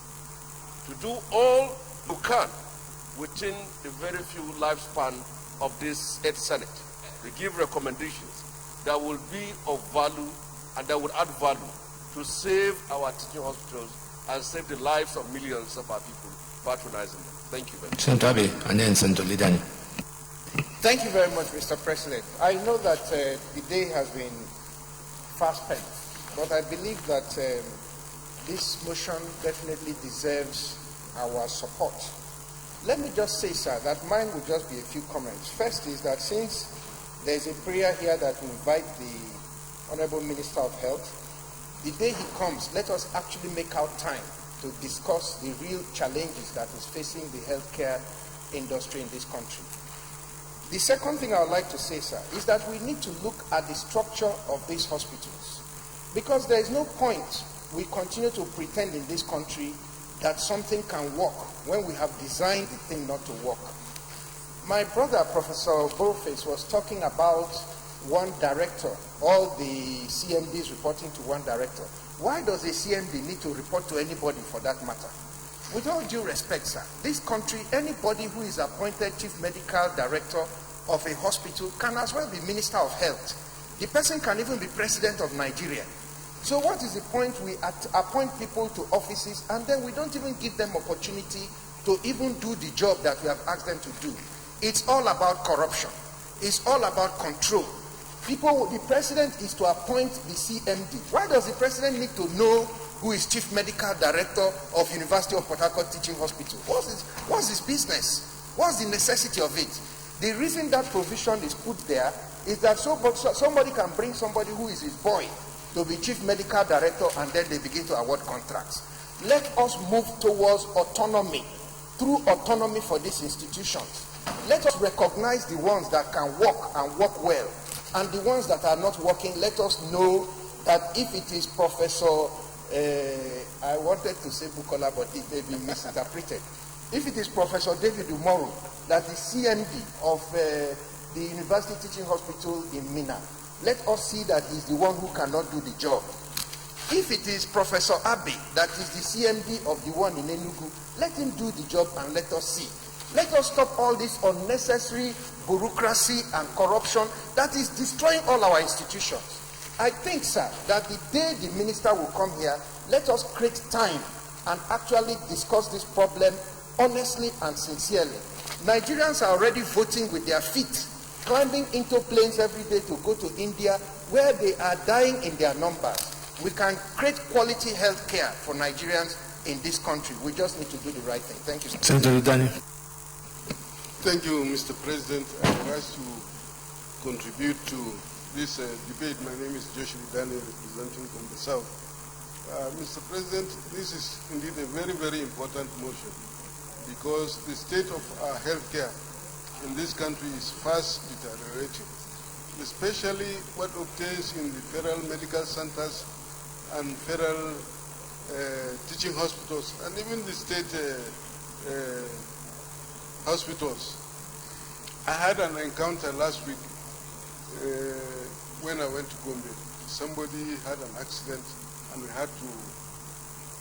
to do all you can within the very few lifespan of this 8th Senate, to give recommendations that will be of value and that will add value to save our teaching hospitals and save the lives of millions of our people patronizing them. Thank you very much.
Senator Abe, and then Senator Lidani.
Thank you very much, Mr. President. I know that the day has been fast spent, but I believe that this motion definitely deserves our support. Let me just say, sir, that mine will just be a few comments. First is that since there's a prayer here that will invite the Honorable Minister of Health, the day he comes, let us actually make out time to discuss the real challenges that is facing the healthcare industry in this country. The second thing I would like to say, sir, is that we need to look at the structure of these hospitals, because there is no point we continue to pretend in this country that something can work when we have designed the thing not to work. My brother, Professor Boroface, was talking about one director, all the CMDs reporting to one director. Why does a CMD need to report to anybody for that matter? With all due respect, sir, this country, anybody who is appointed chief medical director of a hospital can as well be Minister of Health. The person can even be president of Nigeria. So what is the point we appoint people to offices and then we don't even give them opportunity to even do the job that we have asked them to do. It's all about corruption. It's all about control. The president is to appoint the CMD. Why does the president need to know who is chief medical director of University of Port Harcourt Teaching Hospital? What's his business? What's the necessity of it? The reason that provision is put there is that somebody can bring somebody who is his boy to be chief medical director, and then they begin to award contracts. Let us move towards autonomy, through autonomy for these institutions. Let us recognize the ones that can work and work well, and the ones that are not working, let us know that if it is Professor, I wanted to say Bukola, but it may be misinterpreted. If it is Professor David Umoru, that is CMD of the University Teaching Hospital in Minna, let us see that he's the one who cannot do the job. If it is Professor Abe, that is the CMD of the one in Enugu, let him do the job and let us see. Let us stop all this unnecessary bureaucracy and corruption that is destroying all our institutions. I think, sir, that the day the minister will come here, let us create time and actually discuss this problem honestly and sincerely. Nigerians are already voting with their feet, climbing into planes every day to go to India, where they are dying in their numbers. We can create quality health care for Nigerians in this country. We just need to do the right thing. Thank you, sir.
Senator Dani.
Thank you, Mr. President. I would like to contribute to this debate. My name is Joshua Dani, representing from the South. Mr. President, this is indeed a very, very important motion, because the state of our healthcare in this country is fast deteriorating, especially what obtains in the federal medical centers and federal teaching hospitals, and even the state hospitals. I had an encounter last week when I went to Gombe. Somebody had an accident and we had to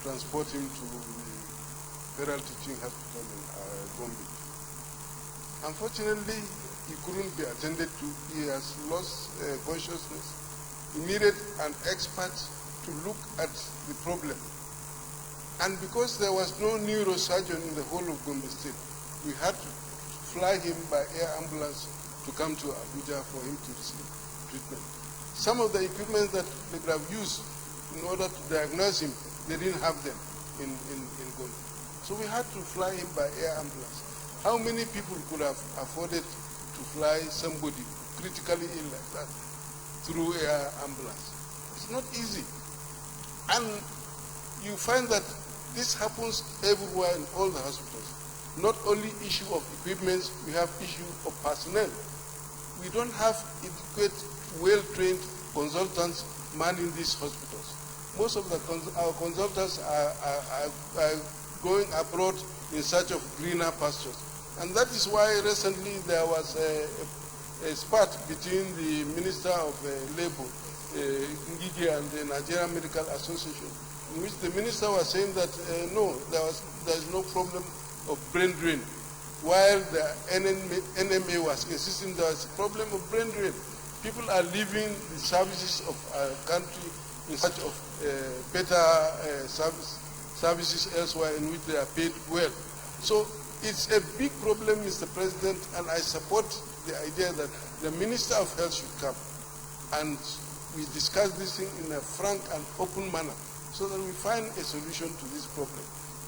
transport him to the Federal Teaching Hospital in Gombe. Unfortunately, he couldn't be attended to. He has lost consciousness. He needed an expert to look at the problem. And because there was no neurosurgeon in the whole of Gombe State, we had to fly him by air ambulance to come to Abuja for him to receive treatment. Some of the equipment that they could have used in order to diagnose him, they didn't have them in Gombe. So we had to fly him by air ambulance. How many people could have afforded to fly somebody critically ill like that through air ambulance? It's not easy. And you find that this happens everywhere in all the hospitals. Not only issue of equipment, we have issue of personnel. We don't have adequate, well-trained consultants manning these hospitals. Most of our consultants are going abroad in search of greener pastures. And that is why recently there was a spat between the Minister of Labour, Ngige, and the Nigerian Medical Association, in which the minister was saying that no, there is no problem of brain drain, while the NMA was insisting there was a problem of brain drain. People are leaving the services of our country in search of better services elsewhere in which they are paid well. So it's a big problem, Mr. President, and I support the idea that the Minister of Health should come and we discuss this thing in a frank and open manner so that we find a solution to this problem.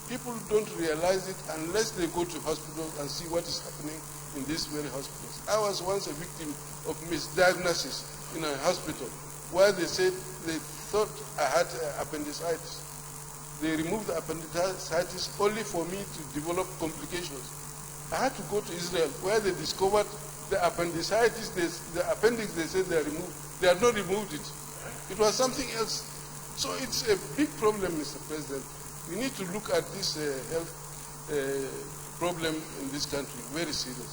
People don't realize it unless they go to hospitals and see what is happening in these very hospitals. I was once a victim of misdiagnosis in a hospital where they said they thought I had appendicitis. They removed the appendicitis only for me to develop complications. I had to go to Israel where they discovered the appendicitis, the appendix they said they removed. They had not removed it. It was something else. So it's a big problem, Mr. President. We need to look at this health problem in this country very seriously.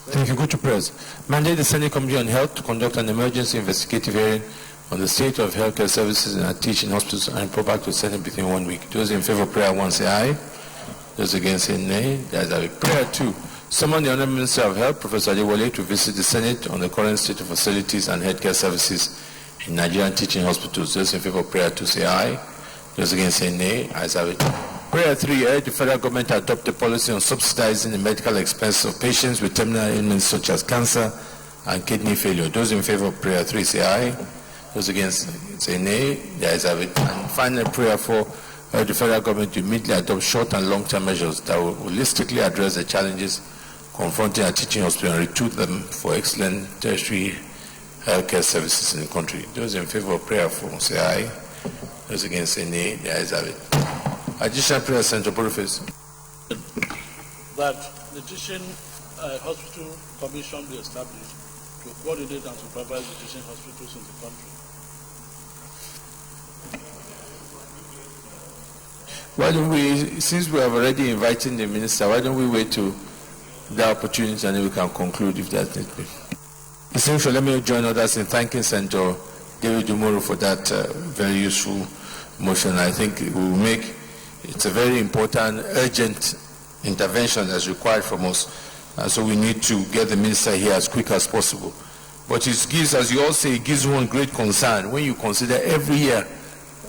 Thank you. Go to press. Mandate the Senate Committee on Health to conduct an emergency investigative hearing on the state of healthcare services in our teaching hospitals and report back to the Senate within 1 week. Those in favor of prayer 1 say aye. Those against say nay. There is a prayer 2. Summon the Honourable Minister of Health, Professor Adewale, to visit the Senate on the current state of facilities and healthcare services in Nigerian teaching hospitals. Those in favor of prayer 2 say aye. Those against say nay. Ayes have it. Prayer 3, urge the federal government to adopt a policy on subsidizing the medical expenses of patients with terminal ailments such as cancer and kidney failure. Those in favor of prayer 3 say aye. Those against say nay. The ayes have it. And final prayer 4, urge the federal government to immediately adopt short and long-term measures that will holistically address the challenges confronting our teaching hospitals and retool them for excellent tertiary healthcare services in the country. Those in favor of prayer 4 say aye. Those against say nay. The ayes have it. Additional prayer, Central Boniface.
That the Teaching Hospital Commission be established to coordinate and supervise the teaching hospitals in the country.
Why don't we, since we have already invited the minister, why don't we wait to the opportunity and then we can conclude if that needs be. Essentially, let me join others in thanking Senator David Dumoro for that very useful motion. I think it will make it's a very important, urgent intervention that's required from us. So we need to get the minister here as quick as possible. But it gives, as you all say, it gives one great concern when you consider every year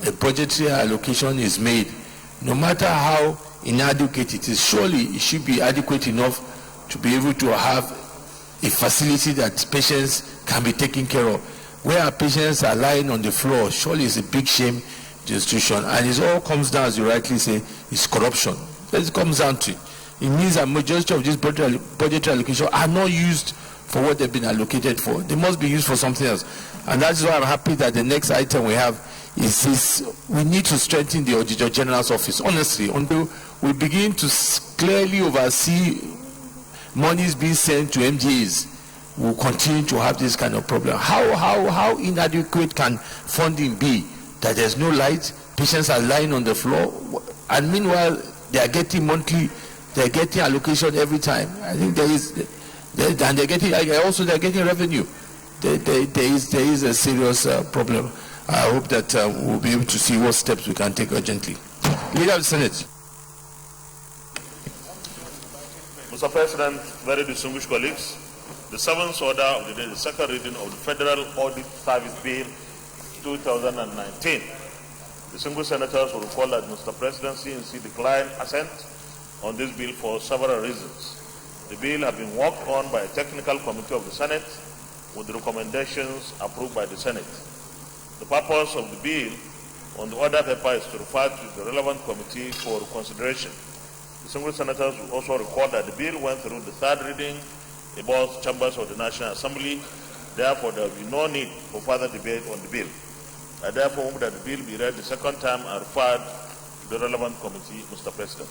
a budgetary allocation is made. No matter how inadequate it is, surely it should be adequate enough to be able to have a facility that patients can be taken care of. Where our patients are lying on the floor, surely it's a big shame to the institution. And it all comes down, as you rightly say, is corruption. It comes down to it. It means that majority of these budgetary allocations are not used for what they've been allocated for. They must be used for something else. And that's why I'm happy that the next item we have is this: we need to strengthen the Auditor General's office. Honestly, until we begin to clearly oversee monies being sent to MDAs, we'll continue to have this kind of problem. How inadequate can funding be? That there's no light, patients are lying on the floor, and meanwhile they are getting monthly, they're getting allocation every time. I think and they're getting revenue. There is a serious problem. I hope that we'll be able to see what steps we can take urgently. Leader of the Senate.
Mr. President, very distinguished colleagues, the seventh order of the day, the second reading of the Federal Audit Service Bill 2019. The single senators will recall that Mr. President, CNC declined assent on this bill for several reasons. The bill has been worked on by a technical committee of the Senate with the recommendations approved by the Senate. The purpose of the bill on the order paper is to refer to the relevant committee for consideration. The single senators will also recall that the bill went through the third reading in both chambers of the National Assembly. Therefore, there will be no need for further debate on the bill. I therefore move that the bill be read the second time and referred to the relevant committee, Mr. President.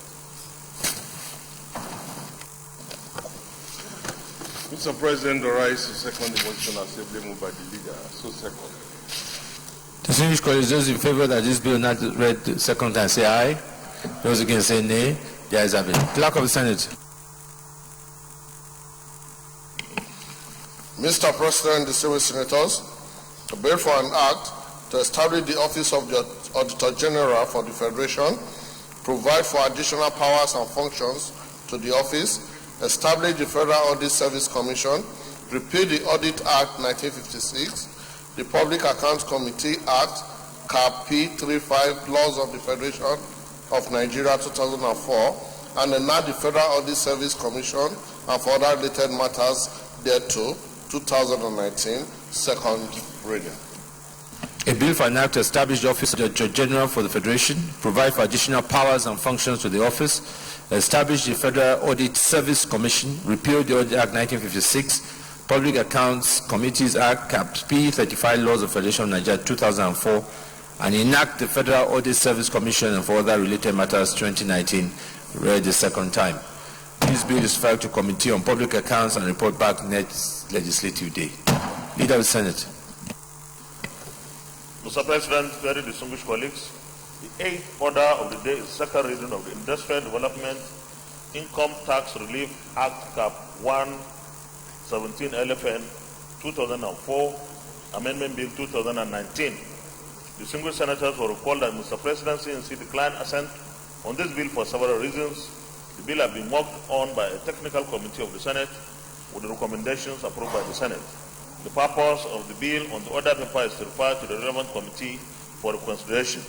Mr. President, I rise to second the motion as ably moved by the leader. So second.
Distinguished colleagues, those in favor that this bill not read the second time say aye. Those against say nay. The ayes have it. Clerk of the Senate.
Mr. President, distinguished senators, a bill for an act to establish the office of the Auditor General for the Federation, provide for additional powers and functions to the office, establish the Federal Audit Service Commission, repeal the Audit Act 1956, the Public Accounts Committee Act, Cap P35, Laws of the Federation of Nigeria 2004, and enact the Federal Audit Service Commission and for other related matters thereto, 2019, second reading.
A bill for an act to establish the office of the Auditor General for the Federation, provide for additional powers and functions to the office, establish the Federal Audit Service Commission, repeal the Audit Act 1956, Public Accounts Committees Act, Cap P35, Laws of Federation of Nigeria 2004, and enact the Federal Audit Service Commission and for other related matters 2019, read the second time. This bill is filed to Committee on Public Accounts and report back next legislative day. Leader of the Senate.
Mr. President, very distinguished colleagues, the eighth order of the day is second reading of the Industrial Development Income Tax Relief Act Cap 117 LFN 2004, Amendment Bill 2019. Distinguished senators will recall that Mr. President, CNC declined assent on this bill for several reasons. The bill has been worked on by a technical committee of the Senate with the recommendations approved by the Senate. The purpose of the bill on the order paper is to refer to the relevant committee for consideration.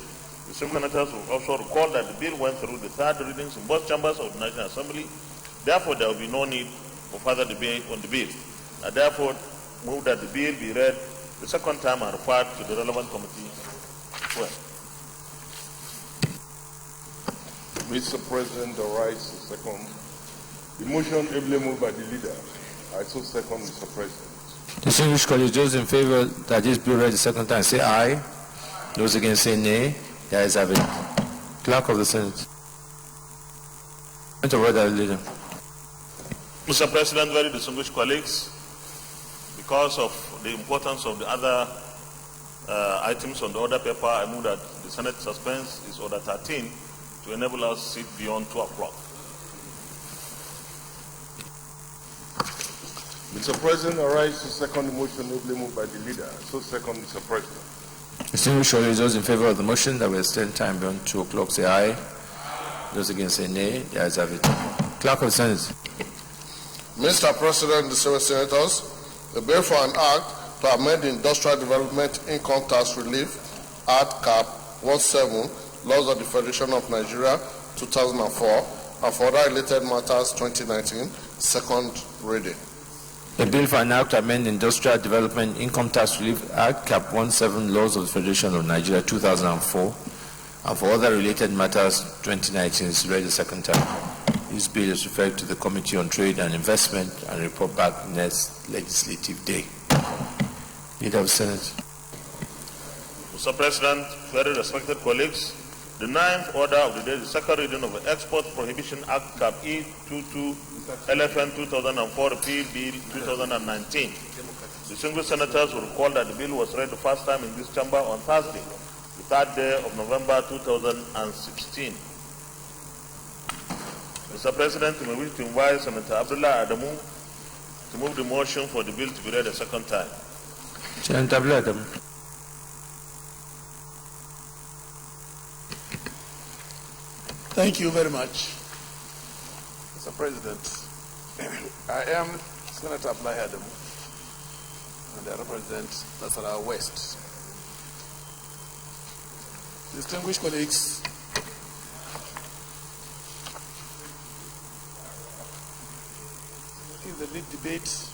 The senators will also recall that the bill went through the third readings in both chambers of the National Assembly. Therefore, there will be no need for further debate on the bill. I therefore move that the bill be read the second time and referred to the relevant committee. Well.
Mr. President, the rise to second. The motion ably moved by the leader. I so second, Mr. President.
Distinguished colleagues, those in favor that this bill read the second time say aye. Those against say nay. The ayes have it. Clerk of the Senate. Leader.
Mr. President, very distinguished colleagues, because of the importance of the other items on the order paper, I move that the Senate suspends its order 13 to enable us to sit beyond 2 o'clock.
Mr. President, I rise to second the motion ably moved by the leader. So second, Mr. President.
Distinguished colleagues, those in favor of the motion that will extend time beyond 2 o'clock say aye. Those against say nay. The ayes have it. Clerk of the Senate.
Mr. President, distinguished senators, the bill for an act to amend the Industrial Development Income Tax Relief Act Cap 17, Laws of the Federation of Nigeria 2004, and for other related matters 2019, second reading.
The bill for an act to amend the Industrial Development Income Tax Relief Act Cap 17, Laws of the Federation of Nigeria 2004, and for other related matters 2019 is read the second time. This bill is referred to the Committee on Trade and Investment and report back next legislative day. Leader of the Senate.
Mr. President, very respected colleagues, the 9th order of the day is the second reading of the Export Prohibition Act Cap E22 LFN 2004 Repeal Bill 2019. Distinguished senators will recall that the bill was read the first time in this chamber on Thursday, the 3rd day of November 2016. Mr. President, I wish to invite Senator Abdullah Adamu to move the motion for the bill to be read a second time.
Senator Abdullah Adamu.
Thank you very much, Mr. President. I am Senator Abdullah Adamu, and I represent Nasarawa West. Distinguished colleagues, in the lead debate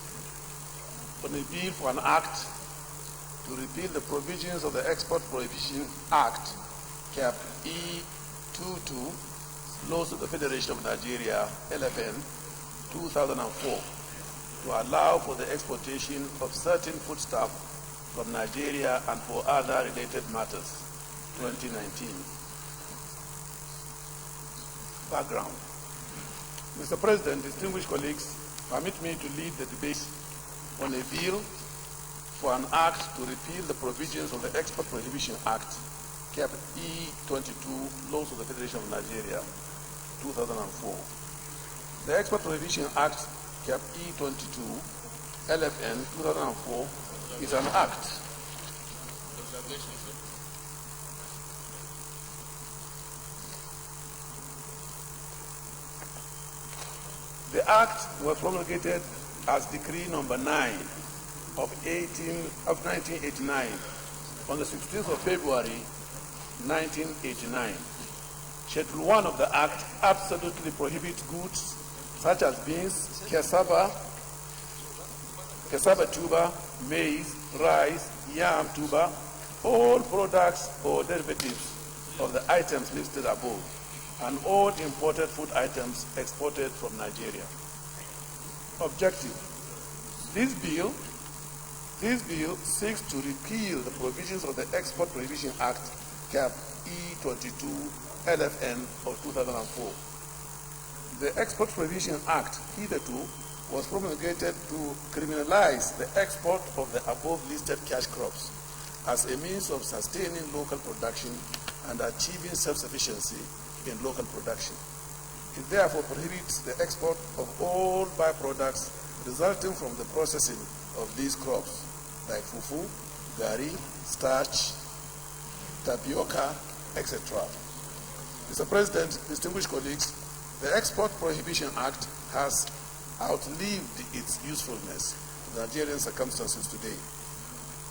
on a bill for an act to repeal the provisions of the Export Prohibition Act, Cap E22, Laws of the Federation of Nigeria, LFN, 2004, to allow for the exportation of certain foodstuff from Nigeria and for other related matters, 2019. Background. Mr. President, distinguished colleagues, permit me to lead the debate on a bill for an act to repeal the provisions of the Export Prohibition Act, Cap E22, Laws of the Federation of Nigeria, 2004. The Export Prohibition Act, Cap E22, LFN, 2004, is an act The Act was promulgated as Decree Number 9 of 1989 on the 16th of February 1989. Schedule 1 of the Act absolutely prohibits goods such as beans, cassava tuber, maize, rice, yam tuber, all products or derivatives of the items listed above, and all imported food items exported from Nigeria. Objective. This bill seeks to repeal the provisions of the Export Prohibition Act, Cap E22 LFN of 2004. The Export Prohibition Act, hitherto, was promulgated to criminalize the export of the above listed cash crops as a means of sustaining local production and achieving self-sufficiency in local production. It therefore prohibits the export of all byproducts resulting from the processing of these crops, like fufu, gari, starch, tapioca, etc. Mr. President, distinguished colleagues, the Export Prohibition Act has outlived its usefulness in Nigerian circumstances today.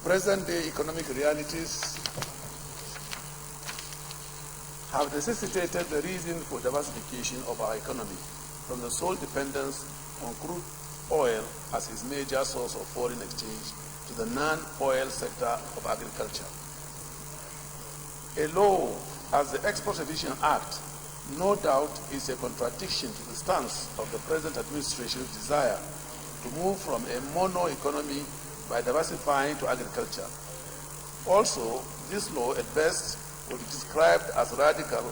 Present-day economic realities have necessitated the reason for diversification of our economy from the sole dependence on crude oil as its major source of foreign exchange to the non-oil sector of agriculture. A law as the Export Prohibition Act no doubt is a contradiction to the stance of the present administration's desire to move from a mono-economy by diversifying to agriculture. Also, this law at best will be described as radical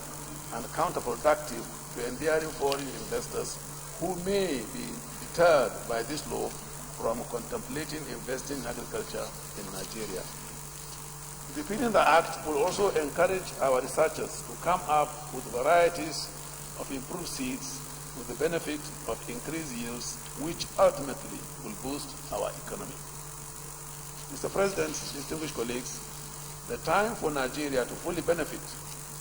and counterproductive to endearing foreign investors who may be deterred by this law from contemplating investing in agriculture in Nigeria. Repealing the Act will also encourage our researchers to come up with varieties of improved seeds with the benefit of increased yields, which ultimately will boost our economy. Mr. President, distinguished colleagues, the time for Nigeria to fully benefit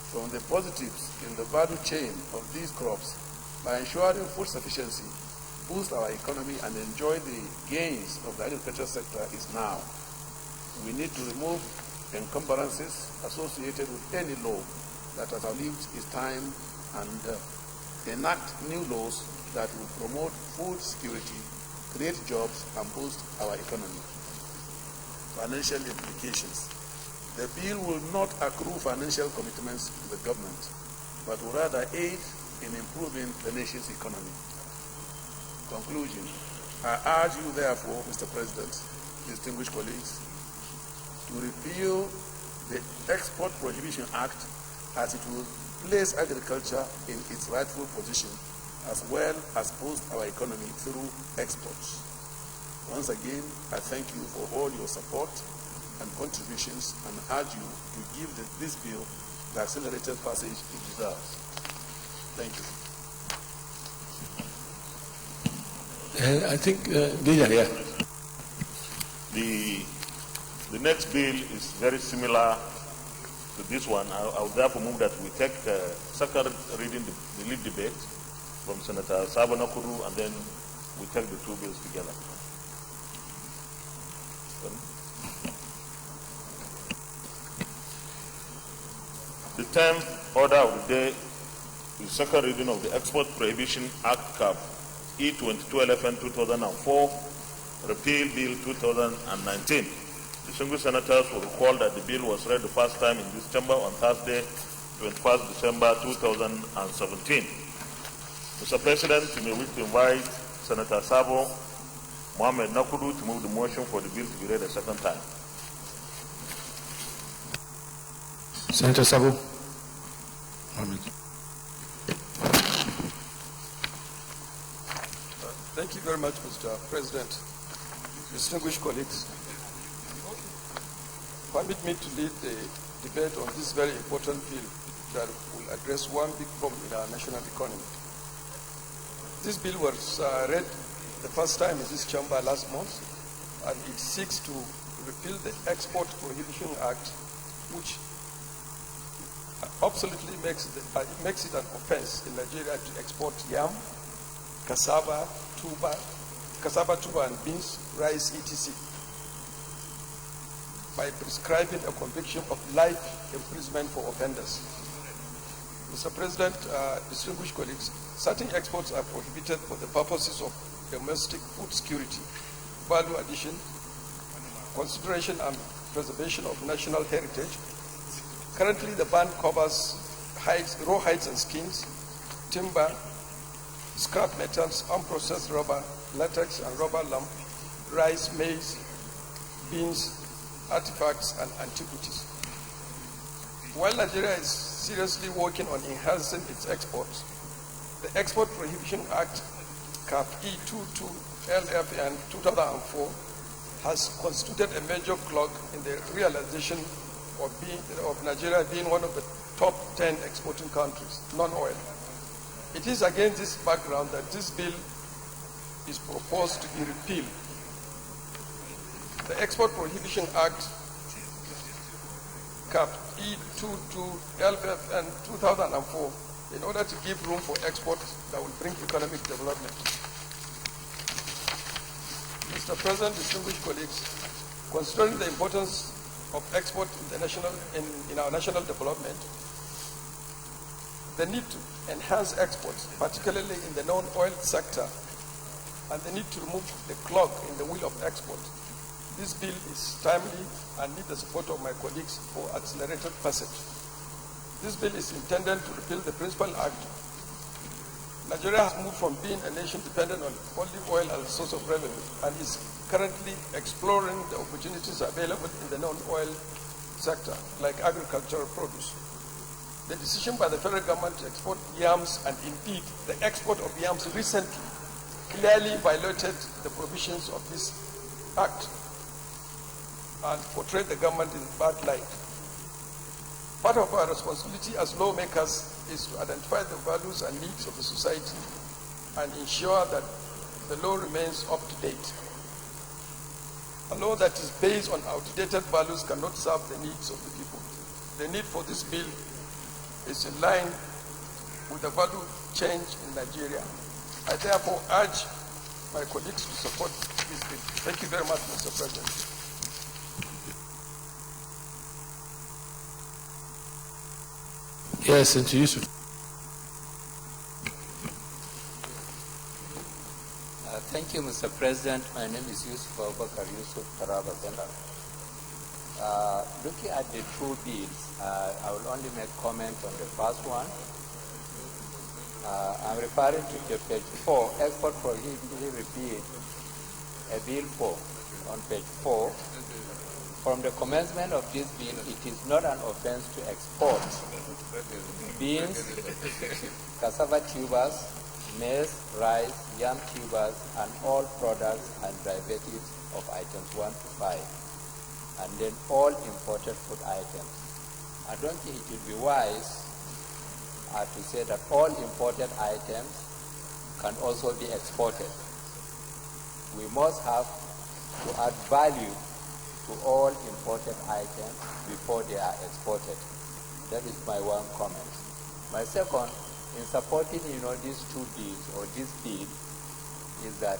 from the positives in the value chain of these crops by ensuring food sufficiency, boost our economy, and enjoy the gains of the agricultural sector is now. We need to remove encumbrances associated with any law that has outlived its time and enact new laws that will promote food security, create jobs, and boost our economy. Financial implications. The bill will not accrue financial commitments to the government, but will rather aid in improving the nation's economy. Conclusion. I urge you, therefore, Mr. President, distinguished colleagues, to repeal the Export Prohibition Act as it will place agriculture in its rightful position as well as boost our economy through exports. Once again, I thank you for all your support and contributions and urge you to give this bill the accelerated passage it deserves. Thank you.
I think, yeah.
The next bill is very similar to this one. I would therefore move that we take second reading the lead debate from Senator Sabo Nakuru, and then we take the two bills together. The 10th order of the day is second reading of the Export Prohibition Act Cap E22-LFN 2004, Repeal Bill 2019. Distinguished senators will recall that the bill was read the first time in this chamber on Thursday, 21st December 2017. Mr. President, you may wish to invite Senator Sabo Mohammed Nakudu to move the motion for the bill to be read a second time.
Senator Sabo Mohammed.
Thank you very much, Mr. President. Distinguished colleagues, permit me to lead the debate on this very important bill that will address one big problem in our national economy. This bill was read the first time in this chamber last month, and it seeks to repeal the Export Prohibition Act, which absolutely makes it an offense in Nigeria to export yam, cassava, tuber and beans, rice, etc., by prescribing a conviction of life imprisonment for offenders. Mr. President, distinguished colleagues, certain exports are prohibited for the purposes of domestic food security, value addition, consideration and preservation of national heritage. Currently, the ban covers raw hides and skins, timber, scrap metals, unprocessed rubber, latex and rubber lump, rice, maize, beans, artifacts, and antiquities. While Nigeria is seriously working on enhancing its exports, the Export Prohibition Act, Cap E22-LFN 2004, has constituted a major clog in the realization of Nigeria being one of the top 10 exporting countries, non-oil. It is against this background that this bill is proposed to be repealed. The Export Prohibition Act, Cap E22-LFN 2004, in order to give room for export that will bring economic development. Mr. President, distinguished colleagues, considering the importance of export in our national development, the need to enhance exports, particularly in the non-oil sector, and the need to remove the clog in the wheel of export. This bill is timely and needs the support of my colleagues for accelerated passage. This bill is intended to repeal the principal act. Nigeria has moved from being a nation dependent on only oil as a source of revenue and is currently exploring the opportunities available in the non-oil sector, like agricultural produce. The decision by the federal government to export yams, and indeed the export of yams recently, clearly violated the provisions of this act and portrayed the government in bad light. Part of our responsibility as lawmakers is to identify the values and needs of the society and ensure that the law remains up to date. A law that is based on outdated values cannot serve the needs of the people. The need for this bill is in line with the value change in Nigeria. I therefore urge my colleagues to support this bill. Thank you very much, Mr. President.
Yes, and to you, sir.
Thank you, Mr. President. My name is Yusuf Abubakar Yusuf Taraba Zenda. Looking at the two bills, I will only make comment on the first one. I'm referring to page 4, export prohibition repeal, a bill 4, on page 4. From the commencement of this bill, it is not an offense to export beans, cassava tubers, maize, rice, yam tubers, and all products and derivatives of items 1 to 5, and then all imported food items. I don't think it would be wise to say that all imported items can also be exported. We must have to add value to all imported items before they are exported. That is my one comment. My second, in supporting these two bills or this bill, is that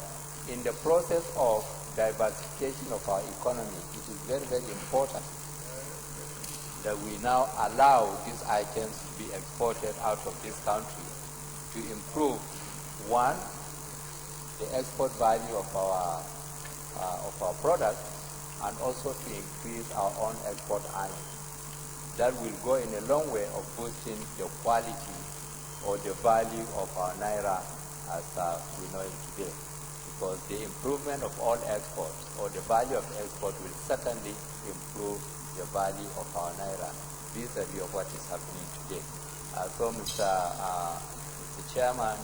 in the process of diversification of our economy, it is very, very important that we now allow these items to be exported out of this country to improve, one, the export value of our product, and also to increase our own export earnings. That will go in a long way of boosting the quality or the value of our naira as we know it today. Because the improvement of all exports or the value of export will certainly improve the value of our naira vis-a-vis of what is happening today. So Mr. Chairman,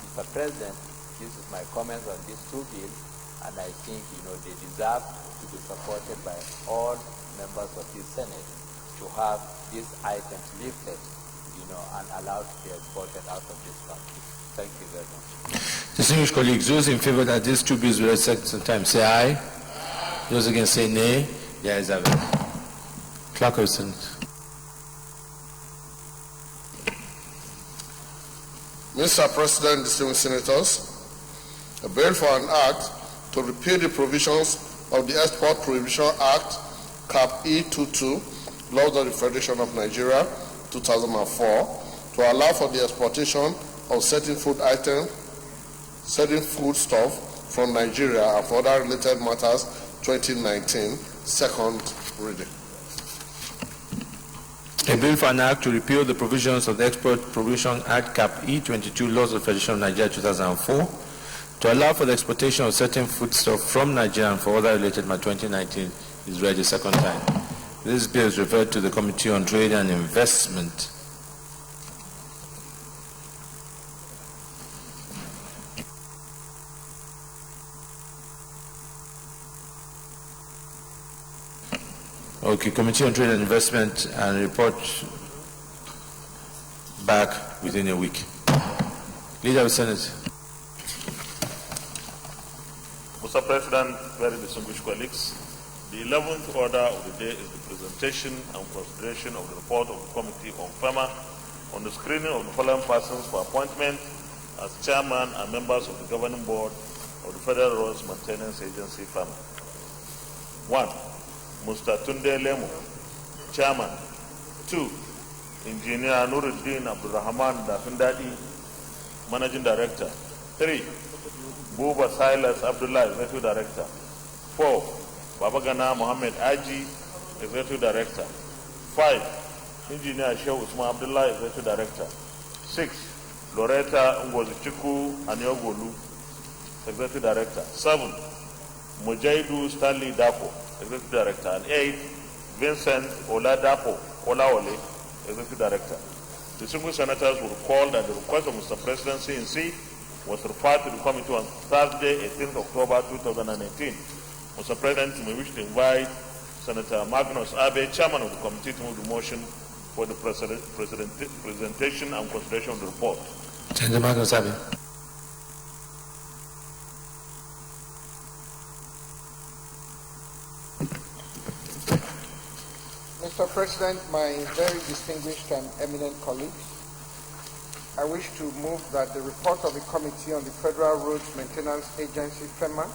Mr. President, this is my comments on these two bills, and I think they deserve to be supported by all members of the Senate to have these items lifted, and allowed to be exported out of this country. Thank you very much.
Distinguished colleagues, those in favor that these two bills will accept sometimes say aye. Those against say nay. The ayes have it. Clerk of the Senate.
Mr. President, distinguished senators, a bill for an act to repeal the provisions of the Export Prohibition Act, Cap E22, Laws of the Federation of Nigeria, 2004, to allow for the exportation of certain food items, certain foodstuff from Nigeria and for other related matters, 2019, second reading.
A bill for an act to repeal the provisions of the Export Prohibition Act, Cap E22, Laws of the Federation of Nigeria, 2004, to allow for the exportation of certain foodstuff from Nigeria and for other related matters, 2019, is read a second time. This bill is referred to the Committee on Trade and Investment. Okay, Committee on Trade and Investment, and report back within a week. Leader of the Senate.
Mr. President, very distinguished colleagues, the 11th order of the day is the presentation and consideration of the report of the Committee on FEMA on the screening of the following persons for appointment as chairman and members of the governing board of the Federal Roads Maintenance Agency, FEMA. 1. Mr. Tunde Lemo, chairman. 2. Engineer Nuruddin Abdurrahman Dafindadi, Managing Director. 3. Buba Silas Abdullah, Executive Director. 4. Babagana Mohammed Aji, Executive Director. 5. Engineer Sheikh Usman Abdullah, Executive Director. 6. Loretta Ngozichiku Anyogolu, Executive Director. 7. Mujaidu Stanley Dapo, Executive Director. And 8. Vincent Oladapo Olaole, Executive Director. Distinguished senators will recall that the request of Mr. President CNC was referred to the committee on Thursday, 18th October 2018. Mr. President, we wish to invite Senator Magnus Abe, Chairman of the committee, to move the motion for the presentation and consideration of the report.
Senator Magnus Abe.
Mr. President, my very distinguished and eminent colleagues, I wish to move that the report of the Committee on the Federal Roads Maintenance Agency, FEMA,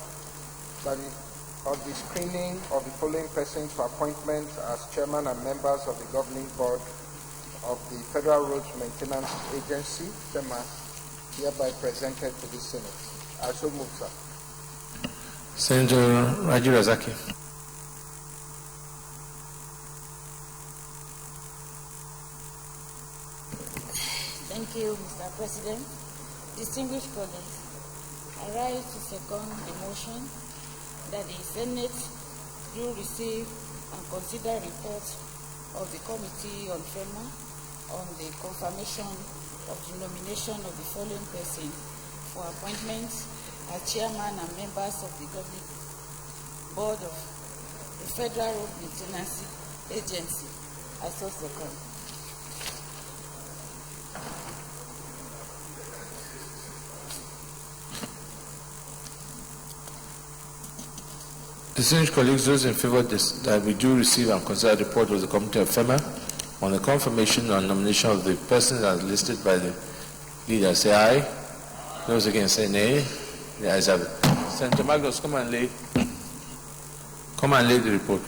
that is on the screening of the following persons for appointment as chairman and members of the governing board of the Federal Roads Maintenance Agency, FEMA, hereby presented to the Senate. I so move, sir.
Senator Raju Razaki.
Thank you, Mr. President. Distinguished colleagues, I rise to second the motion that the Senate do receive and consider reports of the Committee on FEMA on the confirmation of the nomination of the following person for appointments as chairman and members of the governing board of the Federal Road Maintenance Agency. I so second.
Distinguished colleagues, those in favor that we do receive and consider the report of the Committee of FEMA on the confirmation and nomination of the persons as listed by the leader, say aye. Those against say nay. The ayes have it. Senator Magnus, come and lay the report.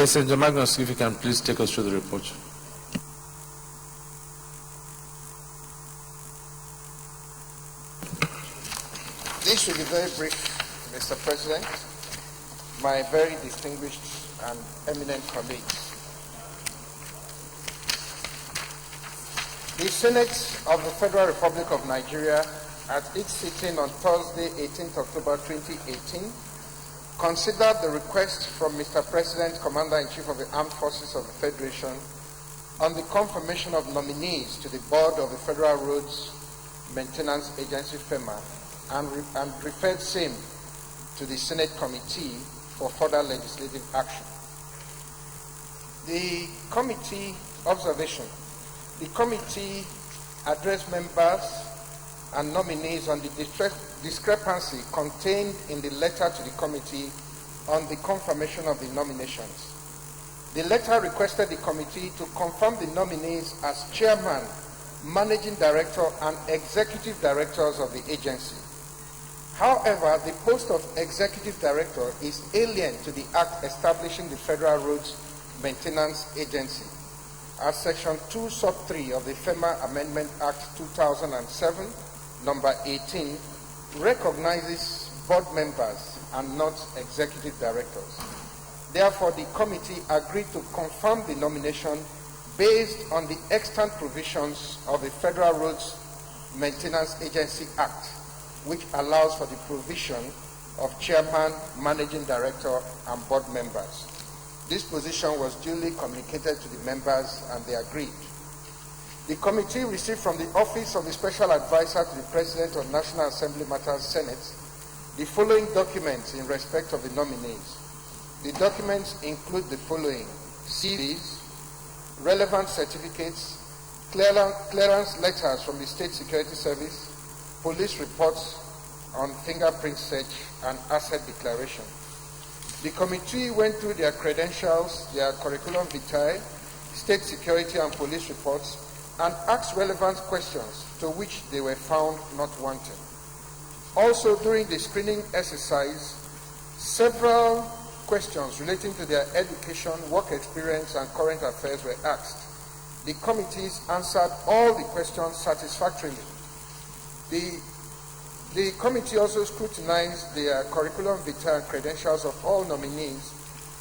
Senator Magnus, if you can please take us through the report.
This will be very brief, Mr. President. My very distinguished and eminent colleagues. The Senate of the Federal Republic of Nigeria, at its sitting on Thursday, 18th October 2018, considered the request from Mr. President, Commander-in-Chief of the Armed Forces of the Federation, on the confirmation of nominees to the board of the Federal Roads Maintenance Agency, FEMA, and referred same to the Senate Committee for further legislative action. The committee observation. The committee addressed members and nominees on the discrepancy contained in the letter to the committee on the confirmation of the nominations. The letter requested the committee to confirm the nominees as chairman, managing director, and executive directors of the agency. However, the post of executive director is alien to the act establishing the Federal Roads Maintenance Agency, as Section 2, Sub 3 of the FEMA Amendment Act 2007, number 18, recognizes board members and not executive directors. Therefore, the committee agreed to confirm the nomination based on the extant provisions of the Federal Roads Maintenance Agency Act, which allows for the provision of chairman, managing director, and board members. This position was duly communicated to the members and they agreed. The committee received from the Office of the Special Advisor to the President of National Assembly Matters, Senate, the following documents in respect of the nominees. The documents include the following: CVs, relevant certificates, clearance letters from the State Security Service, police reports on fingerprint search, and asset declaration. The committee went through their credentials, their curriculum vitae, state security and police reports, and asked relevant questions to which they were found not wanting. Also, during the screening exercise, several questions relating to their education, work experience, and current affairs were asked. The committees answered all the questions satisfactorily. The committee also scrutinized the curriculum vitae and credentials of all nominees,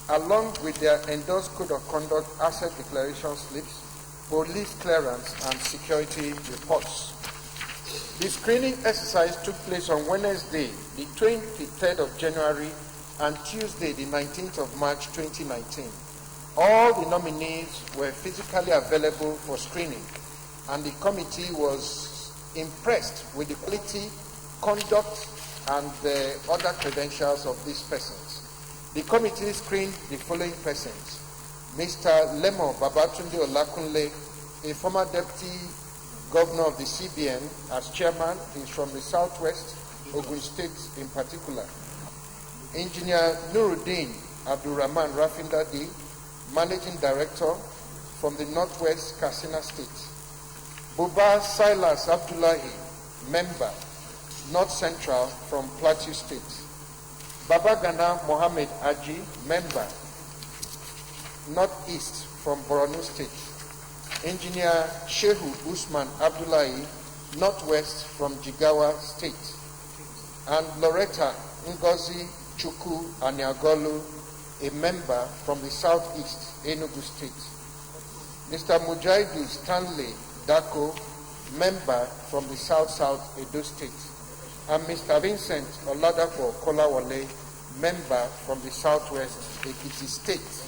along with their endorsed code of conduct, asset declaration slips, police clearance, and security reports. The screening exercise took place on Wednesday, the 23rd of January, and Tuesday, the 19th of March 2019. All the nominees were physically available for screening, and the committee was impressed with the quality, conduct, and the other credentials of these persons. The committee screened the following persons: Mr. Lemo Babatunde Olakunle, a former deputy governor of the CBN, as chairman. He's from the Southwest, Ogun State in particular. Engineer Nuruddin Abdurrahman Rafindadi, managing director, from the Northwest, Katsina State. Buba Silas Abdullahi, member, North Central, from Plateau State. Babagana Mohammed Aji, member, Northeast, from Borno State. Engineer Shehu Usman Abdullahi, Northwest, from Jigawa State. And Loretta Ngozi Chukwu Anyagolu, a member from the Southeast, Enugu State. Mr. Mujaidu Stanley Dako, member from the South-South Edo State. And Mr. Vincent Oladapo Kolawole, member from the Southwest Ekiti State.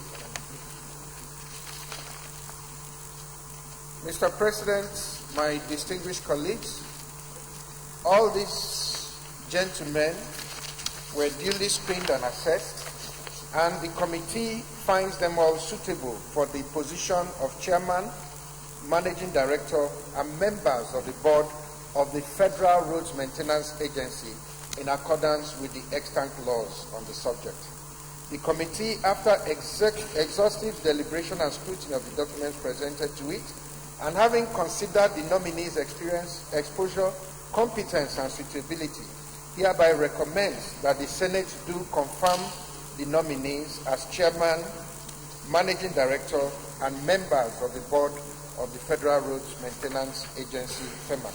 Mr. President, my distinguished colleagues, all these gentlemen were duly screened and assessed, and the committee finds them all suitable for the position of chairman, managing director, and members of the board of the Federal Roads Maintenance Agency in accordance with the extant laws on the subject. The committee, after exhaustive deliberation and scrutiny of the documents presented to it, and having considered the nominees' experience, exposure, competence, and suitability, hereby recommends that the Senate do confirm the nominees as chairman, managing director, and members of the board of the Federal Roads Maintenance Agency, FEMA.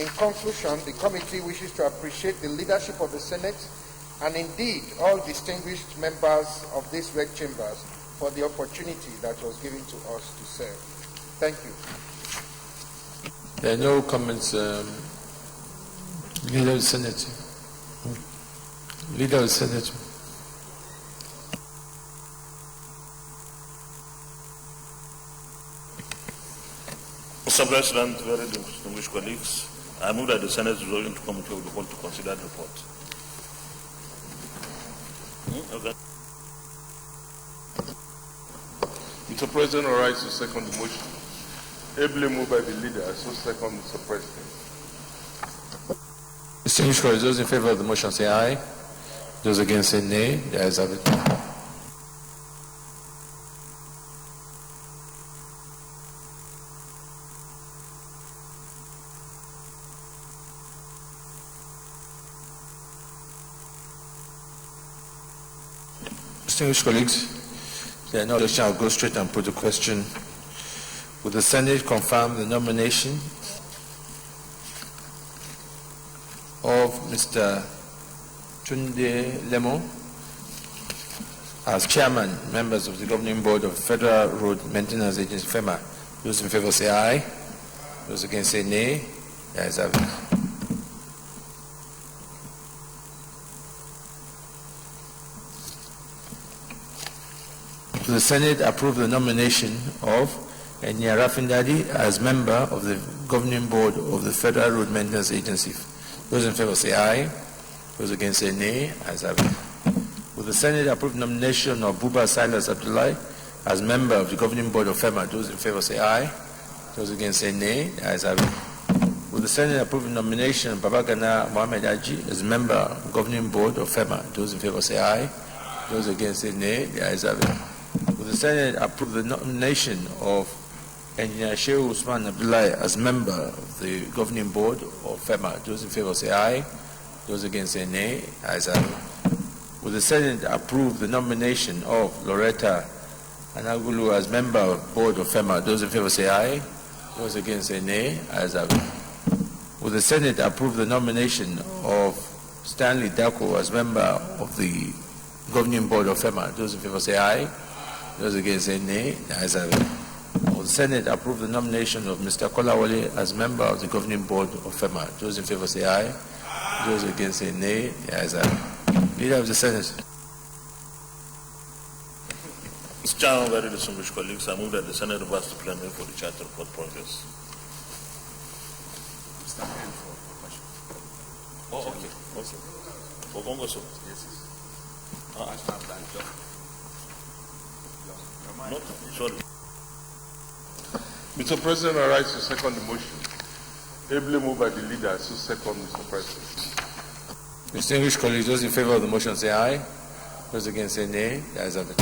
In conclusion, the committee wishes to appreciate the leadership of the Senate and indeed all distinguished members of these red chambers for the opportunity that was given to us to serve. Thank you.
There are no comments. Leader of the Senate. Leader of the Senate.
Mr. President, very distinguished colleagues, I move that the Senate resolve into committee of the whole to consider the report. Okay.
Mr. President, I rise to second the motion. Ably moved by the leader, so second, Mr. President.
Distinguished colleagues, those in favor of the motion say aye. Those against say nay. The ayes have it. Distinguished colleagues, there are no objection. I'll go straight and put the question. Will the Senate confirm the nomination of Mr. Tunde Lemo as chairman, members of the governing board of Federal Road Maintenance Agency, FEMA? Those in favor say aye. Those against say nay. The ayes have it. Will the Senate approve the nomination of Engineer Rafindadi as member of the governing board of the Federal Road Maintenance Agency? Those in favor say aye. Those against say nay. Ayes have it. Will the Senate approve the nomination of Buba Silas Abdullahi as member of the governing board of FEMA? Those in favor say aye. Those against say nay. The ayes have it. Will the Senate approve the nomination of Babagana Mohammed Aji as member of the governing board of FEMA? Those in favor say aye. Those against say nay. The ayes have it. Will the Senate approve the nomination of Engineer Shehu Usman Abdullahi as member of the governing board of FEMA? Those in favor say aye. Those against say nay. Ayes have it. Will the Senate approve the nomination of Loretta Anagulu as member of board of FEMA? Those in favor say aye. Those against say nay. Ayes have it. Will the Senate approve the nomination of Stanley Dako as member of the governing board of FEMA? Those in favor say aye. Those against say nay. The ayes have it. Will the Senate approve the nomination of Mr. Kolawole as member of the governing board of FEMA? Those in favor say aye. Those against say nay. The ayes have it. Leader of the Senate.
Mr. Chairman, very distinguished colleagues, I move that the Senate reverse to plenary for the charter report progress. Oh, okay. Okay. For Congo, so? Yes. No, sorry.
Mr. President, I rise to second the motion. Ably moved by the leader, so second, Mr. President.
Distinguished colleagues, those in favor of the motion say aye. Those against say nay. The ayes have it.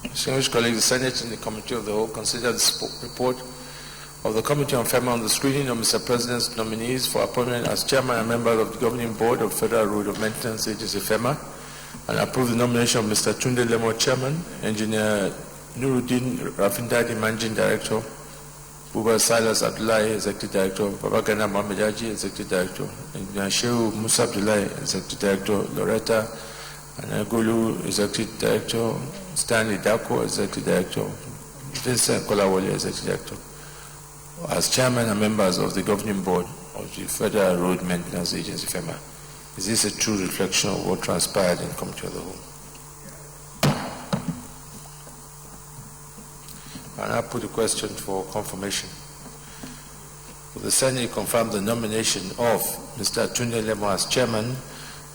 Distinguished colleagues, the Senate and the Committee of the Whole consider the report of the Committee on FEMA on the screening of Mr. President's nominees for appointment as chairman and member of the Governing Board of Federal Road of Maintenance Agency FEMA, and approve the nomination of Mr. Tunde Lemo, chairman, Engineer Nuruddin Rafindadi, managing director, Buba Silas Abdullahi, executive director, Babagana Mohamed Haji, executive director, Engineer Shehu Musa Abdullahi, executive director, Loretta Anagulu, executive director, Stanley Dako, executive director, Vincent Kolawole, executive director, as chairman and members of the governing board of the Federal Road Maintenance Agency FEMA. Is this a true reflection of what transpired in Committee of the Whole? And I put the question for confirmation. Will the Senate confirm the nomination of Mr. Tunde Lemo as chairman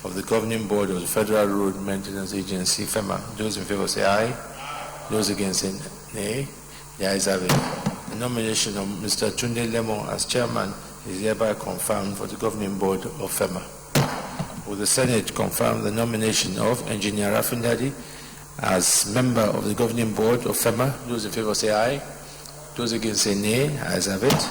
of the governing board of the Federal Road Maintenance Agency FEMA? Those in favor say aye. Those against say nay. The ayes have it. The nomination of Mr. Tunde Lemo as chairman is hereby confirmed for the governing board of FEMA. Will the Senate confirm the nomination of Engineer Rafindadi as member of the governing board of FEMA? Those in favor say aye. Those against say nay. Ayes have it.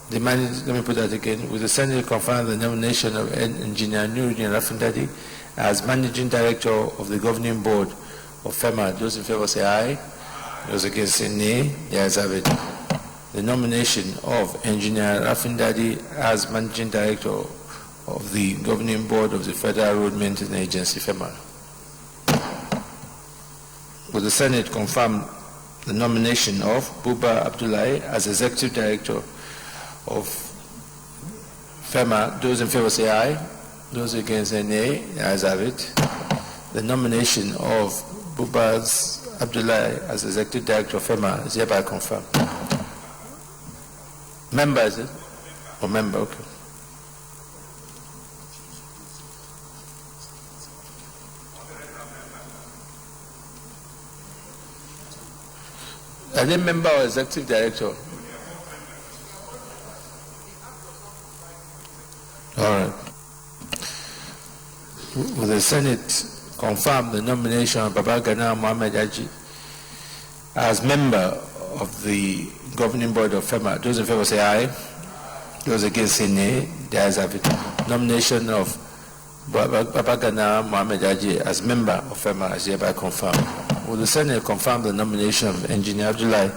Let me put that again. Will the Senate confirm the nomination of Engineer Nuruddin Rafindadi as managing director of the governing board of FEMA? Those in favor say aye. Those against say nay. The ayes have it. The nomination of Engineer Rafindadi as managing director of the governing board of the Federal Road Maintenance Agency FEMA. Will the Senate confirm the nomination of Buba Abdullahi as executive director of FEMA? Those in favor say aye. Those against say nay. The ayes have it. The nomination of Buba Abdullahi as executive director of FEMA is hereby confirmed. Member, is it? Or member, okay. Are they member or executive director? All right. Will the Senate confirm the nomination of Babagana Mohamed Haji as member of the governing board of FEMA? Those in favor say aye. Those against say nay. The ayes have it. Nomination of Babagana Mohamed Haji as member of FEMA is hereby confirmed. Will the Senate confirm the nomination of Engineer Abdullahi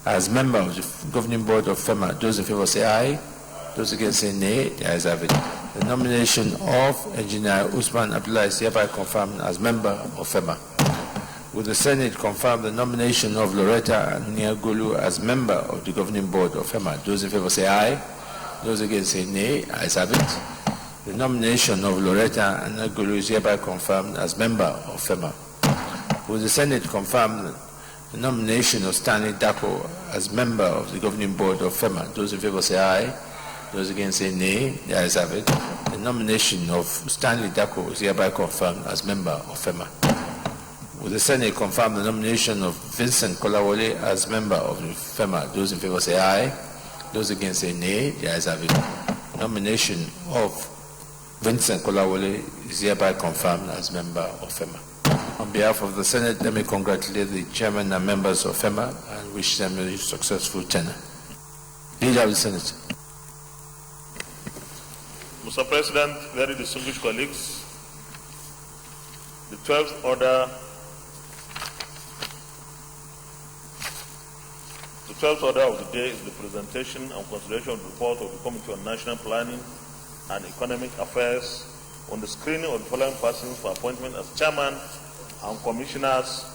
as member of the governing board of FEMA? Those in favor say aye. Those against say nay. The ayes have it. The nomination of Engineer Usman Abdullahi is hereby confirmed as member of FEMA. Will the Senate confirm the nomination of Loretta Niagulu as member of the governing board of FEMA? Those in favor say aye. Those against say nay. Ayes have it. The nomination of Loretta Niagulu is hereby confirmed as member of FEMA. Will the Senate confirm the nomination of Stanley Dako as member of the governing board of FEMA? Those in favor say aye. Those against say nay. The ayes have it. The nomination of Stanley Dako is hereby confirmed as member of FEMA. Will the Senate confirm the nomination of Vincent Kolawole as member of FEMA? Those in favor say aye. Those against say nay. The ayes have it. Nomination of Vincent Kolawole is hereby confirmed as member of FEMA. On behalf of the Senate, let me congratulate the chairman and members of FEMA and wish them a successful tenure. Leader of the Senate.
Mr. President, very distinguished colleagues, the 12th order of the day is the presentation and consideration of the report of the Committee on National Planning and Economic Affairs on the screening of the following persons for appointment as chairman and commissioners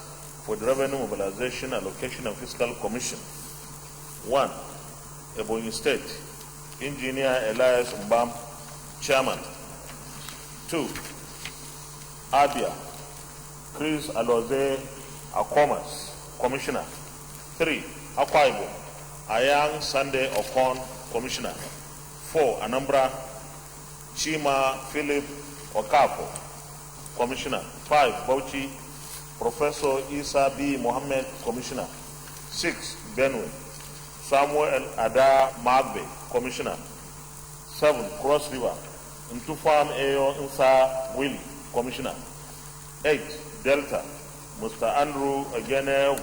for the Revenue Mobilization, Allocation and Fiscal Commission. 1. Ebonyi State, Engineer Elias Mbam, Chairman. 2. Abia, Chris Aloze Akomas, Commissioner. 3. Akwa Ibom, Ayang Sunday Okon, Commissioner. 4. Anambra, Chima Philip Okapo, Commissioner. 5. Bauchi, Professor Isa B. Mohammed, Commissioner. 6. Benue, Samuel Ada Magbe, Commissioner. 7. Cross River, Ntufam Eyo Nsa Willie, Commissioner. 8. Delta, Mr. Andrew Agenewo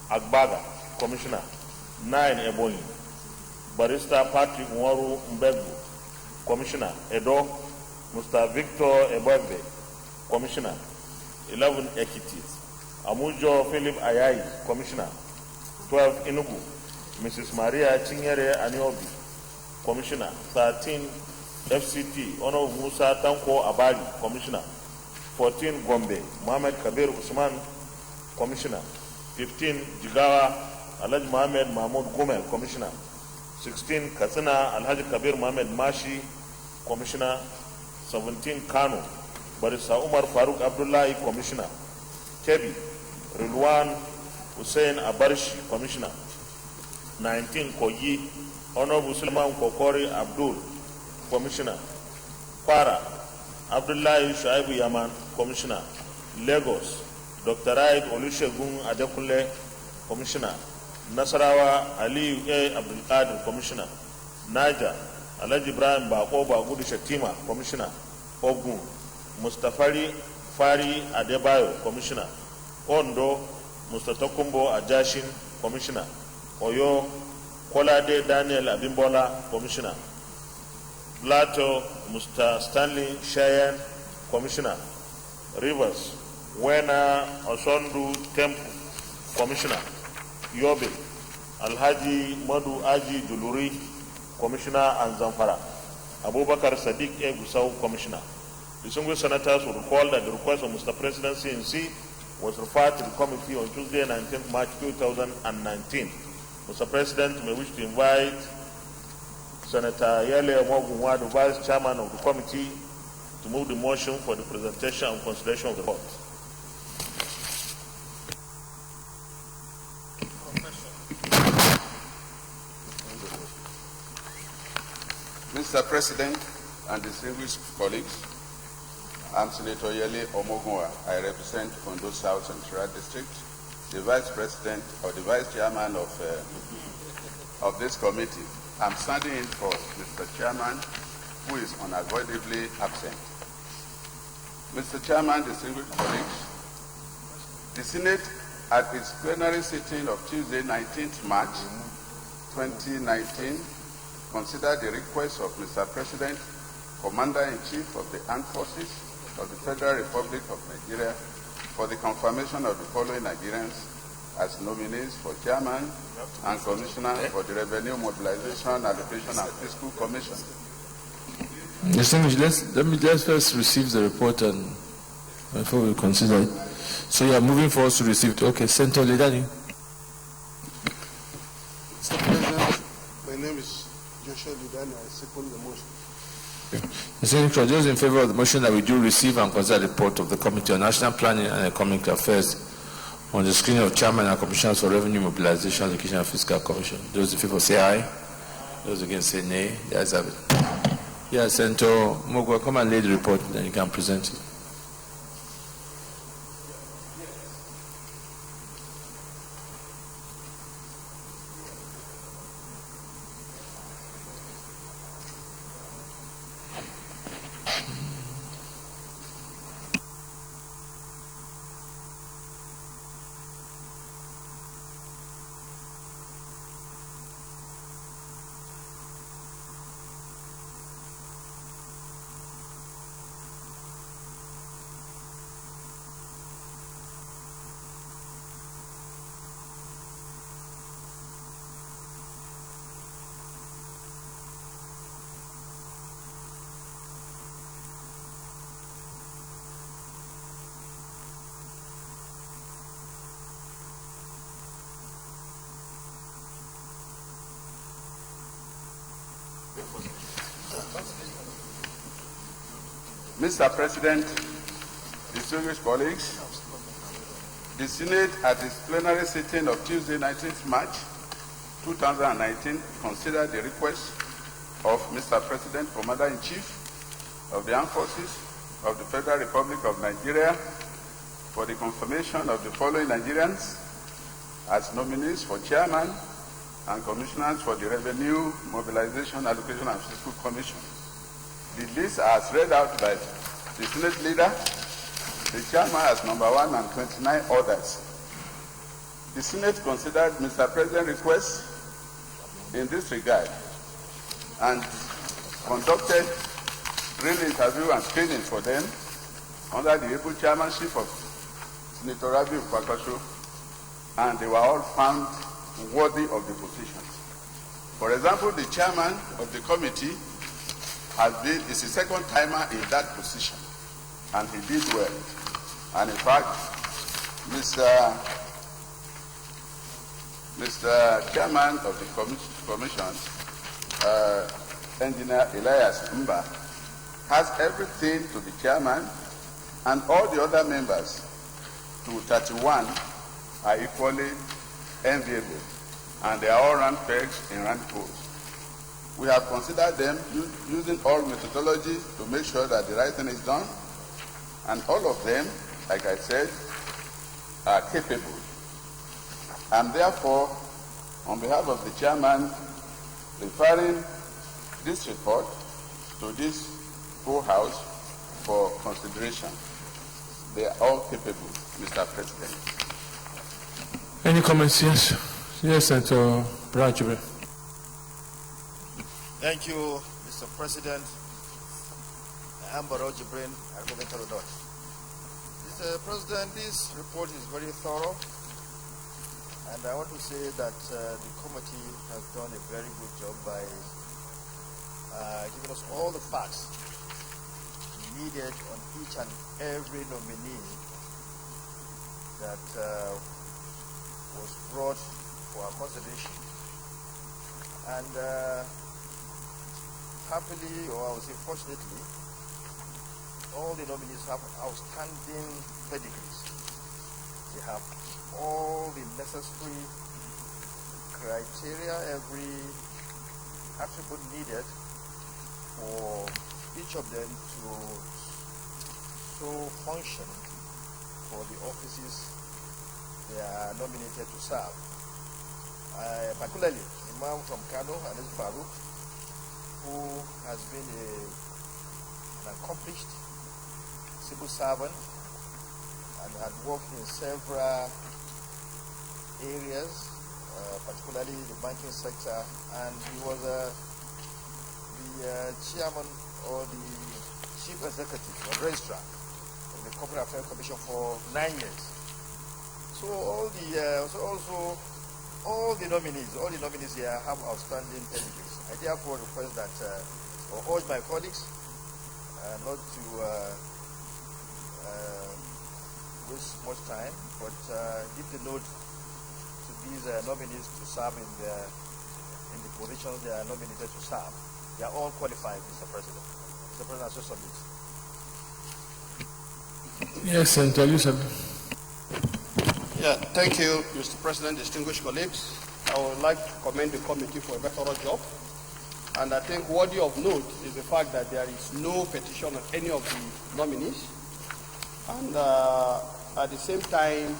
Agbaga, Commissioner. 9. Ebonyi, Barrister Patrick Nwaru Mbegu, Commissioner. Edo, Mr. Victor Ebebe, Commissioner. 11. Ekiti, Amujo Philip Ayayi, Commissioner. 12. Enugu, Mrs. Maria Chinyere Aniobi, Commissioner. 13. FCT, Honorable Musa Tanko Abali, Commissioner. 14. Gombe, Mohammed Kabir Usman, Commissioner. 15. Jigawa, Alhaji Mohammed Mahmoud Gumel, Commissioner. 16. Katsina, Alhaji Kabir Mohammed Mashi, Commissioner. 17. Kano, Barista Umar Farooq Abdullahi, Commissioner. Kebbi, Rilwan Hussein Abarshi, Commissioner. 19. Kogi, Honorable Suleiman Kokori Abdul, Commissioner. Kwara, Abdullahi Shaibu Yaman, Commissioner. Lagos, Dr. Raid Olusegun Adekunle, Commissioner. Nasarawa, Aliyu A. Abdul Qadir, Commissioner. Niger, Alhaji Ibrahim Bako Bagudu Shatima, Commissioner. Ogun, Mustafari Fari Adebayo, Commissioner. Ondo, Mr. Tokumbo Ajashin, Commissioner. Oyo, Kolade Daniel Abimbola, Commissioner. Plateau, Mr. Stanley Cheyenne, Commissioner. Rivers, Wena Osondu Temple, Commissioner. Yobe, Alhaji Madu Aji Duluri, Commissioner, and Zamfara. Abubakar Sadiq A. Gusau, Commissioner. Distinguished senators will recall that the request of Mr. President CNC was referred to the committee on Tuesday, 19th March 2019. Mr. President, may wish to invite Senator Yele Omogunwa, the Vice Chairman of the committee, to move the motion for the presentation and consideration of the report.
Mr. President and distinguished colleagues, I'm Senator Yele Omogunwa. I represent Ondo South Central District, the Vice President or the Vice Chairman of this committee. I'm standing in for Mr. Chairman, who is unavoidably absent. Mr. Chairman, distinguished colleagues, the Senate at its plenary sitting of Tuesday, 19th March 2019, considered the request of Mr. President, Commander-in-Chief of the Armed Forces of the Federal Republic of Nigeria, for the confirmation of the following Nigerians as nominees for Chairman and Commissioner for the Revenue Mobilization, Allocation and Fiscal Commission.
Distinguished, let's first receive the report and before we consider it. So you are moving for us to receive it. Okay, Senator Ledani.
Mr. President, my name is Joshua Ledani. I second the motion.
Senator, those in favor of the motion that we do receive and consider the report of the Committee on National Planning and Economic Affairs on the screening of Chairman and Commissioners for Revenue Mobilization, Allocation and Fiscal Commission. Those in favor say aye. Those against say nay. The ayes have it. Yes, Senator Mugwa, come and lay the report, then you can present it.
Mr. President, distinguished colleagues, the Senate at its plenary sitting of Tuesday, 19th March 2019, considered the request of Mr. President, Commander-in-Chief of the Armed Forces of the Federal Republic of Nigeria for the confirmation of the following Nigerians as nominees for chairman and commissioners for the Revenue, Mobilization, Allocation and Fiscal Commission. The list as read out by the Senate leader, the chairman as number 1 and 29 others. The Senate considered Mr. President's request in this regard and conducted real interview and screening for them under the able chairmanship of Senator Rabiu Kwakasho, and they were all found worthy of the positions. For example, the chairman of the committee is a second timer in that position, and he did well. And in fact, Mr. Chairman of the commission, Engineer Elias Mba, has everything to be chairman, and all the other members, to 31, are equally enviable, and they are all round pegs in round holes. We have considered them using all methodology to make sure that the right thing is done, and all of them, like I said, are capable. And therefore, on behalf of the chairman, referring this report to this full House for consideration. They are all capable, Mr. President.
Any comments? Yes. Yes, Senator Branchbury.
Thank you, Mr. President. I am Barrow Jibrin, Argumentary Dot. Mr. President, this report is very thorough, and I want to say that the committee has done a very good job by giving us all the facts needed on each and every nominee that was brought for our consideration. And happily, or I would say fortunately, all the nominees have outstanding pedigrees. They have all the necessary criteria, every attribute needed for each of them to so function for the offices they are nominated to serve. Particularly, Imam from Kano, Anis Farouk, who has been an accomplished civil servant and had worked in several areas, particularly the banking sector, and he was the chairman or the chief executive or registrar of the Corporate Affairs Commission for 9 years. So all the nominees here have outstanding pedigrees. I therefore request that, or urge my colleagues not to waste much time, but give the note to these nominees to serve in the positions they are nominated to serve. They are all qualified, Mr. President. Mr. President, I so submit.
Yes, Senator Yusuf.
Yeah, thank you, Mr. President, distinguished colleagues. I would like to commend the committee for a very thorough job.
And I think worthy of note is the fact that there is no petition of any of the nominees. And at the same time,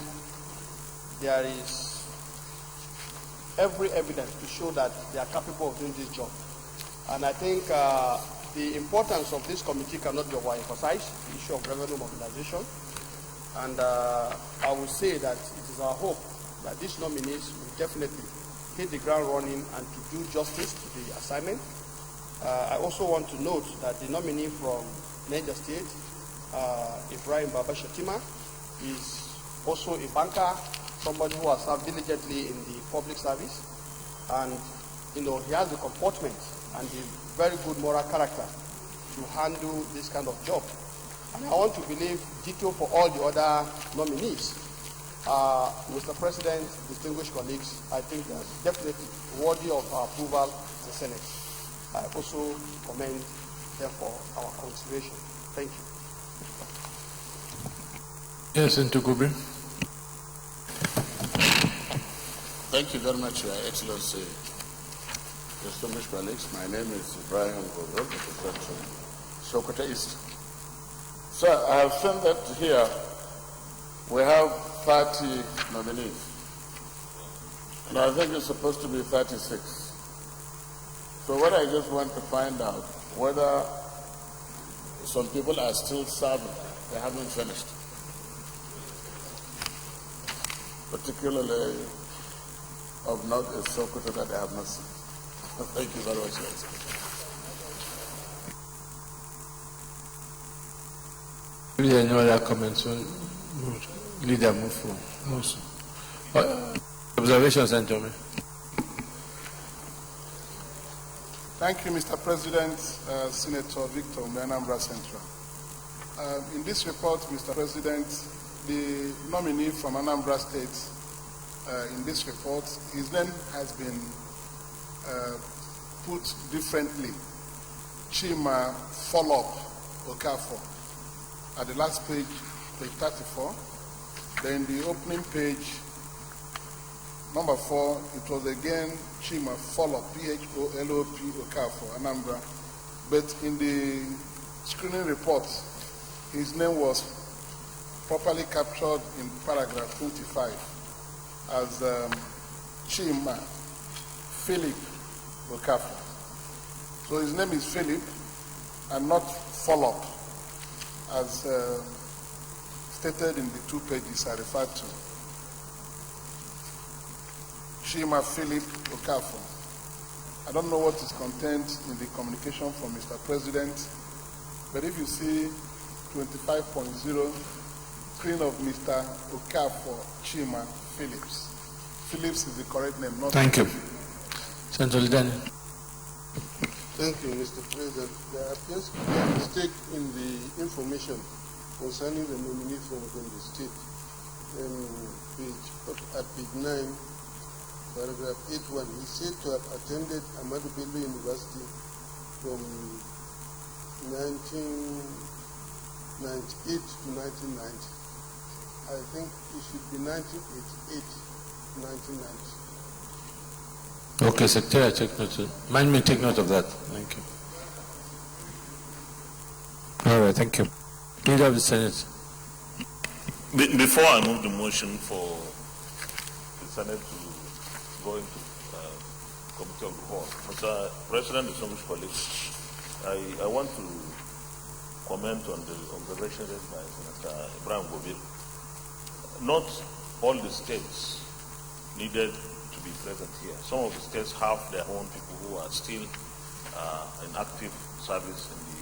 there is every evidence to show that they are capable of doing this job. And I think the importance of this committee cannot be overemphasized, the issue of revenue mobilization. And I will say that it is our hope that these nominees will definitely hit the ground running and to do justice to the assignment. I also want to note that the nominee from Niger State, Ibrahim Baba Shatima, is also a banker, somebody who has served diligently in the public service, and he has the comportment and the very good moral character to handle this kind of job. And I want to believe ditto for all the other nominees. Mr. President, distinguished colleagues, I think they are definitely worthy of our approval in the Senate. I also commend them for our consideration. Thank you.
Yes, Senator Gubrin.
Thank you very much, Your Excellency. Distinguished colleagues, my name is Ibrahim Gobel, representing Sokoto East. So I have seen that here we have 30 nominees, and I think it's supposed to be 36. So what I just want to find out, whether some people are still serving, they haven't finished. Particularly of North Sokoto that I have not seen. Thank you very much.
If there are no other comments, leader move forward. No, sir. Observations, Senator.
Thank you, Mr. President, Senator Victor Anambra Central. In this report, Mr. President, the nominee from Anambra State in this report, his name has been put differently. Chima Folop Okafor. At the last page, page 34. Then the opening page, number 4, it was again Chima Folop, P-H-O-L-O-P Okafor, Anambra. But in the screening report, his name was properly captured in paragraph 25 as Chima Philip Okafor. So his name is Philip and not Folop, as stated in the 2 pages I referred to. Chima Philip Okafor. I don't know what is contained in the communication from Mr. President, but if you see 25.0, screen of Mr. Okafor Chima Phillips. Phillips is the correct name, not
Thank you. Senator Lidani.
Thank you, Mr. President. There appears to be a mistake in the information concerning the nominee from the state. At page 9, paragraph 8.1, he said to have attended Ahmadu Bello University from 1998 to 1990. I think it should be 1988 to 1990.
Okay, Secretary, I take note. Mind me, take note of that. Thank you. All right, thank you. Leader of the Senate.
Before I move the motion for the Senate to go into committee of the whole, Mr. President, distinguished colleagues, I want to comment on the observation raised by Senator Ibrahim Gobil. Not all the states needed to be present here. Some of the states have their own people who are still in active service in the,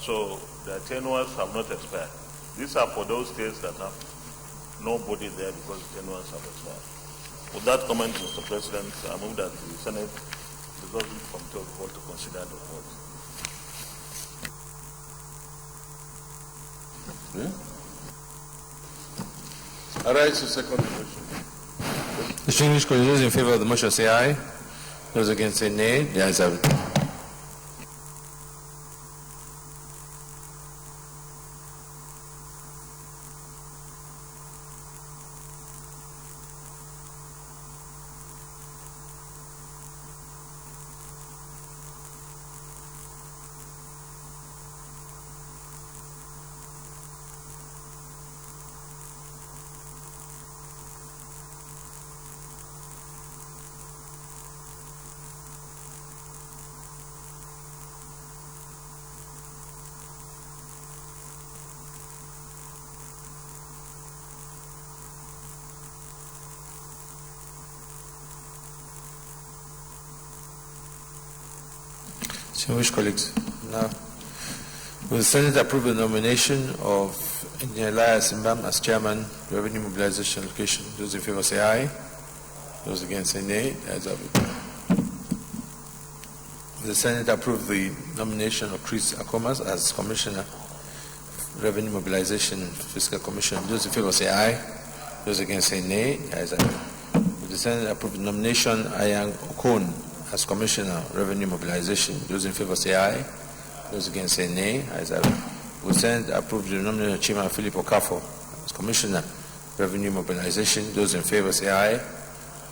so their tenures have not expired. These are for those states that have nobody there because the tenures have expired. With that comment, Mr. President, I move that the Senate resolve the committee of the whole to consider the report.
I rise to second the motion.
Distinguished colleagues, those in favor of the motion say aye. Those against say nay. The ayes have it. Distinguished colleagues, now will the Senate approve the nomination of Engineer Elias Mbam as Chairman, Revenue Mobilization Allocation? Those in favor say aye. Those against say nay. The ayes have it. Will the Senate approve the nomination of Chris Akomas as Commissioner, Revenue Mobilization Fiscal Commission? Those in favor say aye. Those against say nay. The ayes have it. Will the Senate approve the nomination of Ayang Okon as Commissioner, Revenue Mobilization? Those in favor say aye. Those against say nay. Ayes have it. Will the Senate approve the nomination of Chairman Philip Okafo as Commissioner, Revenue Mobilization? Those in favor say aye.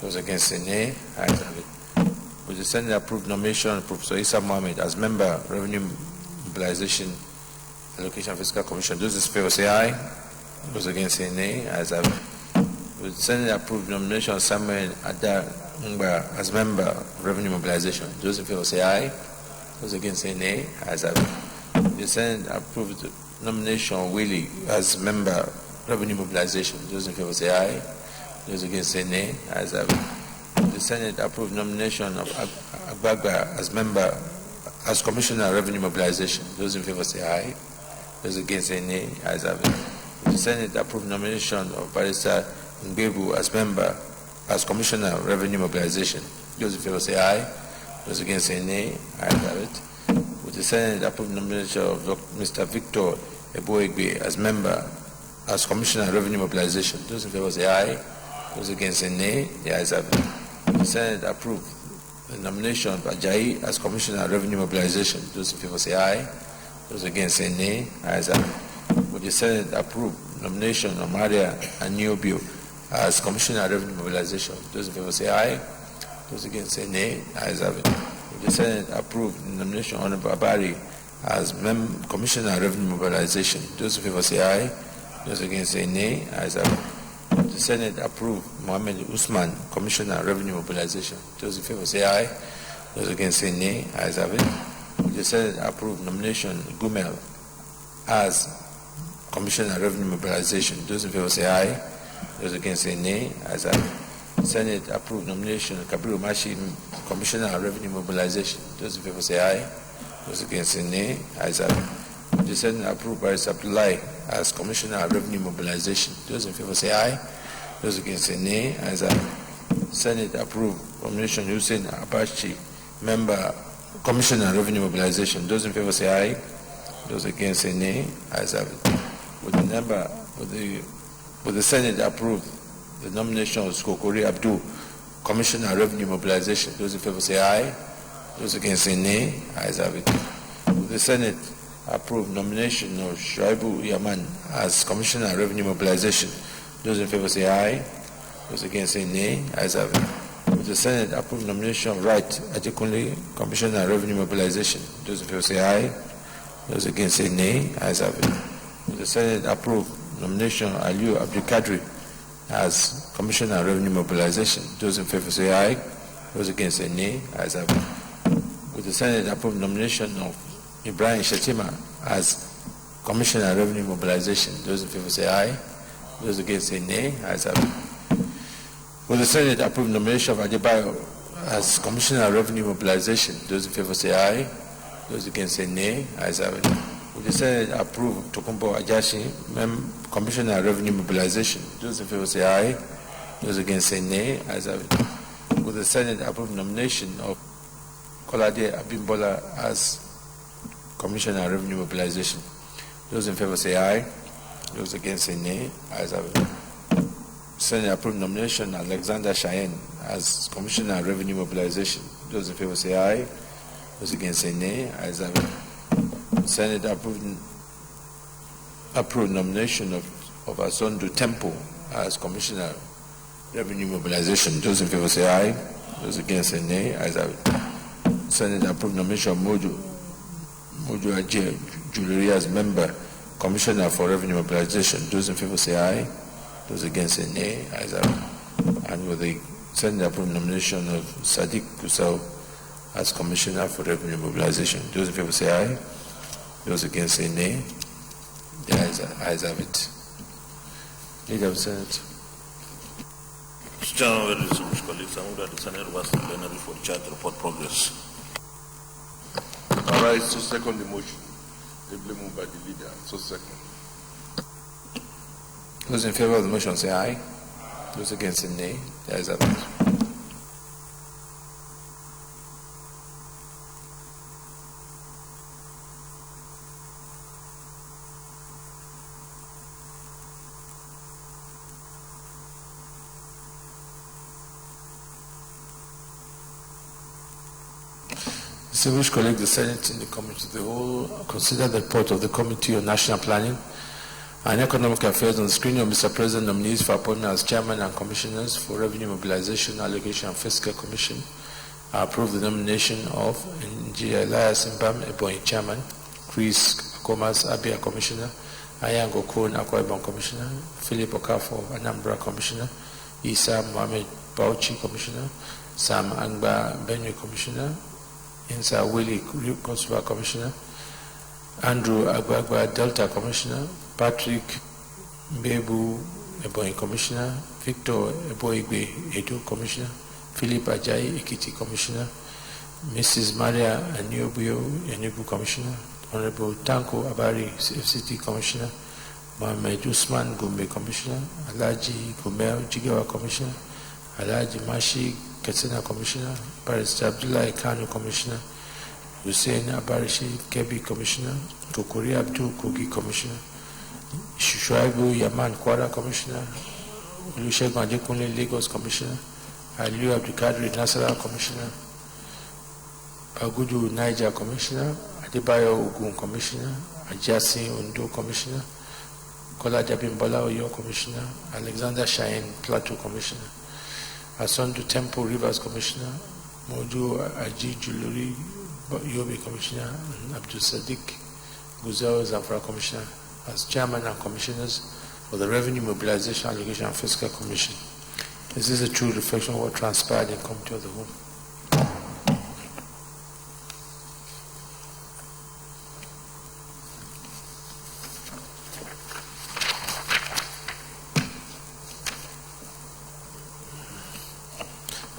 Those against say nay. Ayes have it. Will the Senate approve nomination of Professor Issa Mohammed as Member, Revenue Mobilization Allocation Fiscal Commission? Those in favor say aye. Those against say nay. Ayes have it. Will the Senate approve nomination of Samuel Adar Ngba as Member, Revenue Mobilization? Those in favor say aye. Those against say nay. Ayes have it. Will the Senate approve the nomination of Willie as Member, Revenue Mobilization? Those in favor say aye. Those against say nay. Ayes have it. The Senate approved nomination of Agbagba as Member, as Commissioner, Revenue Mobilization. Those in favor say aye. Those against say nay. Ayes have it. The Senate approved nomination of Barrister Ngbebu as Member, as Commissioner, Revenue Mobilization. Those in favor say aye. Those against say nay. Ayes have it. With the Senate approved nomination of Mr. Victor Eboegbe as Member, as Commissioner, Revenue Mobilization. Those in favor say aye. Those against say nay. The ayes have it. The Senate approved the nomination of Ajayi as Commissioner, Revenue Mobilization. Those in favor say aye. Those against say nay. Ayes have it. With the Senate approved nomination of Maria Aniobio as Commissioner, Revenue Mobilization. Those in favor say aye. Those against say nay. Ayes have it. With the Senate approved the nomination of Honorable Abari as Commissioner, Revenue Mobilization. Those in favor say aye. Those against say nay. Ayes have it. The Senate approved Mohammed Usman, Commissioner, Revenue Mobilization. Those in favor say aye. Those against say nay. Ayes have it. The Senate approved nomination Gumel as Commissioner, Revenue Mobilization. Those in favor say aye. Those against say nay. Ayes have it. The Senate approved nomination Kabiru Mashi, Commissioner, Revenue Mobilization. Those in favor say aye. Those against say nay. Ayes have it. The Senate approved Barrister Abdullahi as Commissioner, Revenue Mobilization. Those in favor say aye. Those against say nay. Ayes have it. Senate approved nomination Hussein Abachi, Member, Commissioner, Revenue Mobilization. Those in favor say aye. Those against say nay. Ayes have it. With the Senate approved the nomination of Skokori Abdul, Commissioner, Revenue Mobilization. Those in favor say aye. Those against say nay. Ayes have it. With the Senate approved nomination of Shuaibu Yaman as Commissioner, Revenue Mobilization. Those in favor say aye. Those against say nay. Ayes have it. With the Senate approved nomination of Wright Adekunle, Commissioner, Revenue Mobilization. Those in favor say aye. Those against say nay. Ayes have it. With the Senate approved nomination of Aliu Abdulkadri as Commissioner, Revenue Mobilization. Those in favor say aye. Those against say nay. Ayes have it. With the Senate approved nomination of Ibrahim Shetima as Commissioner, Revenue Mobilization. Those in favor say aye. Those against say nay. Ayes have it. Will the Senate approve nomination of Adebayo as Commissioner, Revenue Mobilization? Those in favor say aye. Those against say nay. Ayes have it. Will the Senate approve Tokumbo Ajashi, Commissioner, Revenue Mobilization? Those in favor say aye. Those against say nay. Ayes have it. Will the Senate approve nomination of Kolade Abimbola as Commissioner, Revenue Mobilization? Those in favor say aye. Those against say nay. Ayes have it. Senate approved nomination of Alexander Cheyenne as Commissioner, Revenue Mobilization. Those in favor say aye. Those against say nay. Ayes have it. Senate approved nomination of Azondo Temple as Commissioner, Revenue Mobilization. Those in favor say aye. Those against say nay. Ayes have it. Senate approved nomination of Mojo Ajay Jewelry as Member, Commissioner for Revenue Mobilization. Those in favor say aye. Those against say nay. Ayes have it. And with the Senate approved nomination of Sadiq Kusau as Commissioner for Revenue Mobilization. Those in favor say aye. Those against say nay. The ayes have it. Leader of the Senate.
Mr. Chairman, very distinguished colleagues, I move that the Senate reverse the plenary for the charge to report progress.
I rise to second the motion. Ably moved by the leader. So second.
Those in favor of the motion say aye. Those against say nay. The ayes have it. Distinguished colleagues, the Senate in the Committee of the Whole consider the report of the Committee on National Planning and Economic Affairs on the screening of Mr. President nominees for appointment as Chairman and Commissioners for Revenue Mobilization, Allocation and Fiscal Commission. I approve the nomination of Engineer Elias Mbam Ebonyi Chairman, Chris Akomas Abia Commissioner, Ayango Kon Akwa Ibom Commissioner, Philip Okafo Anambra Commissioner, Isa Mohamed Bauchi Commissioner, Sam Angba Benue Commissioner, Insa Willie Consular Commissioner, Andrew Agbagba Delta Commissioner, Patrick Mbebu Ebonyi Commissioner, Victor Eboigbe Edo Commissioner, Philip Ajayi Ekiti Commissioner, Mrs. Maria Aniobuyo Yanubu Commissioner, Honorable Tanko Abari FCT Commissioner, Mohamed Usman Gombe Commissioner, Alhaji Gomel Jigawa Commissioner, Alhaji Mashi Katsina Commissioner, Barrister Abdullah Kanu Commissioner, Hussein Abarishi Kebi Commissioner, Kokori Abdul Kogi Commissioner, Shuaibu Yaman Kwara Commissioner, Olusegun Adekunle Lagos Commissioner, Aliyu Abdulkadir Nasara Commissioner, Agudu Niger Commissioner, Adebayo Ogun Commissioner, Ajasi Ondo Commissioner, Kola Jabimbola Oyo Commissioner, Alexander Shain Plateau Commissioner, Asondu Temple Rivers Commissioner, Modu Aji Juluri Yobe Commissioner, and Abdul Sadiq Guzel Zamfara Commissioner as Chairman and Commissioners for the Revenue Mobilization, Allocation and Fiscal Commission. This is a true reflection of what transpired in Committee of the Whole.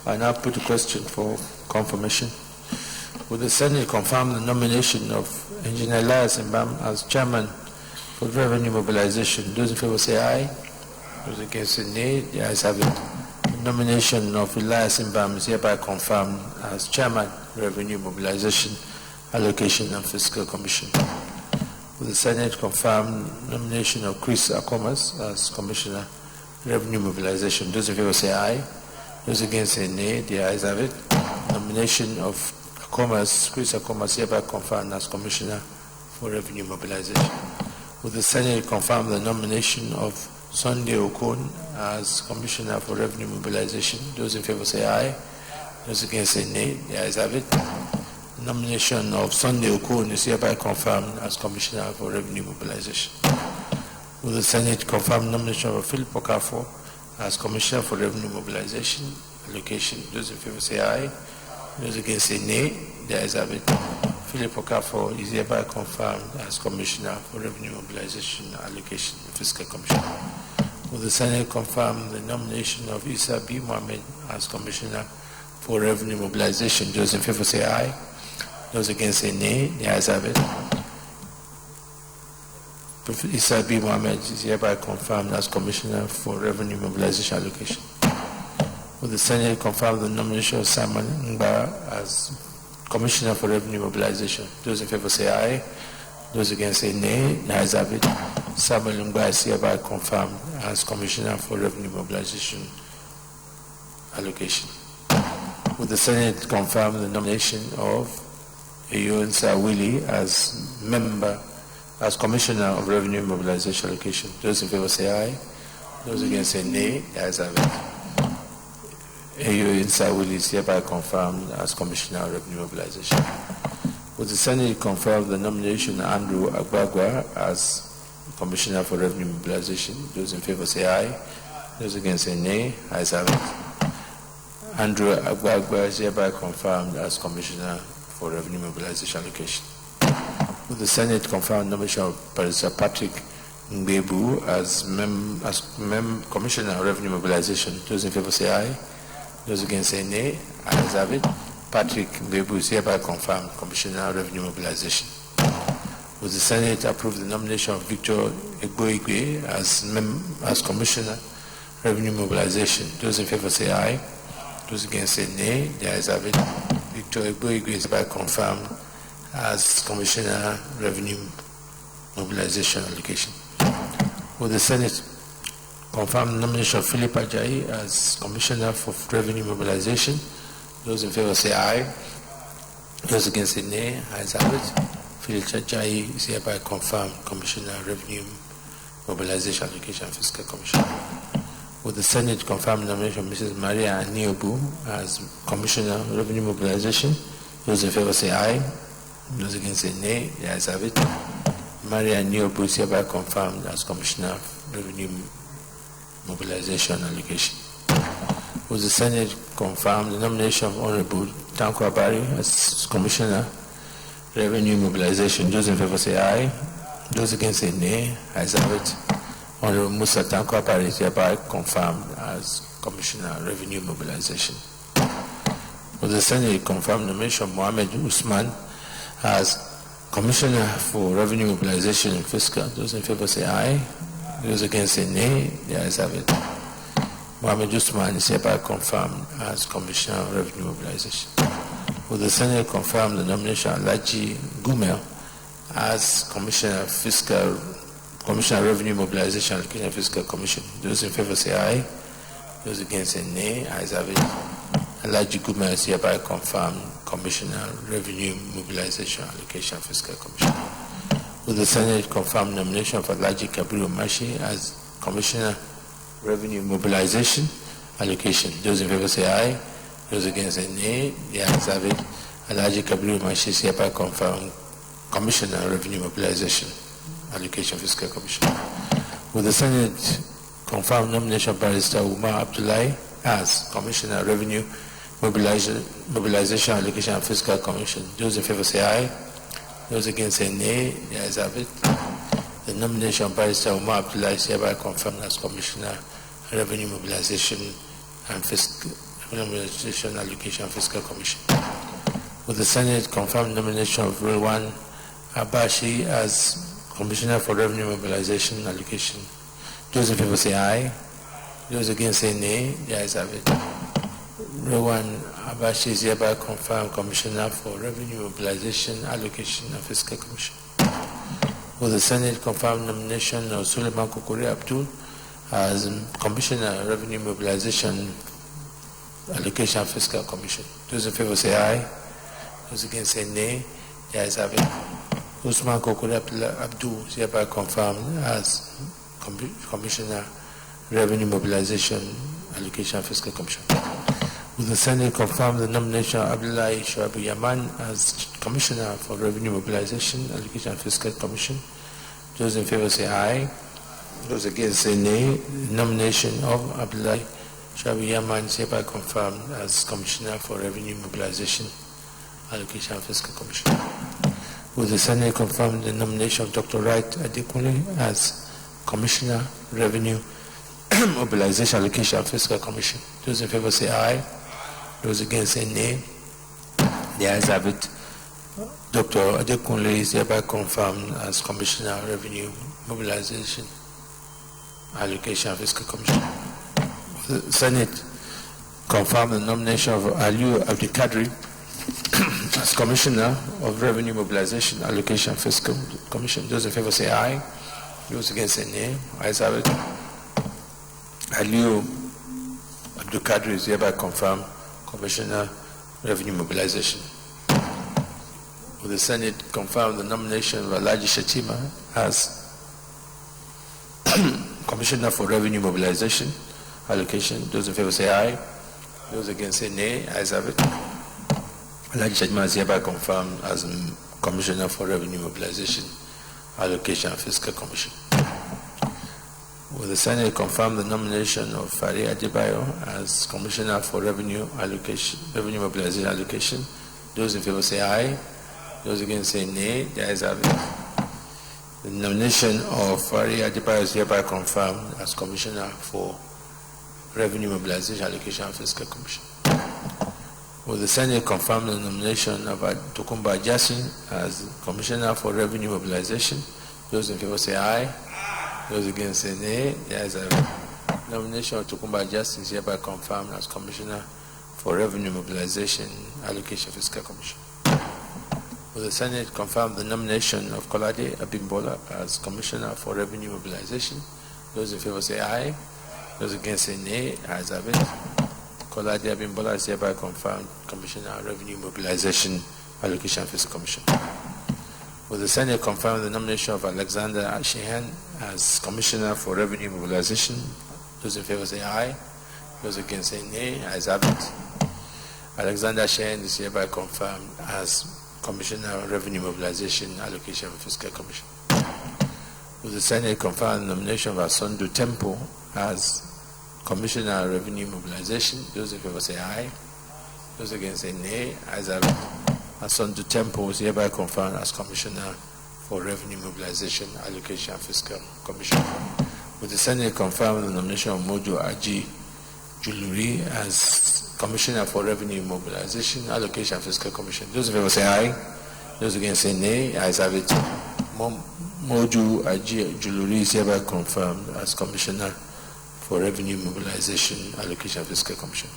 I now put a question for confirmation. Will the Senate confirm the nomination of Engineer Elias Mbam as Chairman for Revenue Mobilization? Those in favor say aye. Those against say nay. The ayes have it. The nomination of Elias Mbam is hereby confirmed as Chairman, Revenue Mobilization, Allocation and Fiscal Commission. Will the Senate confirm the nomination of Chris Akomas as Commissioner, Revenue Mobilization? Those in favor say aye. Those against say nay. The ayes have it. Nomination of Chris Akomas hereby confirmed as Commissioner for Revenue Mobilization. Will the Senate confirm the nomination of Sunday Okon as Commissioner for Revenue Mobilization? Those in favor say aye. Those against say nay. The ayes have it. The nomination of Sunday Okon is hereby confirmed as Commissioner for Revenue Mobilization. Will the Senate confirm the nomination of Philip Okafo as Commissioner for Revenue Mobilization, Allocation? Those in favor say aye. Those against say nay. The ayes have it. Philip Okafo is hereby confirmed as Commissioner for Revenue Mobilization, Allocation and Fiscal Commission. Will the Senate confirm the nomination of Isa B. Mohammed as Commissioner for Revenue Mobilization? Those in favor say aye. Those against say nay. The ayes have it. Isa B. Mohammed is hereby confirmed as Commissioner for Revenue Mobilization, Allocation. Will the Senate confirm the nomination of Simon Ngba as Commissioner for Revenue Mobilization? Those in favor say aye. Those against say nay. The ayes have it. Samuel Ngba is hereby confirmed as Commissioner for Revenue Mobilization, Allocation. Will the Senate confirm the nomination of Eyonsa Willie as Commissioner of Revenue Mobilization, Allocation? Those in favor say aye. Those against say nay. The ayes have it. Eyonsa Willie is hereby confirmed as Commissioner of Revenue Mobilization. Will the Senate confirm the nomination of Andrew Agbagba as Commissioner for Revenue Mobilization? Those in favor say aye. Those against say nay. Ayes have it. Andrew Agbagba is hereby confirmed as Commissioner for Revenue Mobilization, Allocation. Will the Senate confirm the nomination of Barrister Patrick Mbebu as Commissioner of Revenue Mobilization? Those in favor say aye. Those against say nay. Ayes have it. Patrick Mbebu is hereby confirmed Commissioner Revenue Mobilization. Will the Senate approve the nomination of Victor Egboigwe as Commissioner Revenue Mobilization? Those in favor say aye. Those against say nay. The ayes have it. Victor Egboigwe is hereby confirmed as Commissioner Revenue Mobilization Allocation. Will the Senate confirm the nomination of Philip Ajayi as Commissioner for Revenue Mobilization? Those in favor say aye. Those against say nay. Ayes have it. Philip Ajayi is hereby confirmed Commissioner Revenue Mobilization Allocation and Fiscal Commission. Will the Senate confirm the nomination of Mrs. Maria Niobu as Commissioner Revenue Mobilization? Those in favor say aye. Those against say nay. The ayes have it. Maria Niobu is hereby confirmed as Commissioner Revenue Mobilization Allocation. Will the Senate confirm the nomination of Honorable Tanko Abari as Commissioner Revenue Mobilization? Those in favor say aye. Those against say nay. Ayes have it. Honorable Musa Tanko Abari is hereby confirmed as Commissioner Revenue Mobilization. Will the Senate confirm the nomination of Mohammed Usman as Commissioner for Revenue Mobilization and Fiscal? Those in favor say aye. Those against say nay. The ayes have it. Mohammed Usman is hereby confirmed as Commissioner of Revenue Mobilization. Will the Senate confirm the nomination of Laji Gumel as Commissioner Fiscal, Commissioner Revenue Mobilization and Fiscal Commission? Those in favor say aye. Those against say nay. Ayes have it. Laji Gumel is hereby confirmed Commissioner Revenue Mobilization Allocation Fiscal Commission. Will the Senate confirm nomination of Alaji Kabiru Mashi as Commissioner Revenue Mobilization Allocation? Those in favor say aye. Those against say nay. The ayes have it. Alaji Kabiru Mashi is hereby confirmed Commissioner Revenue Mobilization Allocation Fiscal Commission. Will the Senate confirm nomination of Barrister Umar Abdullahi as Commissioner Revenue Mobilization Allocation and Fiscal Commission? Those in favor say aye. Those against say nay. The ayes have it. The nomination of Barrister Umar Abdullah is hereby confirmed as Commissioner Revenue Mobilization and Fiscal Mobilization Allocation and Fiscal Commission. Will the Senate confirm nomination of Rilwan Abashi as Commissioner for Revenue Mobilization Allocation? Those in favor say aye. Those against say nay. The ayes have it. Rilwan Abashi is hereby confirmed Commissioner for Revenue Mobilization Allocation and Fiscal Commission. Will the Senate confirm nomination of Suleiman Kokori Abdul as Commissioner Revenue Mobilization Allocation and Fiscal Commission? Those in favor say aye. Those against say nay. The ayes have it. Usman Kokori Abdul is hereby confirmed as Commissioner Revenue Mobilization Allocation and Fiscal Commission. Will the Senate confirm the nomination of Abdullahi Shuabu Yaman as Commissioner for Revenue Mobilization, Allocation and Fiscal Commission? Those in favor say aye. Those against say nay. The nomination of Abdullahi Shuabu Yaman is hereby confirmed as Commissioner for Revenue Mobilization, Allocation and Fiscal Commission. Will the Senate confirm the nomination of Dr. Wright Adekunle as Commissioner Revenue Mobilization, Allocation and Fiscal Commission? Those in favor say aye. Those against say nay. The ayes have it. Dr. Adekunle is hereby confirmed as Commissioner Revenue Mobilization, Allocation and Fiscal Commission. The Senate confirm the nomination of Aliu Abdikadri as Commissioner of Revenue Mobilization, Allocation and Fiscal Commission. Those in favor say aye. Those against say nay. Ayes have it. Aliu Abdikadri is hereby confirmed Commissioner Revenue Mobilization. Will the Senate confirm the nomination of Alaji Shatima as Commissioner for Revenue Mobilization Allocation? Those in favor say aye. Those against say nay. Ayes have it. Alaji Shatima is hereby confirmed as Commissioner for Revenue Mobilization Allocation and Fiscal Commission. Will the Senate confirm the nomination of Fari Adebayo as Commissioner for Revenue Mobilization Allocation? Those in favor say aye. Those against say nay. The ayes have it. The nomination of Fari Adebayo is hereby confirmed as Commissioner for Revenue Mobilization Allocation and Fiscal Commission. Will the Senate confirm the nomination of Tokumba Jasin as Commissioner for Revenue Mobilization? Those in favor say aye. Those against say nay. There is a nomination of Tokumba Jasin is hereby confirmed as Commissioner for Revenue Mobilization, Allocation Fiscal Commission. Will the Senate confirm the nomination of Kolade Abimbola as Commissioner for Revenue Mobilization? Those in favor say aye. Those against say nay. Ayes have it. Kolade Abimbola is hereby confirmed Commissioner of Revenue Mobilization, Allocation Fiscal Commission. Will the Senate confirm the nomination of Alexander Ashehan as Commissioner for Revenue Mobilization? Those in favor say aye. Those against say nay. Ayes have it. Alexander Ashehan is hereby confirmed as Commissioner of Revenue Mobilization, Allocation Fiscal Commission. Will the Senate confirm the nomination of Asundu Tempo as Commissioner of Revenue Mobilization? Those in favor say aye. Those against say nay. Ayes have it. Asundu Tempo is hereby confirmed as Commissioner for Revenue Mobilization, Allocation Fiscal Commission. Will the Senate confirm the nomination of Mojo Aji Juluri as Commissioner for Revenue Mobilization, Allocation Fiscal Commission? Those in favor say aye. Those against say nay. Ayes have it. Moju Aji Juluri is hereby confirmed as Commissioner for Revenue Mobilization, Allocation Fiscal Commission.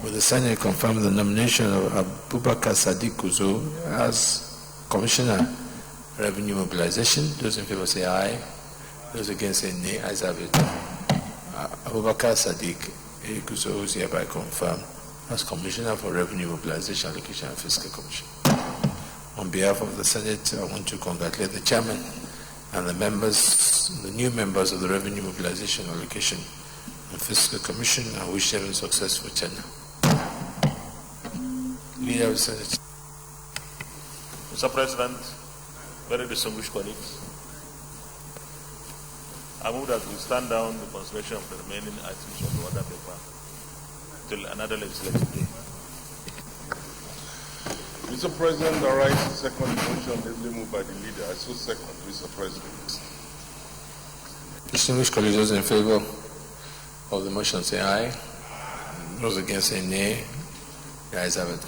Will the Senate confirm the nomination of Abubakar Sadiq Kuzo as Commissioner Revenue Mobilization? Those in favor say aye. Those against say nay. Ayes have it. Abubakar Sadiq Kuzo is hereby confirmed as Commissioner for Revenue Mobilization, Allocation and Fiscal Commission. On behalf of the Senate, I want to congratulate the Chairman and the members, the new members of the Revenue Mobilization, Allocation and Fiscal Commission, and wish them a successful tenure. Leader of the Senate.
Mr. President, very distinguished colleagues, I move that we stand down the consideration of the remaining items of the order paper till another legislative day.
Mr. President, I rise the second motion ably moved by the leader. I so second, Mr. President.
Distinguished colleagues, those in favor of the motion say aye. Those against say nay. The ayes have it.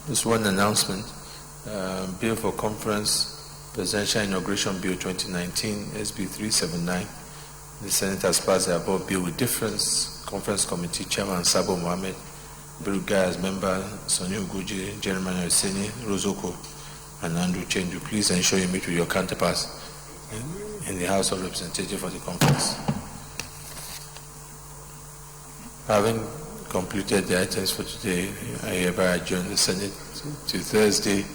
Just one announcement. Bill for Conference, Presidential Inauguration Bill 2019, SB 379. The Senate has passed the above bill with difference. Conference Committee Chairman Sabo Mohammed, Bill Guy member, Sonny Uguji, Chairman Seni, Rozoko, and Andrew Chendu. Please ensure you meet with your counterparts in the House of Representatives for the conference. Having completed the items for today, I hereby adjourn the Senate to Thursday.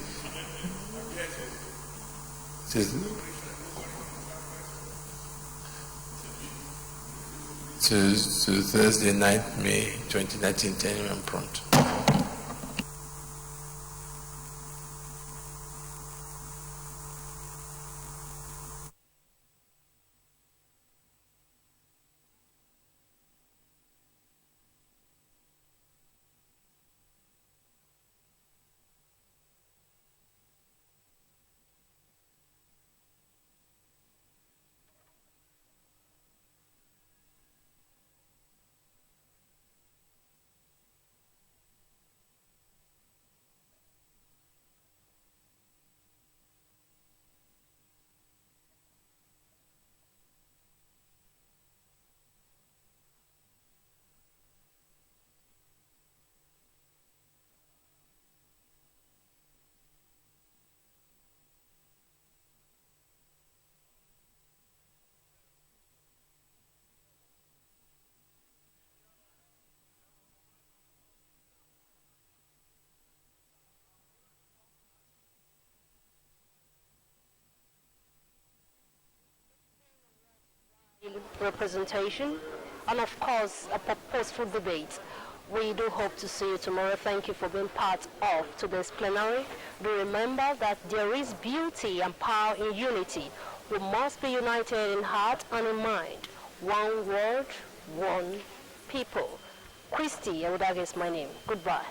To Thursday, 9th May 2019, 10 a.m. prompt.
Representation and of course a purposeful debate. We do hope to see you tomorrow. Thank you for being part of today's plenary. Do remember that there is beauty and power in unity. We must be united in heart and in mind. One world, one people. Christy Ewodaga is my name. Goodbye.